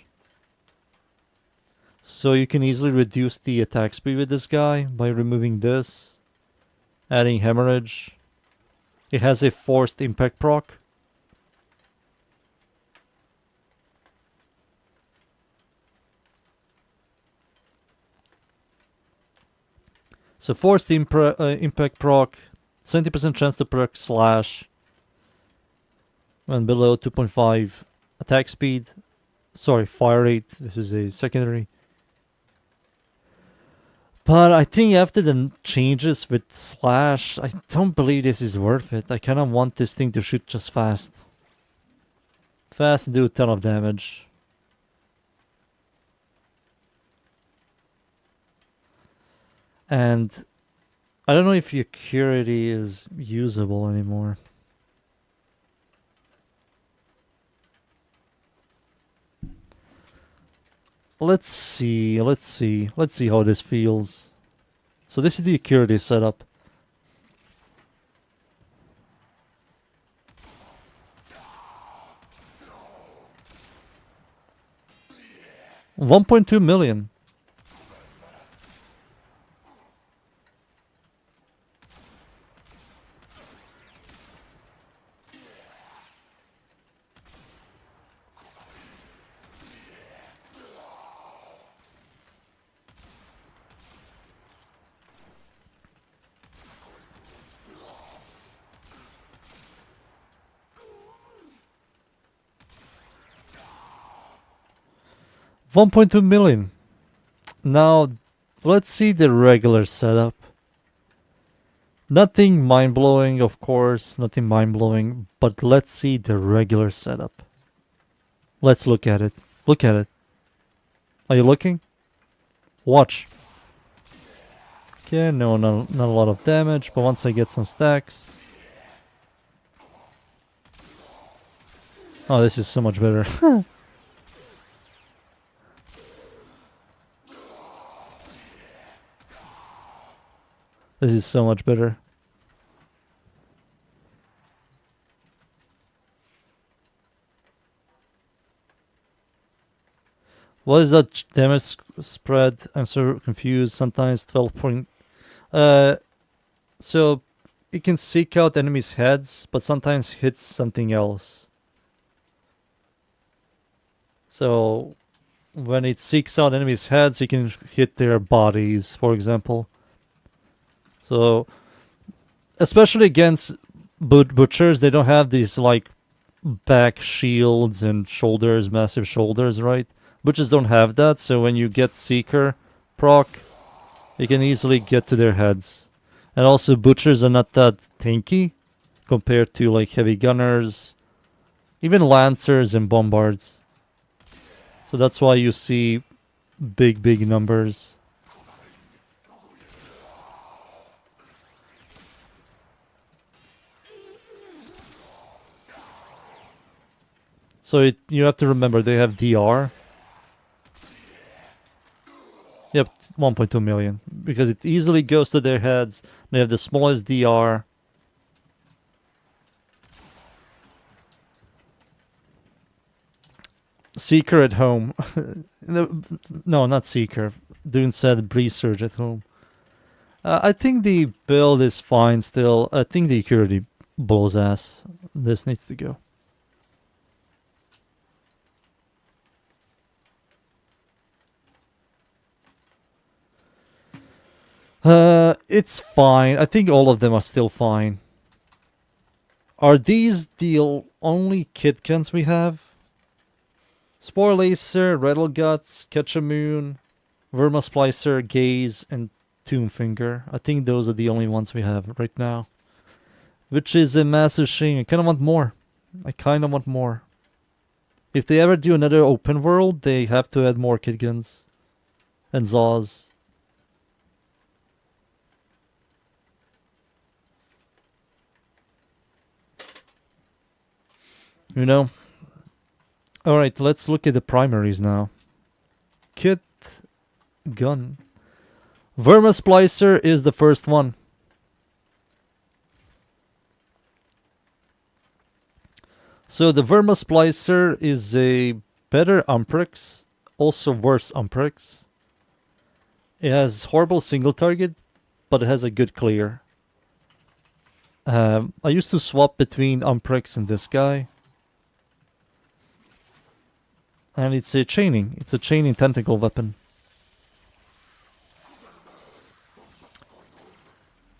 So you can easily reduce the attack speed with this guy by removing this, adding Hemorrhage. It has a forced impact proc. So forced impact proc, 70% chance to proc slash when below 2.5 attack speed. Sorry, fire rate. This is a secondary. But I think after the changes with slash, I don't believe this is worth it. I kind of want this thing to shoot just fast. Fast and do a ton of damage. And I don't know if your Curity is usable anymore. Let's see how this feels. So this is the Curity setup. $1.2 million. 1.2 million. Now, let's see the regular setup. Nothing mind-blowing, of course. Nothing mind-blowing. But let's see the regular setup. Let's look at it. Look at it. Are you looking? Watch. Okay, no, not a lot of damage, but once I get some stacks... Oh, this is so much better. This is so much better. What is that damage spread? I'm so confused. Sometimes 12 point... so it can seek out enemies' heads, but sometimes hits something else. So when it seeks out enemies' heads, it can hit their bodies, for example. So especially against butchers, they don't have these like back shields and shoulders, massive shoulders, right? Butchers don't have that, so when you get Seeker proc, you can easily get to their heads. And also butchers are not that tanky compared to like heavy gunners, even lancers and bombards. So that's why you see big numbers. So you have to remember they have DR. Yep, 1.2 million. Because it easily goes to their heads. They have the smallest DR. Seeker at home. No, not Seeker. Dune said Breeze Surge at home. I think the build is fine still. I think the accuracy blows ass. This needs to go. It's fine. I think all of them are still fine. Are these the only kit cans we have? Spore Lacer, Rattle Guts, Catch a Moon, Verma Splicer, Gaze, and Tomb Finger. I think those are the only ones we have right now. Which is a massive shame. I kind of want more. If they ever do another open world, they have to add more kit guns. And Zaws. You know? Alright, let's look at the primaries now. Kit gun. Verma Splicer is the first one. So the Verma Splicer is a better Umprix, also worse Umprix. It has horrible single target, but it has a good clear. I used to swap between Umprix and this guy. And it's a chaining. It's a chaining tentacle weapon.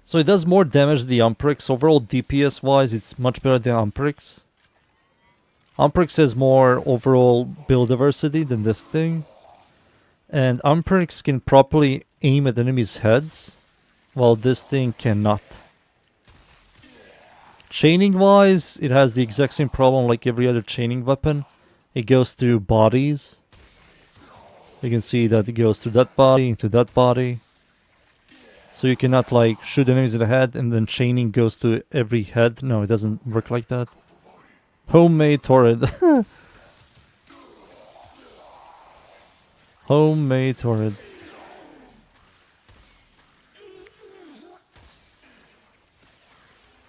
So it does more damage than the Umprix. Overall DPS wise, it's much better than Umprix. Umprix has more overall build diversity than this thing. And Umprix can properly aim at enemies' heads, while this thing cannot. Chaining wise, it has the exact same problem like every other chaining weapon. It goes through bodies. You can see that it goes through that body, into that body. So you cannot like shoot enemies in the head and then chaining goes to every head. No, it doesn't work like that. Homemade turret. Homemade turret.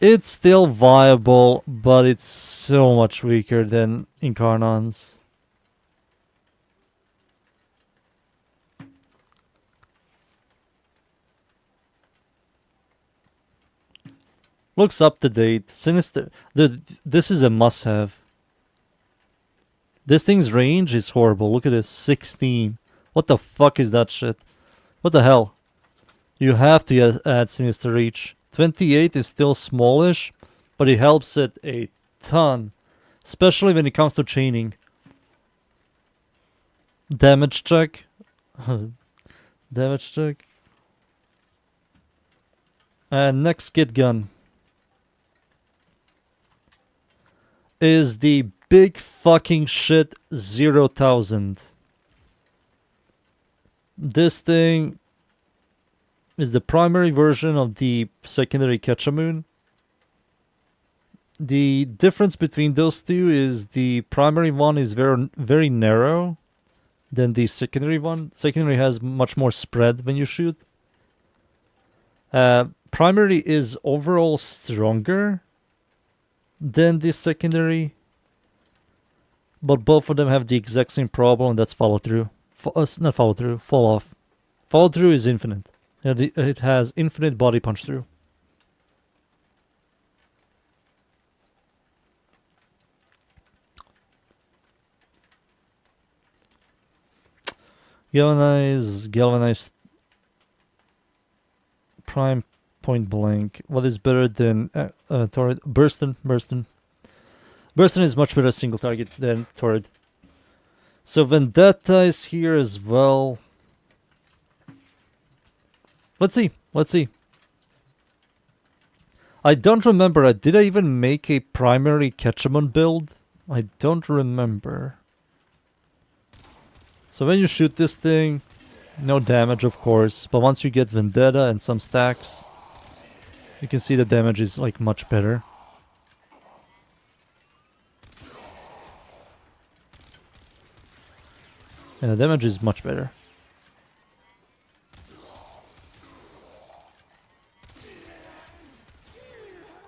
It's still viable, but it's so much weaker than Incarnons. Looks up to date. Sinister. This is a must-have. This thing's range is horrible. Look at this. 16. What the fuck is that shit? What the hell? You have to add Sinister Reach. 28 is still smallish, but it helps it a ton. Especially when it comes to chaining. Damage check. Damage check. And next kit gun is the big fucking shit 0,000. This thing is the primary version of the secondary Ketchamoon. The difference between those two is the primary one is very narrow than the secondary one. Secondary has much more spread when you shoot. Primary is overall stronger than the secondary, but both of them have the exact same problem, and that's follow through. Not follow through, fall off. Follow through is infinite. It has infinite body punch through. Galvanized prime point blank. What is better than turret? Burstin. Burstin is much better single target than turret. So Vendetta is here as well. Let's see. I don't remember. Did I even make a primary Ketchamoon build? I don't remember. So when you shoot this thing, no damage of course, but once you get Vendetta and some stacks, you can see the damage is like much better. And the damage is much better.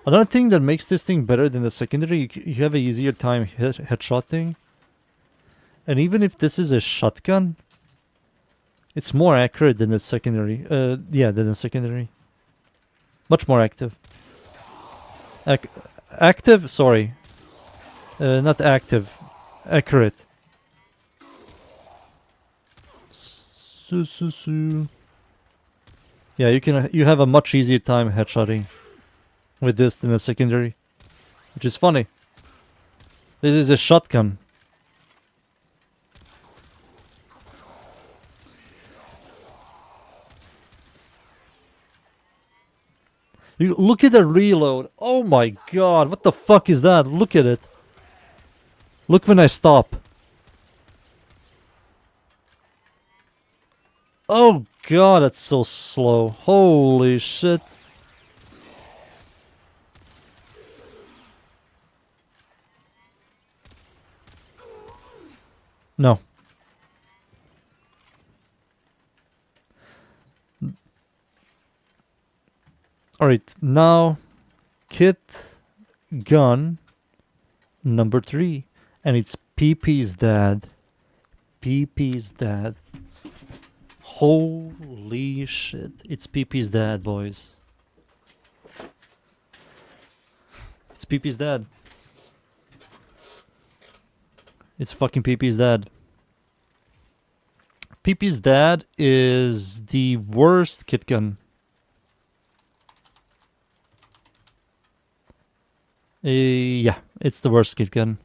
Another thing that makes this thing better than the secondary, you have an easier time headshotting. And even if this is a shotgun, it's more accurate than the secondary. Yeah, than the secondary. Much more active. Active? Sorry. Not active. Accurate. Yeah, you have a much easier time headshotting with this than the secondary, which is funny. This is a shotgun. You look at the reload. Oh my god, what the fuck is that? Look at it. Look when I stop. Oh god, that's so slow. Holy shit. No. Alright, now kit gun number 3. And it's PP's dad. PP's dad. Holy shit. It's PP's dad, boys. It's PP's dad. It's fucking PP's dad. PP's dad is the worst kit gun. Yeah, it's the worst kit gun.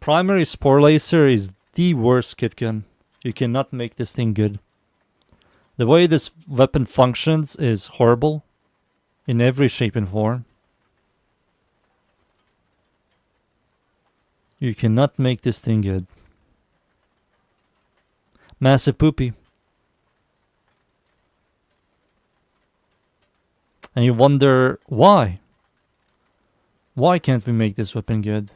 Primary Spore Laser is the worst kit gun. You cannot make this thing good. The way this weapon functions is horrible in every shape and form. You cannot make this thing good. Massive poopy. And you wonder why? Why can't we make this weapon good?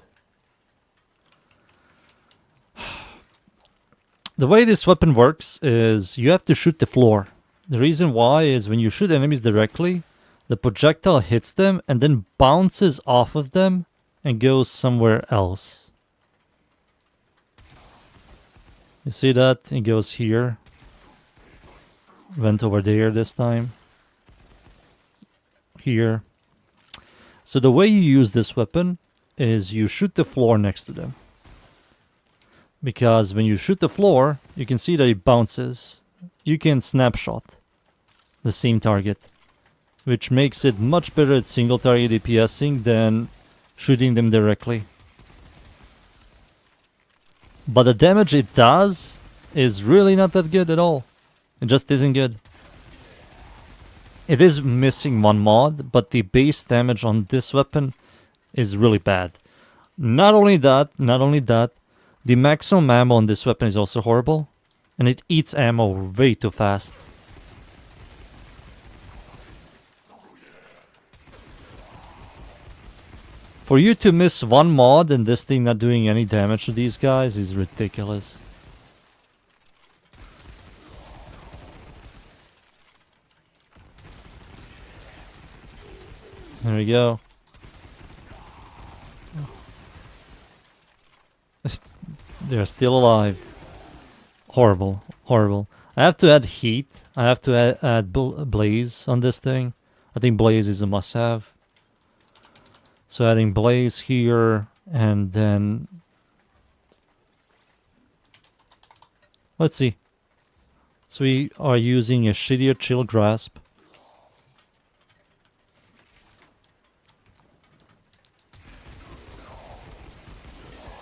The way this weapon works is you have to shoot the floor. The reason why is when you shoot enemies directly, the projectile hits them and then bounces off of them and goes somewhere else. You see that? It goes here. Went over there this time. Here. So the way you use this weapon is you shoot the floor next to them. Because when you shoot the floor, you can see that it bounces. You can snapshot the same target, which makes it much better at single target DPSing than shooting them directly. But the damage it does is really not that good at all. It just isn't good. It is missing one mod, but the base damage on this weapon is really bad. Not only that, the maximum ammo on this weapon is also horrible. And it eats ammo way too fast. For you to miss one mod and this thing not doing any damage to these guys is ridiculous. There we go. They're still alive. Horrible, horrible. I have to add heat. I have to add blaze on this thing. I think blaze is a must-have. So adding blaze here, and then... Let's see. So we are using a shittier chill grasp.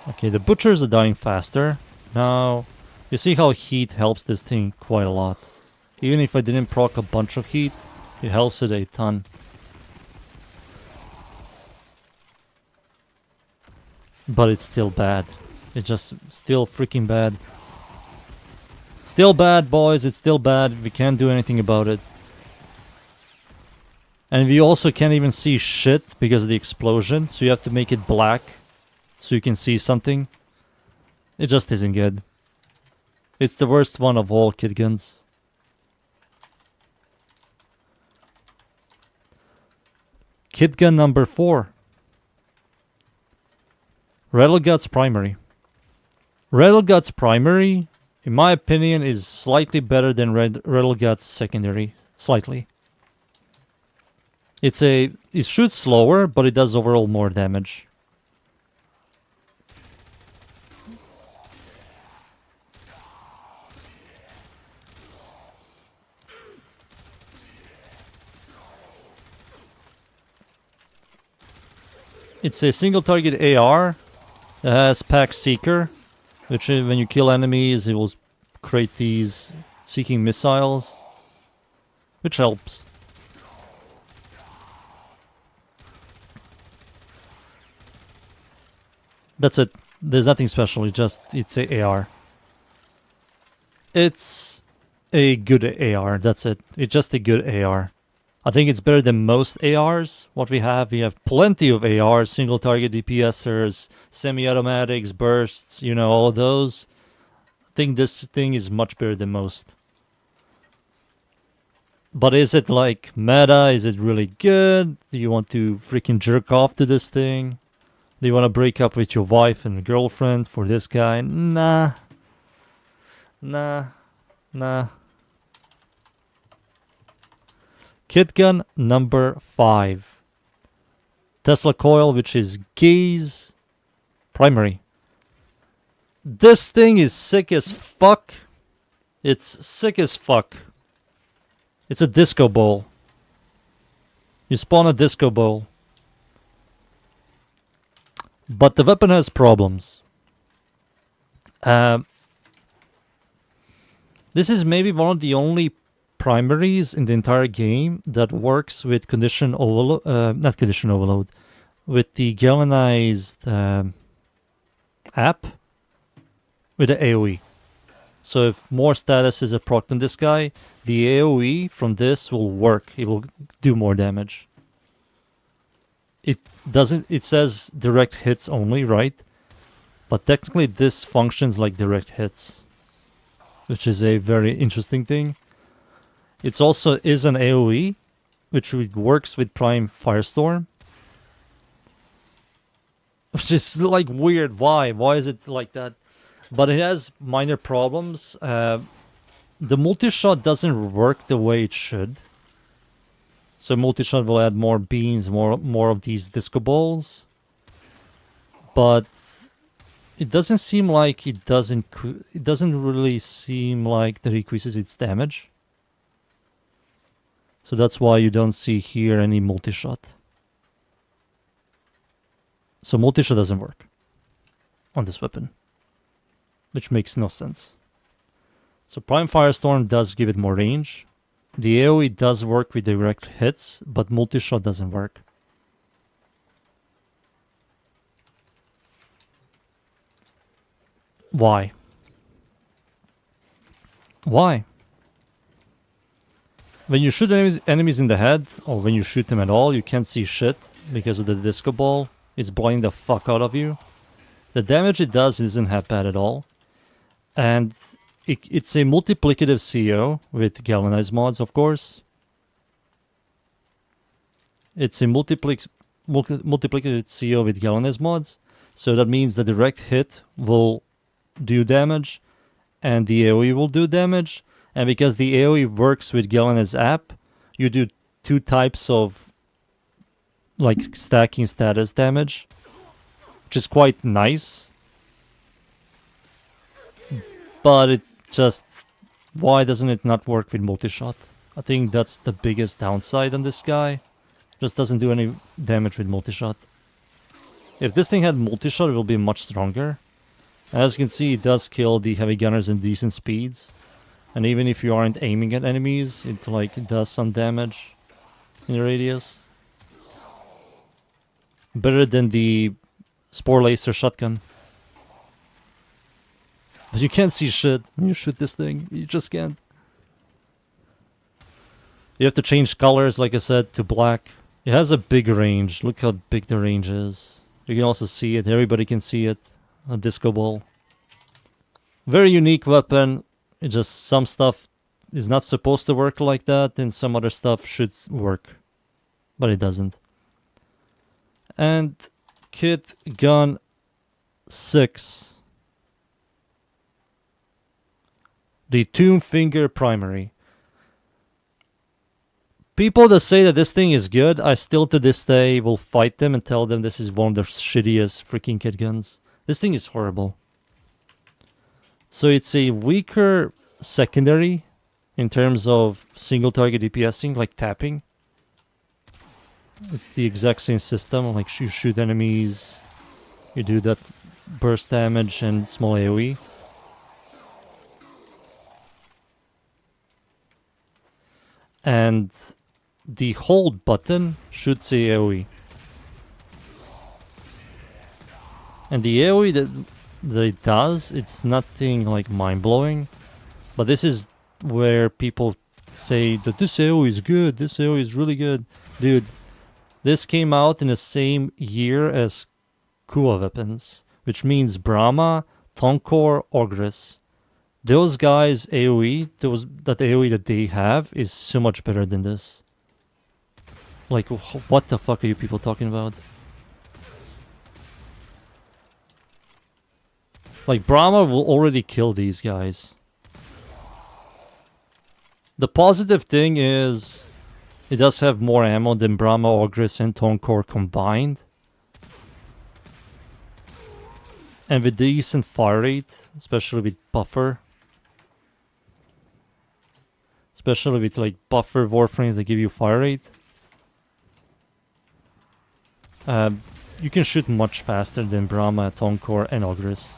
Okay, the butchers are dying faster. Now, you see how heat helps this thing quite a lot. Even if I didn't proc a bunch of heat, it helps it a ton. But it's still bad. It's just still freaking bad. Still bad, boys. It's still bad. We can't do anything about it. And we also can't even see shit because of the explosion. So you have to make it black so you can see something. It just isn't good. It's the worst one of all kit guns. Kit gun number 4. Rattleguts Primary. Rattleguts Primary, in my opinion, is slightly better than Rattleguts Secondary. Slightly. It shoots slower, but it does overall more damage. It's a single target AR. It has Pack Seeker, which when you kill enemies, it will create these seeking missiles, which helps. That's it. There's nothing special. It's a AR. It's a good AR. That's it. It's just a good AR. I think it's better than most ARs. What we have plenty of ARs, single target DPSers, semi-automatics, bursts, you know, all of those. I think this thing is much better than most. But is it like meta? Is it really good? Do you want to freaking jerk off to this thing? Do you want to break up with your wife and girlfriend for this guy? Nah. Kit gun number 5. Tesla coil, which is Gaze Primary. This thing is sick as fuck. It's sick as fuck. It's a disco ball. You spawn a disco ball. But the weapon has problems. This is maybe one of the only primaries in the entire game that works with condition overload, not condition overload, with the galvanized app with the AoE. So if more status is procced on this guy, the AoE from this will work. It will do more damage. It doesn't. It says direct hits only, right? But technically, this functions like direct hits, which is a very interesting thing. It also is an AoE, which works with Prime Firestorm. Which is like weird. Why? Why is it like that? But it has minor problems. The multi-shot doesn't work the way it should. So multi-shot will add more beams, more of these disco balls. But it doesn't seem like it doesn't really seem like that increases its damage. So that's why you don't see here any multi-shot. So multi-shot doesn't work on this weapon. which makes no sense. So Prime Firestorm does give it more range. The AoE does work with direct hits, but multi-shot doesn't work. Why? Why? When you shoot enemies in the head, or when you shoot them at all, you can't see shit because of the disco ball. It's blowing the fuck out of you. The damage it does isn't half bad at all. And it's a multiplicative CO with galvanized mods, of course. It's a multiplicative CO with galvanized mods. So that means the direct hit will do damage and the AoE will do damage. And because the AoE works with galvanized app, you do two types of like stacking status damage, which is quite nice. But it just, why doesn't it not work with multi-shot? I think that's the biggest downside on this guy. Just doesn't do any damage with multi-shot. If this thing had multi-shot, it will be much stronger. As you can see, it does kill the heavy gunners in decent speeds. And even if you aren't aiming at enemies, it does some damage in the radius. Better than the Spore Laser shotgun. But you can't see shit when you shoot this thing. You just can't. You have to change colors, like I said, to black. It has a big range. Look how big the range is. You can also see it. Everybody can see it. A disco ball. Very unique weapon. It just, some stuff is not supposed to work like that, and some other stuff should work. But it doesn't. And Kit Gun 6. The Tomb Finger Primary. People that say that this thing is good, I still to this day will fight them and tell them this is one of the shittiest freaking kit guns. This thing is horrible. So it's a weaker secondary in terms of single target DPSing, like tapping. It's the exact same system, like you shoot enemies, you do that burst damage and small AoE. And the hold button should say AoE. And the AoE that it does, it's nothing like mind-blowing. But this is where people say that this AoE is good, this AoE is really good. Dude, this came out in the same year as Kua weapons, which means Brahma, Tonkor, Ogris. Those guys' AoE, that AoE that they have is so much better than this. Like, what the fuck are you people talking about? Like, Brahma will already kill these guys. The positive thing is, it does have more ammo than Brahma, Ogris, and Tonkor combined. And with decent fire rate, especially with buffer. Especially with like buffer warframes that give you fire rate. You can shoot much faster than Brahma, Tonkor, and Ogris.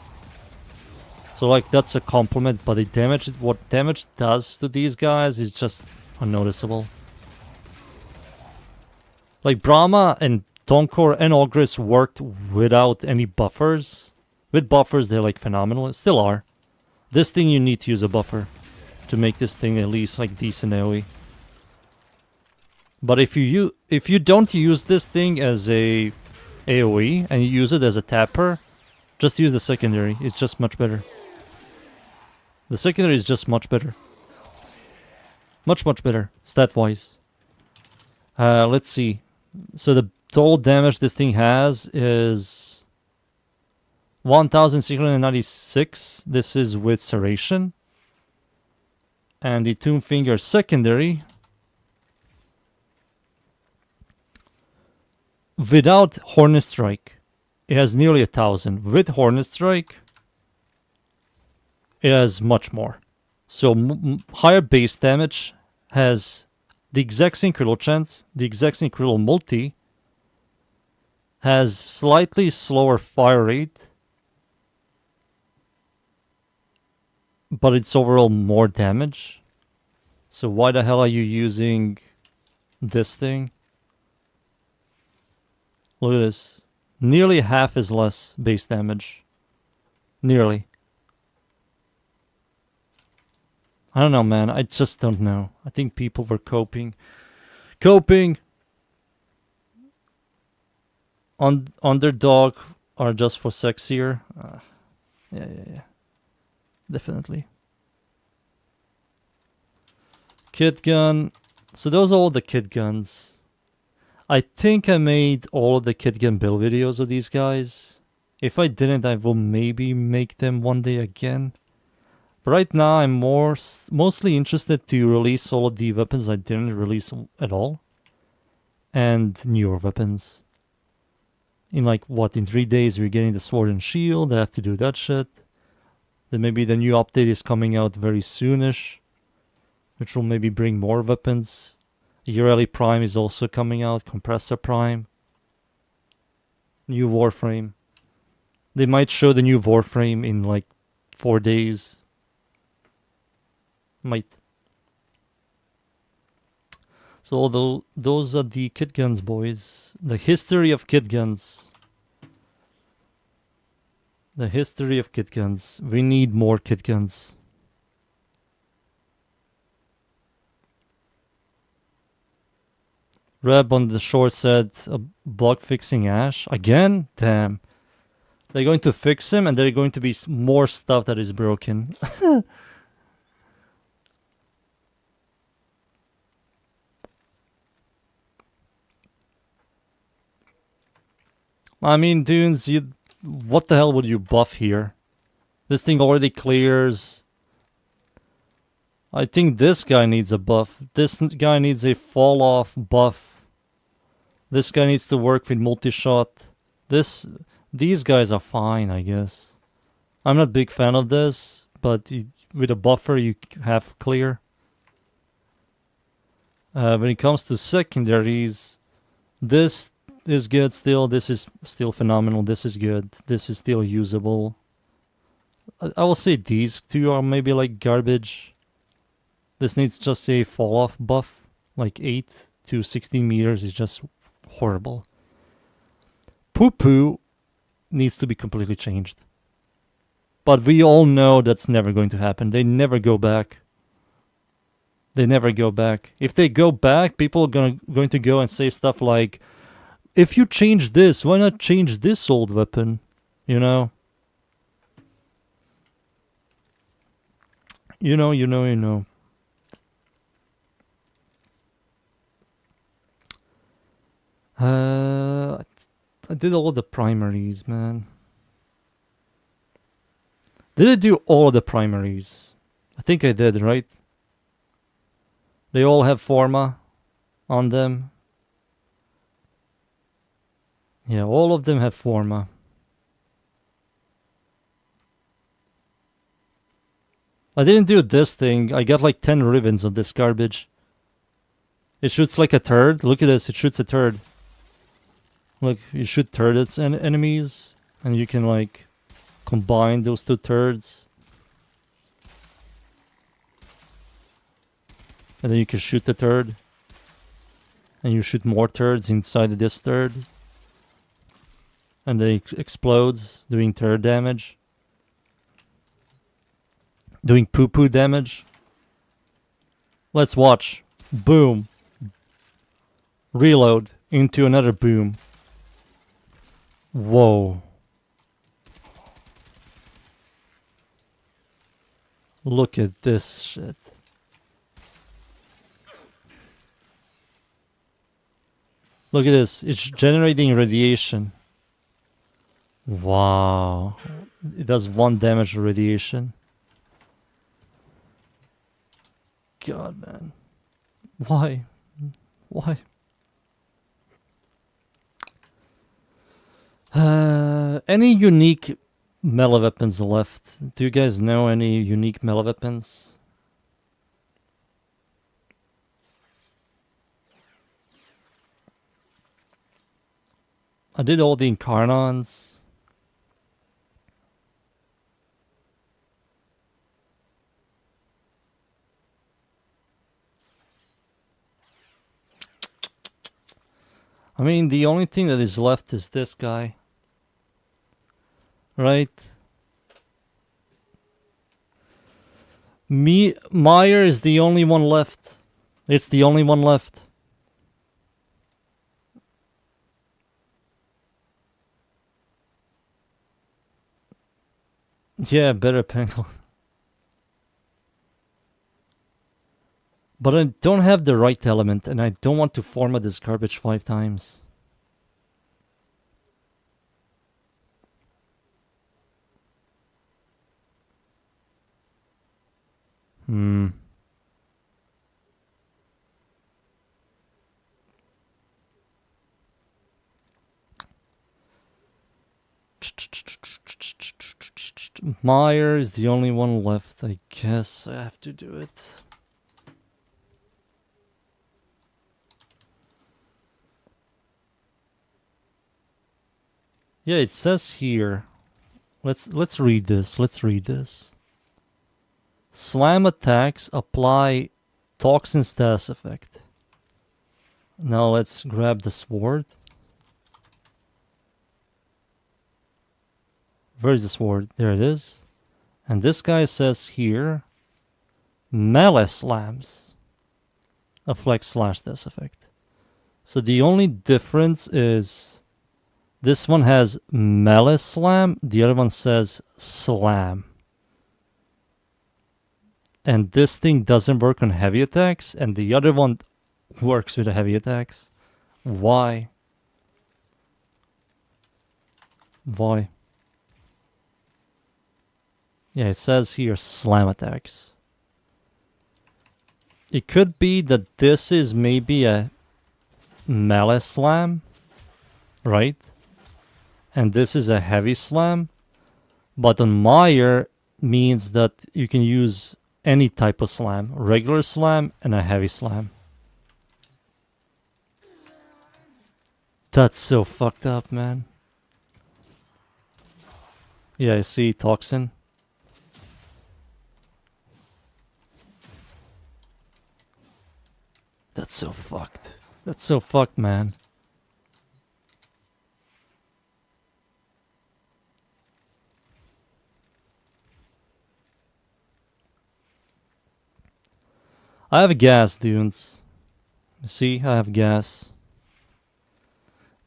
So like that's a compliment, but the damage, what damage does to these guys is just unnoticeable. Like Brahma and Tonkor and Ogris worked without any buffers. With buffers they're like phenomenal, still are. This thing you need to use a buffer to make this thing at least like decent AoE. But if you don't use this thing as a AoE and you use it as a tapper, just use the secondary. It's just much better. The secondary is just much better. Much better, stat-wise. Let's see. So the total damage this thing has is 1696. This is with Serration. And the Tomb Finger secondary, without Hornet Strike, it has nearly 1000. With Hornet Strike, it has much more. So higher base damage, has the exact same critical chance, the exact same critical multi, has slightly slower fire rate, but it's overall more damage. So why the hell are you using this thing? Look at this. Nearly half is less base damage. Nearly. I don't know, man. I just don't know. I think people were coping. Underdog are just for sexier. Yeah. Definitely. Kit gun. So those are all the kit guns. I think I made all of the kit gun build videos of these guys. If I didn't, I will maybe make them one day again. But right now, I'm mostly interested to release all of the weapons I didn't release at all. And newer weapons. In like, what, in 3 days we're getting the sword and shield. I have to do that shit. Then maybe the new update is coming out very soonish. Which will maybe bring more weapons. Ureli Prime is also coming out. Compressor Prime. New Warframe. They might show the new Warframe in like 4 days. Might. So although those are the kit guns, boys. The history of kit guns. The history of kit guns. We need more kit guns. Reb on the shore said bug fixing Ash. Again? Damn. They're going to fix him and there's going to be more stuff that is broken. I mean, dudes, what the hell would you buff here? This thing already clears. I think this guy needs a buff. This guy needs a fall off buff. This guy needs to work with multi-shot. These guys are fine, I guess. I'm not a big fan of this, but with a buffer you have clear. When it comes to secondaries, this is good still. This is still phenomenal. This is good. This is still usable. I will say these two are maybe like garbage. This needs just a fall off buff. Like 8 to 16 meters is just horrible. Poo Poo needs to be completely changed. But we all know that's never going to happen. They never go back. They never go back. If they go back, people are going to go and say stuff like, if you change this, why not change this old weapon? You know? You know. I did all the primaries, man. Did I do all the primaries? I think I did, right? They all have Forma on them. Yeah, all of them have Forma. I didn't do this thing. I got like 10 ribbons of this garbage. It shoots like a turd. Look at this. It shoots a turd. Look, you shoot turrets and enemies. And you can like combine those two turds. And then you can shoot the turd. And you shoot more turds inside this turd. And then it explodes, doing turd damage. Doing poo-poo damage. Let's watch. Boom. Reload into another boom. Whoa. Look at this shit. Look at this. It's generating radiation. Wow. It does 1 damage to radiation. God, man. Why? Why? Any unique melee weapons left? Do you guys know any unique melee weapons? I did all the Incarnons. I mean, the only thing that is left is this guy. Right? Meyer is the only one left. It's the only one left. Yeah, better penguin. But I don't have the right element, and I don't want to format this garbage 5 times. Meyer is the only one left. I guess I have to do it. Yeah, it says here. Let's read this. Let's read this. Slam attacks apply toxin status effect. Now let's grab the sword. Where's the sword? There it is. And this guy says here, melee slams affect slash status effect. So the only difference is this one has melee slam, the other one says slam. And this thing doesn't work on heavy attacks, and the other one works with the heavy attacks. Why? Why? Yeah, it says here slam attacks. It could be that this is maybe a melee slam, right? And this is a heavy slam. But on Meyer means that you can use any type of slam, regular slam and a heavy slam. That's so fucked up, man. Yeah, I see toxin. That's so fucked. That's so fucked, man. I have gas, dudes. See, I have gas.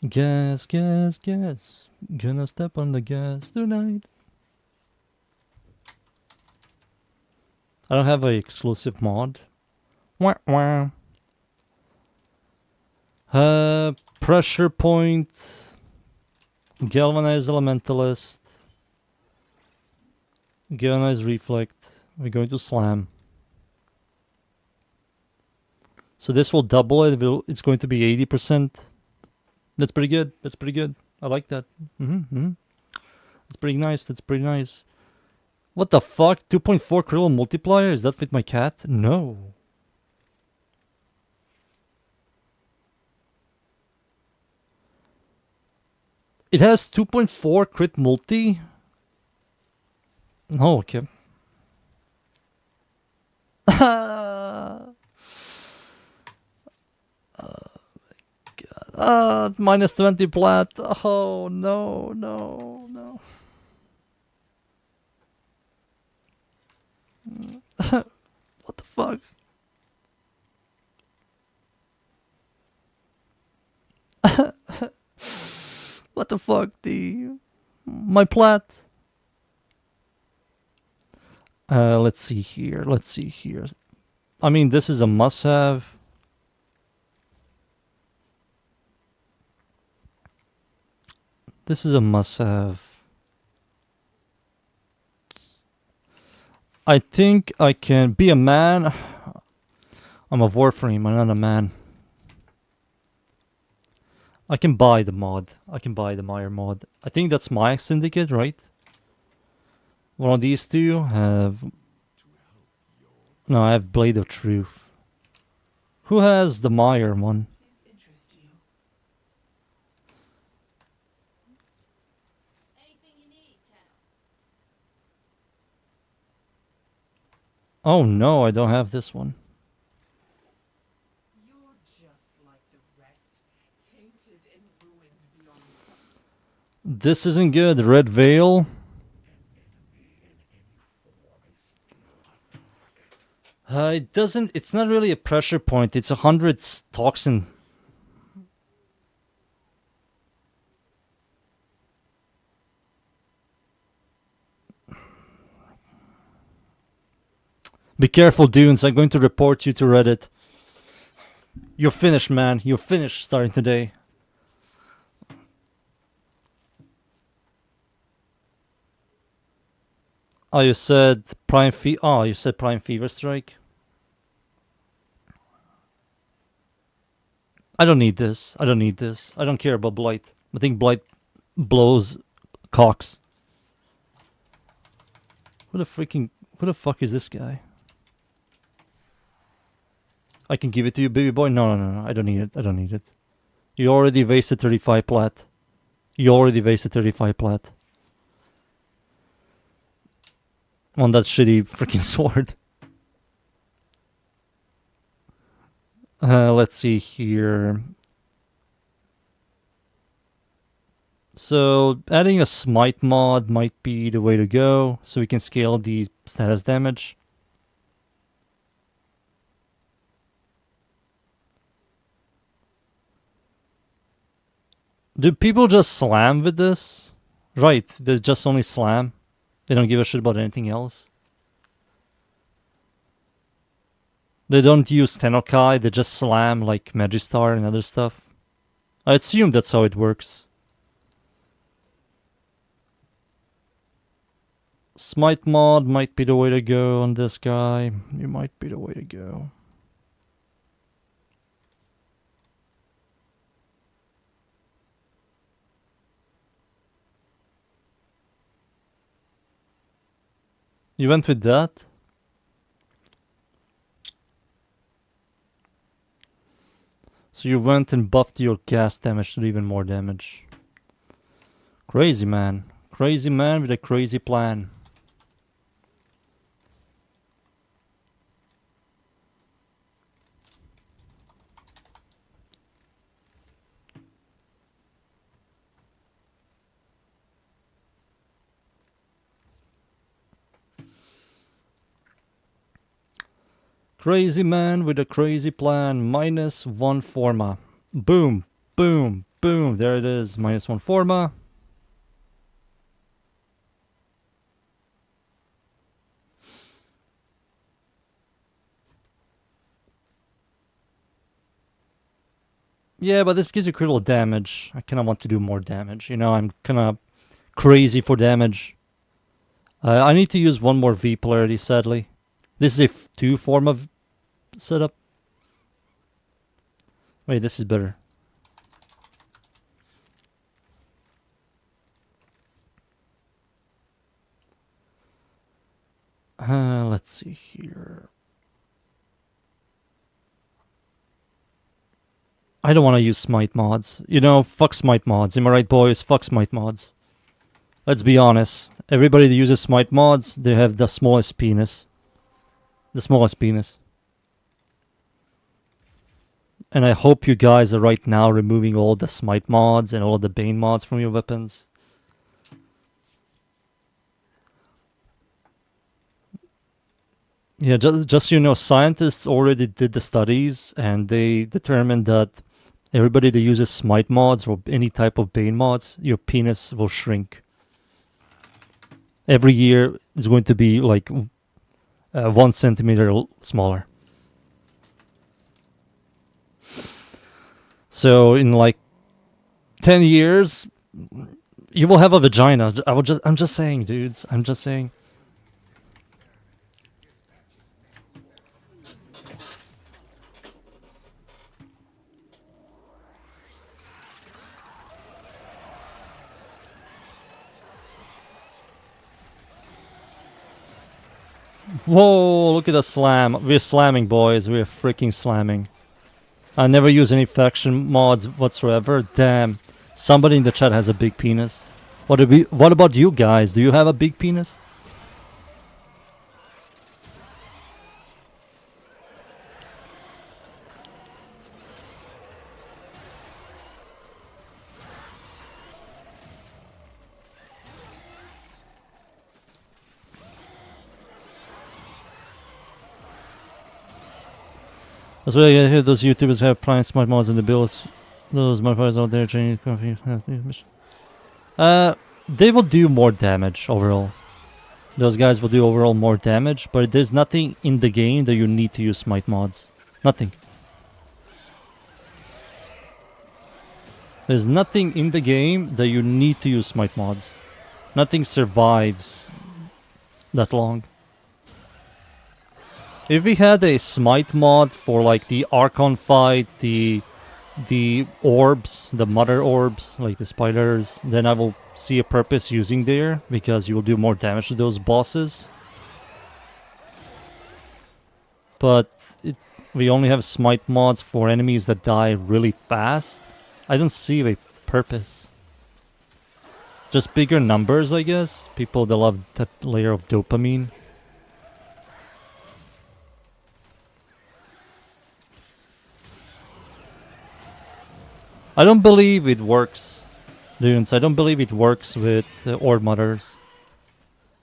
Gas, gas, gas. Gonna step on the gas tonight. I don't have an exclusive mod. Wah, wah. Pressure point. Galvanized elementalist. Galvanized reflect. We're going to slam. So this will double it. It's going to be 80%. That's pretty good. That's pretty good. I like that. That's pretty nice. That's pretty nice. What the fuck? 2.4 critical multiplier? Is that with my cat? No. It has 2.4 crit multi? Oh, okay. Minus 20 plat. Oh, no, no, no. What the fuck? What the fuck? My plat. Let's see here. Let's see here. I mean, this is a must-have. This is a must-have. I think I can be a man. I'm a Warframe, I'm not a man. I can buy the mod. I can buy the Meyer mod. I think that's my syndicate, right? One of these two have... No, I have Blade of Truth. Who has the Meyer one? Oh no, I don't have this one. You're just like the rest, tainted This isn't good. Red Veil. It doesn't. It's not really a pressure point. It's 100 toxin. Be careful, Dunes. I'm going to report you to Reddit. You're finished, man. You're finished starting today. Oh, you said Prime Fever. Oh, you said Prime Fever Strike. I don't need this. I don't need this. I don't care about Blight. I think Blight blows cocks. Who the fuck is this guy? I can give it to you, baby boy. No. I don't need it. I don't need it. You already wasted 35 plat. You already wasted 35 plat. On that shitty freaking sword. Let's see here. So, adding a smite mod might be the way to go, so we can scale the status damage. Do people just slam with this? Right, they just only slam. They don't give a shit about anything else. They don't use Tenokai, they just slam like Magistar and other stuff. I assume that's how it works. Smite mod might be the way to go on this guy. It might be the way to go. You went with that? So you went and buffed your cast damage to do even more damage. Crazy man. Crazy man with a crazy plan. Crazy man with a crazy plan. -1 forma. Boom, boom, boom. There it is. -1 forma. Yeah, but this gives you critical damage. I kind of want to do more damage. You know, I'm kind of crazy for damage. I need to use one more V polarity, sadly. This is a 2 forma setup. Wait, this is better. Let's see here. I don't want to use smite mods. You know, fuck smite mods. Am I right, boys? Fuck smite mods. Let's be honest. Everybody that uses smite mods, they have the smallest penis. The smallest penis. And I hope you guys are right now removing all the smite mods and all the bane mods from your weapons. Yeah, just so you know, scientists already did the studies and they determined that everybody that uses smite mods or any type of bane mods, your penis will shrink. Every year is going to be like 1 centimeter smaller. So in like 10 years, you will have a vagina. I'm just saying, dudes. I'm just saying. Whoa, look at the slam. We're slamming, boys. We're freaking slamming. I never use any faction mods whatsoever. Damn. Somebody in the chat has a big penis. What about you guys? Do you have a big penis? That's why I hear those YouTubers have prime smart mods in the builds. Those motherfuckers out there changing mission. They will do more damage overall. Those guys will do overall more damage, but there's nothing in the game that you need to use smite mods. Nothing. There's nothing in the game that you need to use smite mods. Nothing survives that long. If we had a smite mod for like the Archon fight, the orbs, the mother orbs, like the spiders, then I will see a purpose using there, because you will do more damage to those bosses. But we only have smite mods for enemies that die really fast. I don't see a purpose. Just bigger numbers, I guess. People that love that layer of dopamine. I don't believe it works, dudes. I don't believe it works with Orb Mothers.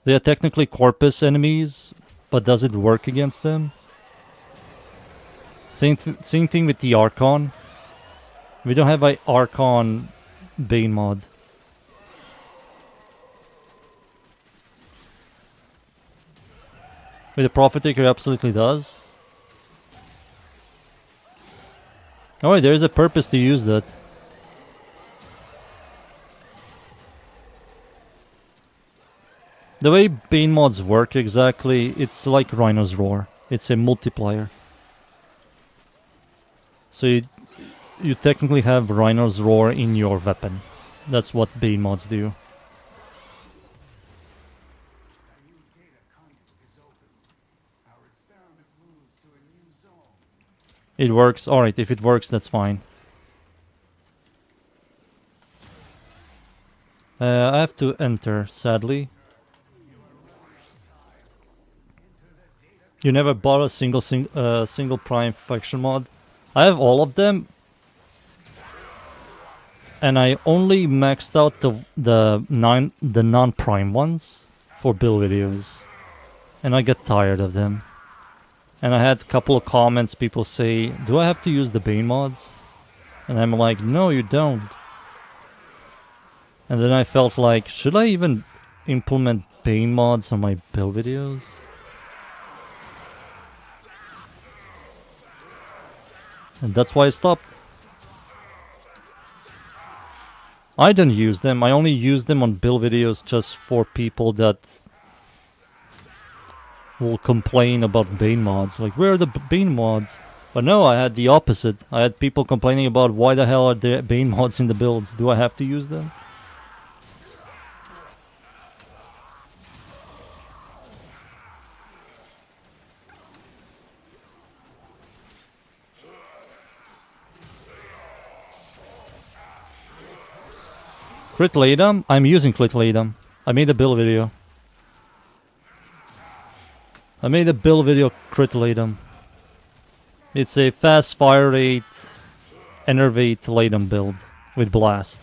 They are technically Corpus enemies, but does it work against them? Same thing with the Archon. We don't have a Archon Bane mod. With the Prophet Taker, absolutely does. Alright, there is a purpose to use that. The way Bane mods work exactly, it's like Rhino's Roar. It's a multiplier. So you technically have Rhino's Roar in your weapon. That's what Bane mods do. A new data conduit is open. Our experiment moves to a new zone. It works. Alright, if it works, that's fine. I have to enter, sadly. You never bought a single Prime faction mod? I have all of them, and I only maxed out the non-Prime ones for build videos, and I get tired of them. And I had a couple of comments, people say, do I have to use the Bane mods? And I'm like, no, you don't. And then I felt like, should I even implement Bane mods on my build videos? And that's why I stopped. I don't use them. I only use them on build videos just for people that will complain about Bane mods. Like, where are the Bane mods? But no, I had the opposite. I had people complaining about why the hell are there Bane mods in the builds? Do I have to use them? Crit Ladum? I'm using Crit Ladum. I made a build video. Crit Ladum. It's a fast fire rate, enervate Ladum build with blast.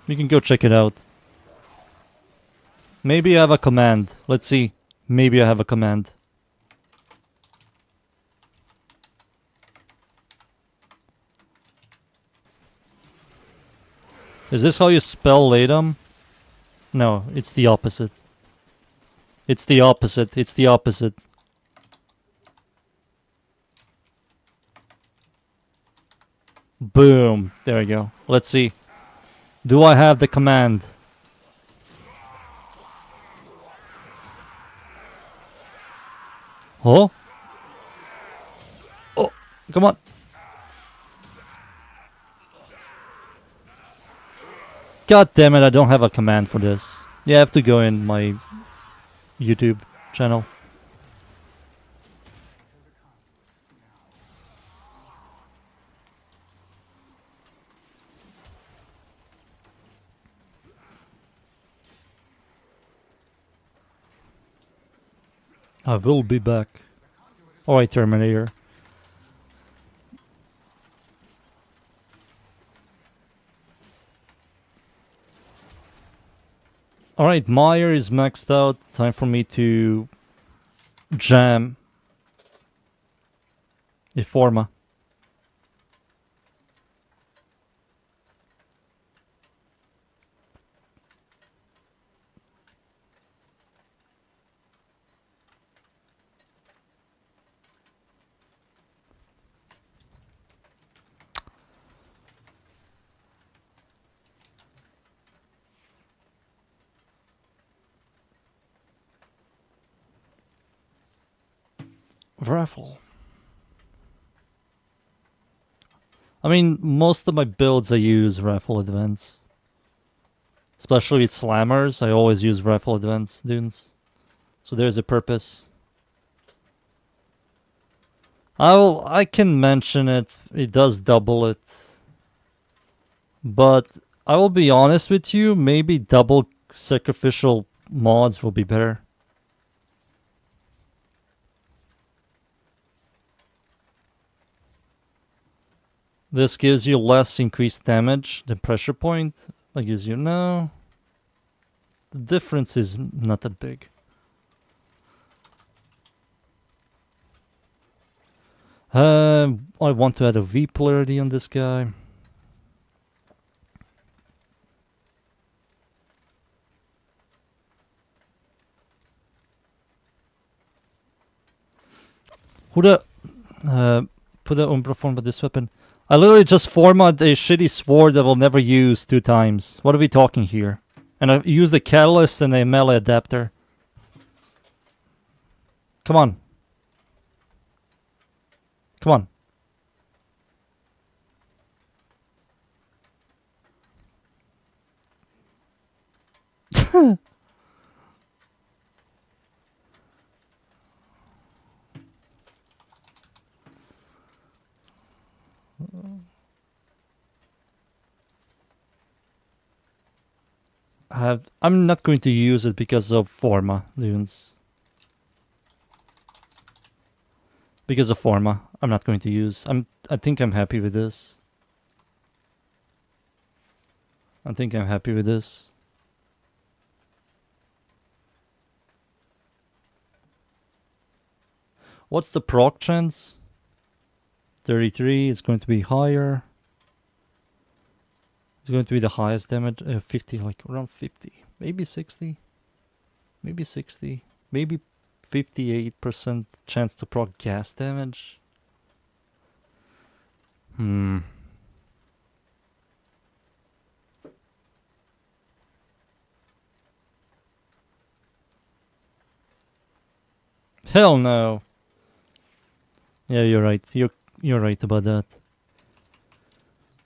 You can go check it out. Maybe I have a command. Let's see. Maybe I have a command. Is this how you spell Ladum? No, it's the opposite. It's the opposite. It's the opposite. Boom. There we go. Let's see. Do I have the command? Oh? Oh, come on. God damn it, I don't have a command for this. You have to go in my YouTube channel. I will be back. Alright, Terminator. Alright, Meyer is maxed out. Time for me to jam a Forma. Raffle. I mean, most of my builds I use Raffle Advance. Especially with Slammers, I always use Raffle Advance dudes. So there's a purpose. I can mention it. It does double it. But I will be honest with you, maybe double sacrificial mods will be better. This gives you less increased damage than pressure point. That gives you no. The difference is not that big. I want to add a V polarity on this guy. Who the put the Umbra form with this weapon? I literally just format a shitty sword that will never use 2 times. What are we talking here? And I use the catalyst and a melee adapter. Come on. Come on. I'm not going to use it because of Forma, dudes. Because of Forma, I'm not going to use. I think I'm happy with this. I think I'm happy with this. What's the proc chance? 33, it's going to be higher. It's going to be the highest damage, 50, like around 50. Maybe 60. Maybe 60. Maybe 58% chance to proc gas damage. Hell no. Yeah, you're right. You're right about that.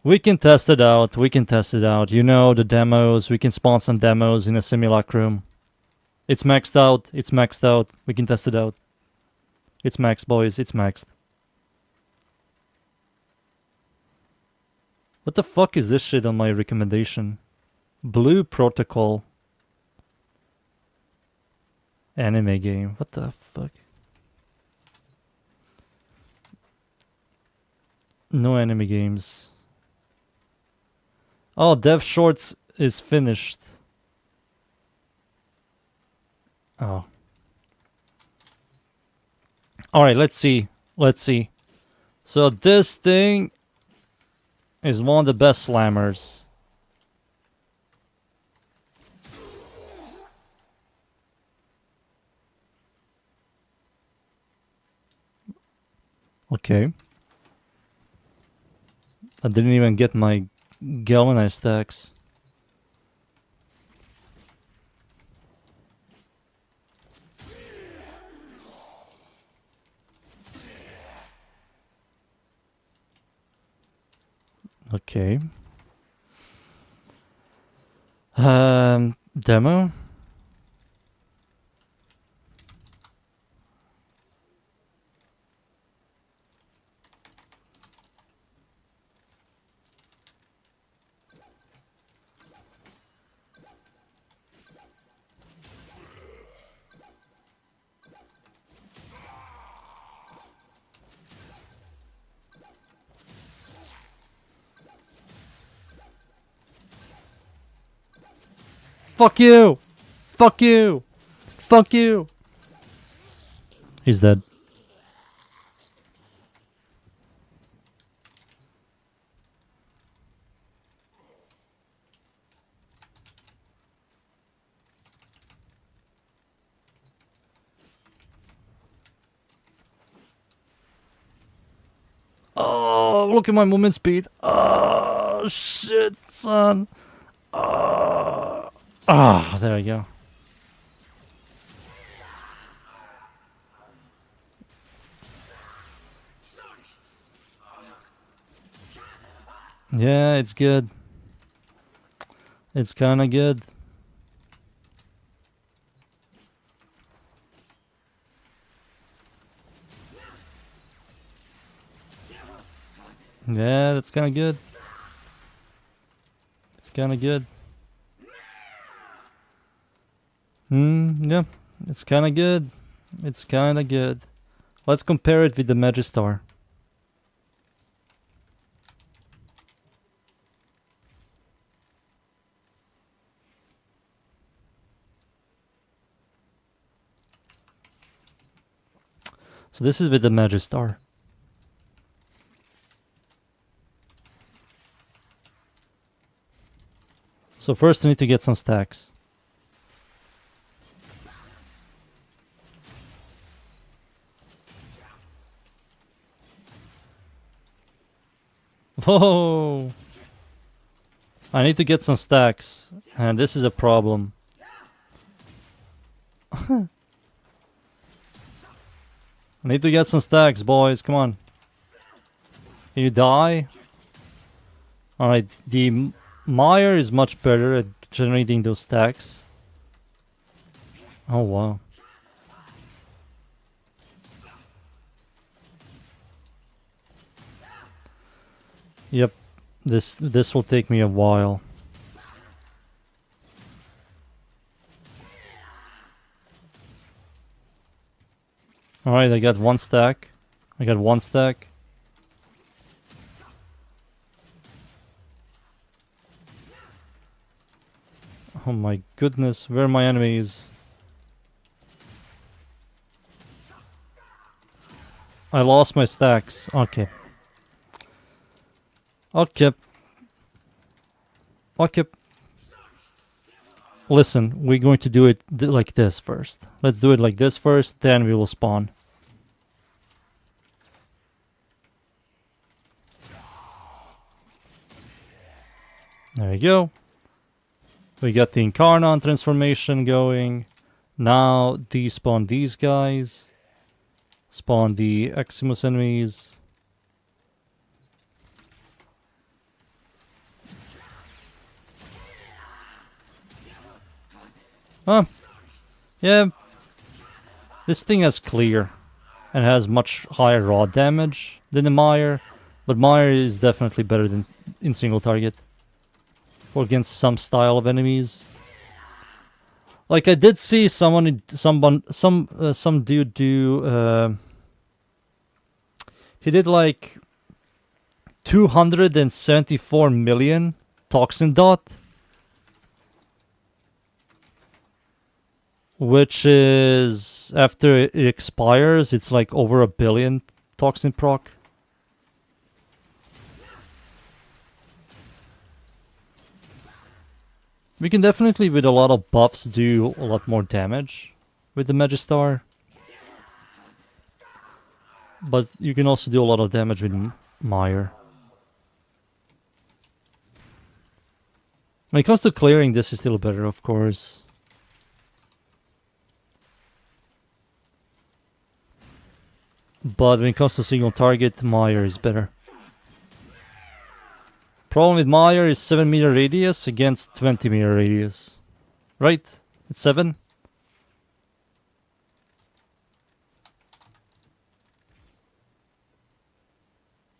We can test it out. We can test it out. You know, the demos. We can spawn some demos in a simulacrum. It's maxed out. It's maxed out. We can test it out. It's maxed, boys. It's maxed. What the fuck is this shit on my recommendation? Blue Protocol. Anime game. What the fuck? No anime games. Oh, Dev Shorts is finished. Oh. Alright, let's see. Let's see. So this thing is one of the best slammers. Okay. I didn't even get my galvanized stacks. Okay. Demo. Fuck you! Fuck you! Fuck you! He's dead. Oh, look at my movement speed. Oh, shit, son. There we go. Yeah, it's good. It's kind of good. Yeah, that's kind of good. It's kind of good. Yeah, it's kind of good. It's kind of good. Let's compare it with the Magistar. So this is with the Magistar. So first I need to get some stacks. Whoa! I need to get some stacks, and this is a problem. I need to get some stacks, boys. Come on. Can you die? Alright, the Meyer is much better at generating those stacks. Oh, wow. Yep, this will take me a while. Alright, I got one stack. I got one stack. Oh my goodness, where are my enemies? I lost my stacks. Okay. Okay. Okay. Listen, we're going to do it like this first. Let's do it like this first, then we will spawn. There you go. We got the Incarnon transformation going. Now despawn these guys. Spawn the Eximus enemies. Huh. Yeah. This thing has clear. And has much higher raw damage than the Meyer. But Meyer is definitely better than in single target. Or against some style of enemies. Like I did see some dude do he did like 274 million toxin dot, which is after it expires it's like over 1 billion toxin proc. We can definitely, with a lot of buffs, do a lot more damage with the Magistar. But you can also do a lot of damage with Meyer. When it comes to clearing, this is still better, of course. But when it comes to single target, Meyer is better. Problem with Meyer is 7 meter radius against 20 meter radius. Right? It's 7?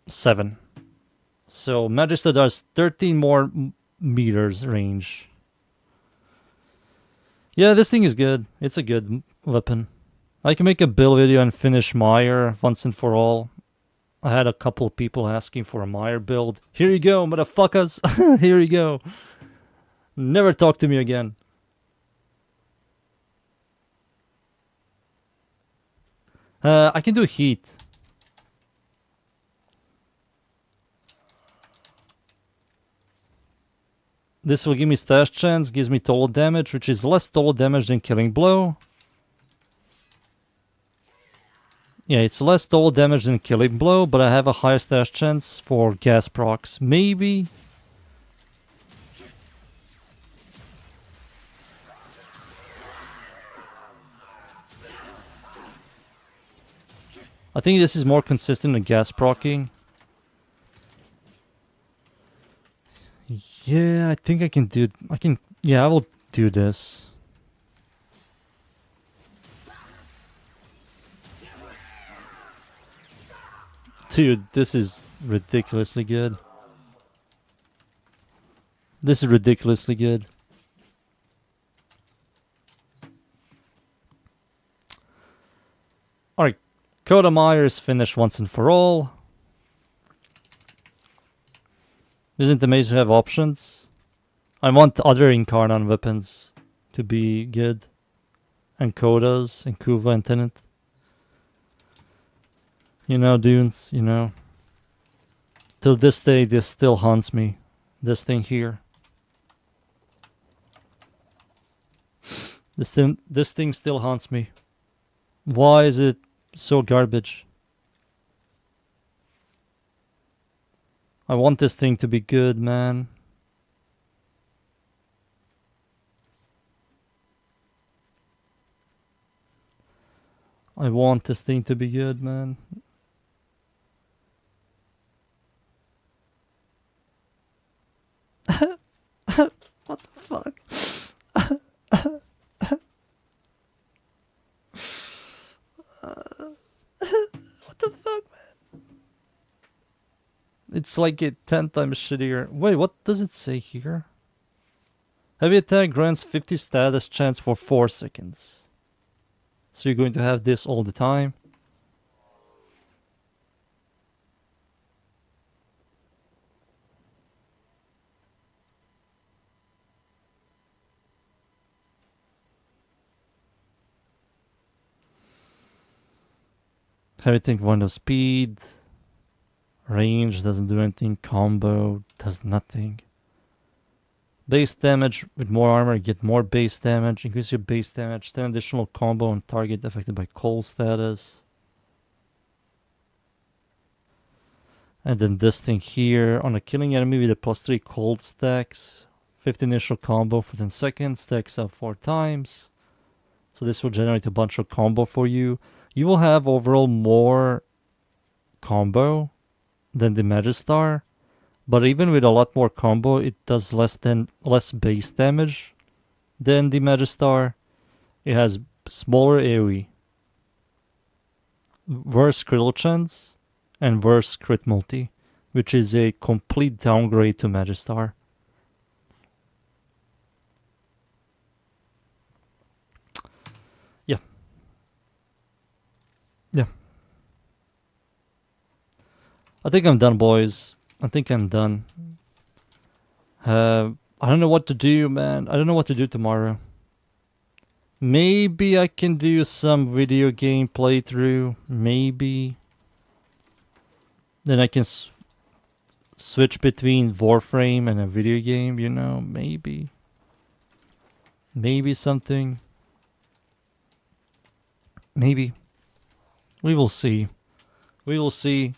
Seven. So Magister does 13 more meters range. Yeah, this thing is good. It's a good weapon. I can make a build video and finish Meyer once and for all. I had a couple of people asking for a Meyer build. Here you go, motherfuckers. Here you go. Never talk to me again. I can do heat. This will give me stash chance, gives me total damage, which is less total damage than Killing Blow. Yeah, it's less total damage than Killing Blow, but I have a higher stash chance for gas procs. Maybe. I think this is more consistent than gas procking. Yeah, I think I can do... Yeah, I will do this. Dude, this is ridiculously good. This is ridiculously good. Alright, Coda Meyer is finished once and for all. Isn't it amazing to have options? I want other Incarnon weapons to be good. And Kodas, and Kuva, and Tenant. You know, dudes, you know. Till this day, this still haunts me. This thing here. This thing still haunts me. Why is it so garbage? I want this thing to be good, man. I want this thing to be good, man. What the fuck? What the fuck, man? It's like it 10 times shittier. Wait, what does it say here? Heavy attack grants 50 status chance for 4 seconds. So you're going to have this all the time. Everything one of speed. Range doesn't do anything. Combo does nothing. Base damage with more armor, you get more base damage. Increase your base damage. 10 additional combo on target affected by cold status. And then this thing here. On a killing enemy with a +3 cold stacks. 50 initial combo for 10 seconds. Stacks up 4 times. So this will generate a bunch of combo for you. You will have overall more combo than the Magistar. But even with a lot more combo, it does less base damage than the Magistar. It has smaller AoE. Worse critical chance and worse crit multi, which is a complete downgrade to Magistar. Yeah. I think I'm done, boys. I think I'm done. I don't know what to do, man. I don't know what to do tomorrow. Maybe I can do some video game playthrough. Maybe. Then I can switch between Warframe and a video game, you know. Maybe. Maybe something. Maybe. We will see. We will see.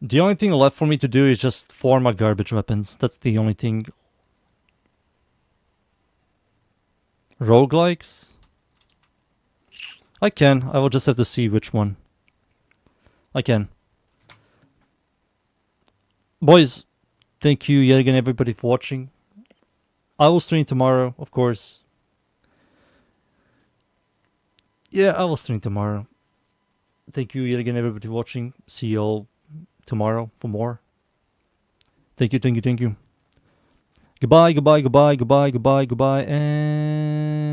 The only thing left for me to do is just farm my garbage weapons. That's the only thing. Roguelikes? I can. I will just have to see which one. I can. Boys, thank you yet again everybody for watching. I will stream tomorrow, of course. Yeah, I will stream tomorrow. Thank you yet again everybody for watching. See you all tomorrow for more. Thank you, thank you, thank you. Goodbye, goodbye, goodbye, goodbye, goodbye, goodbye, and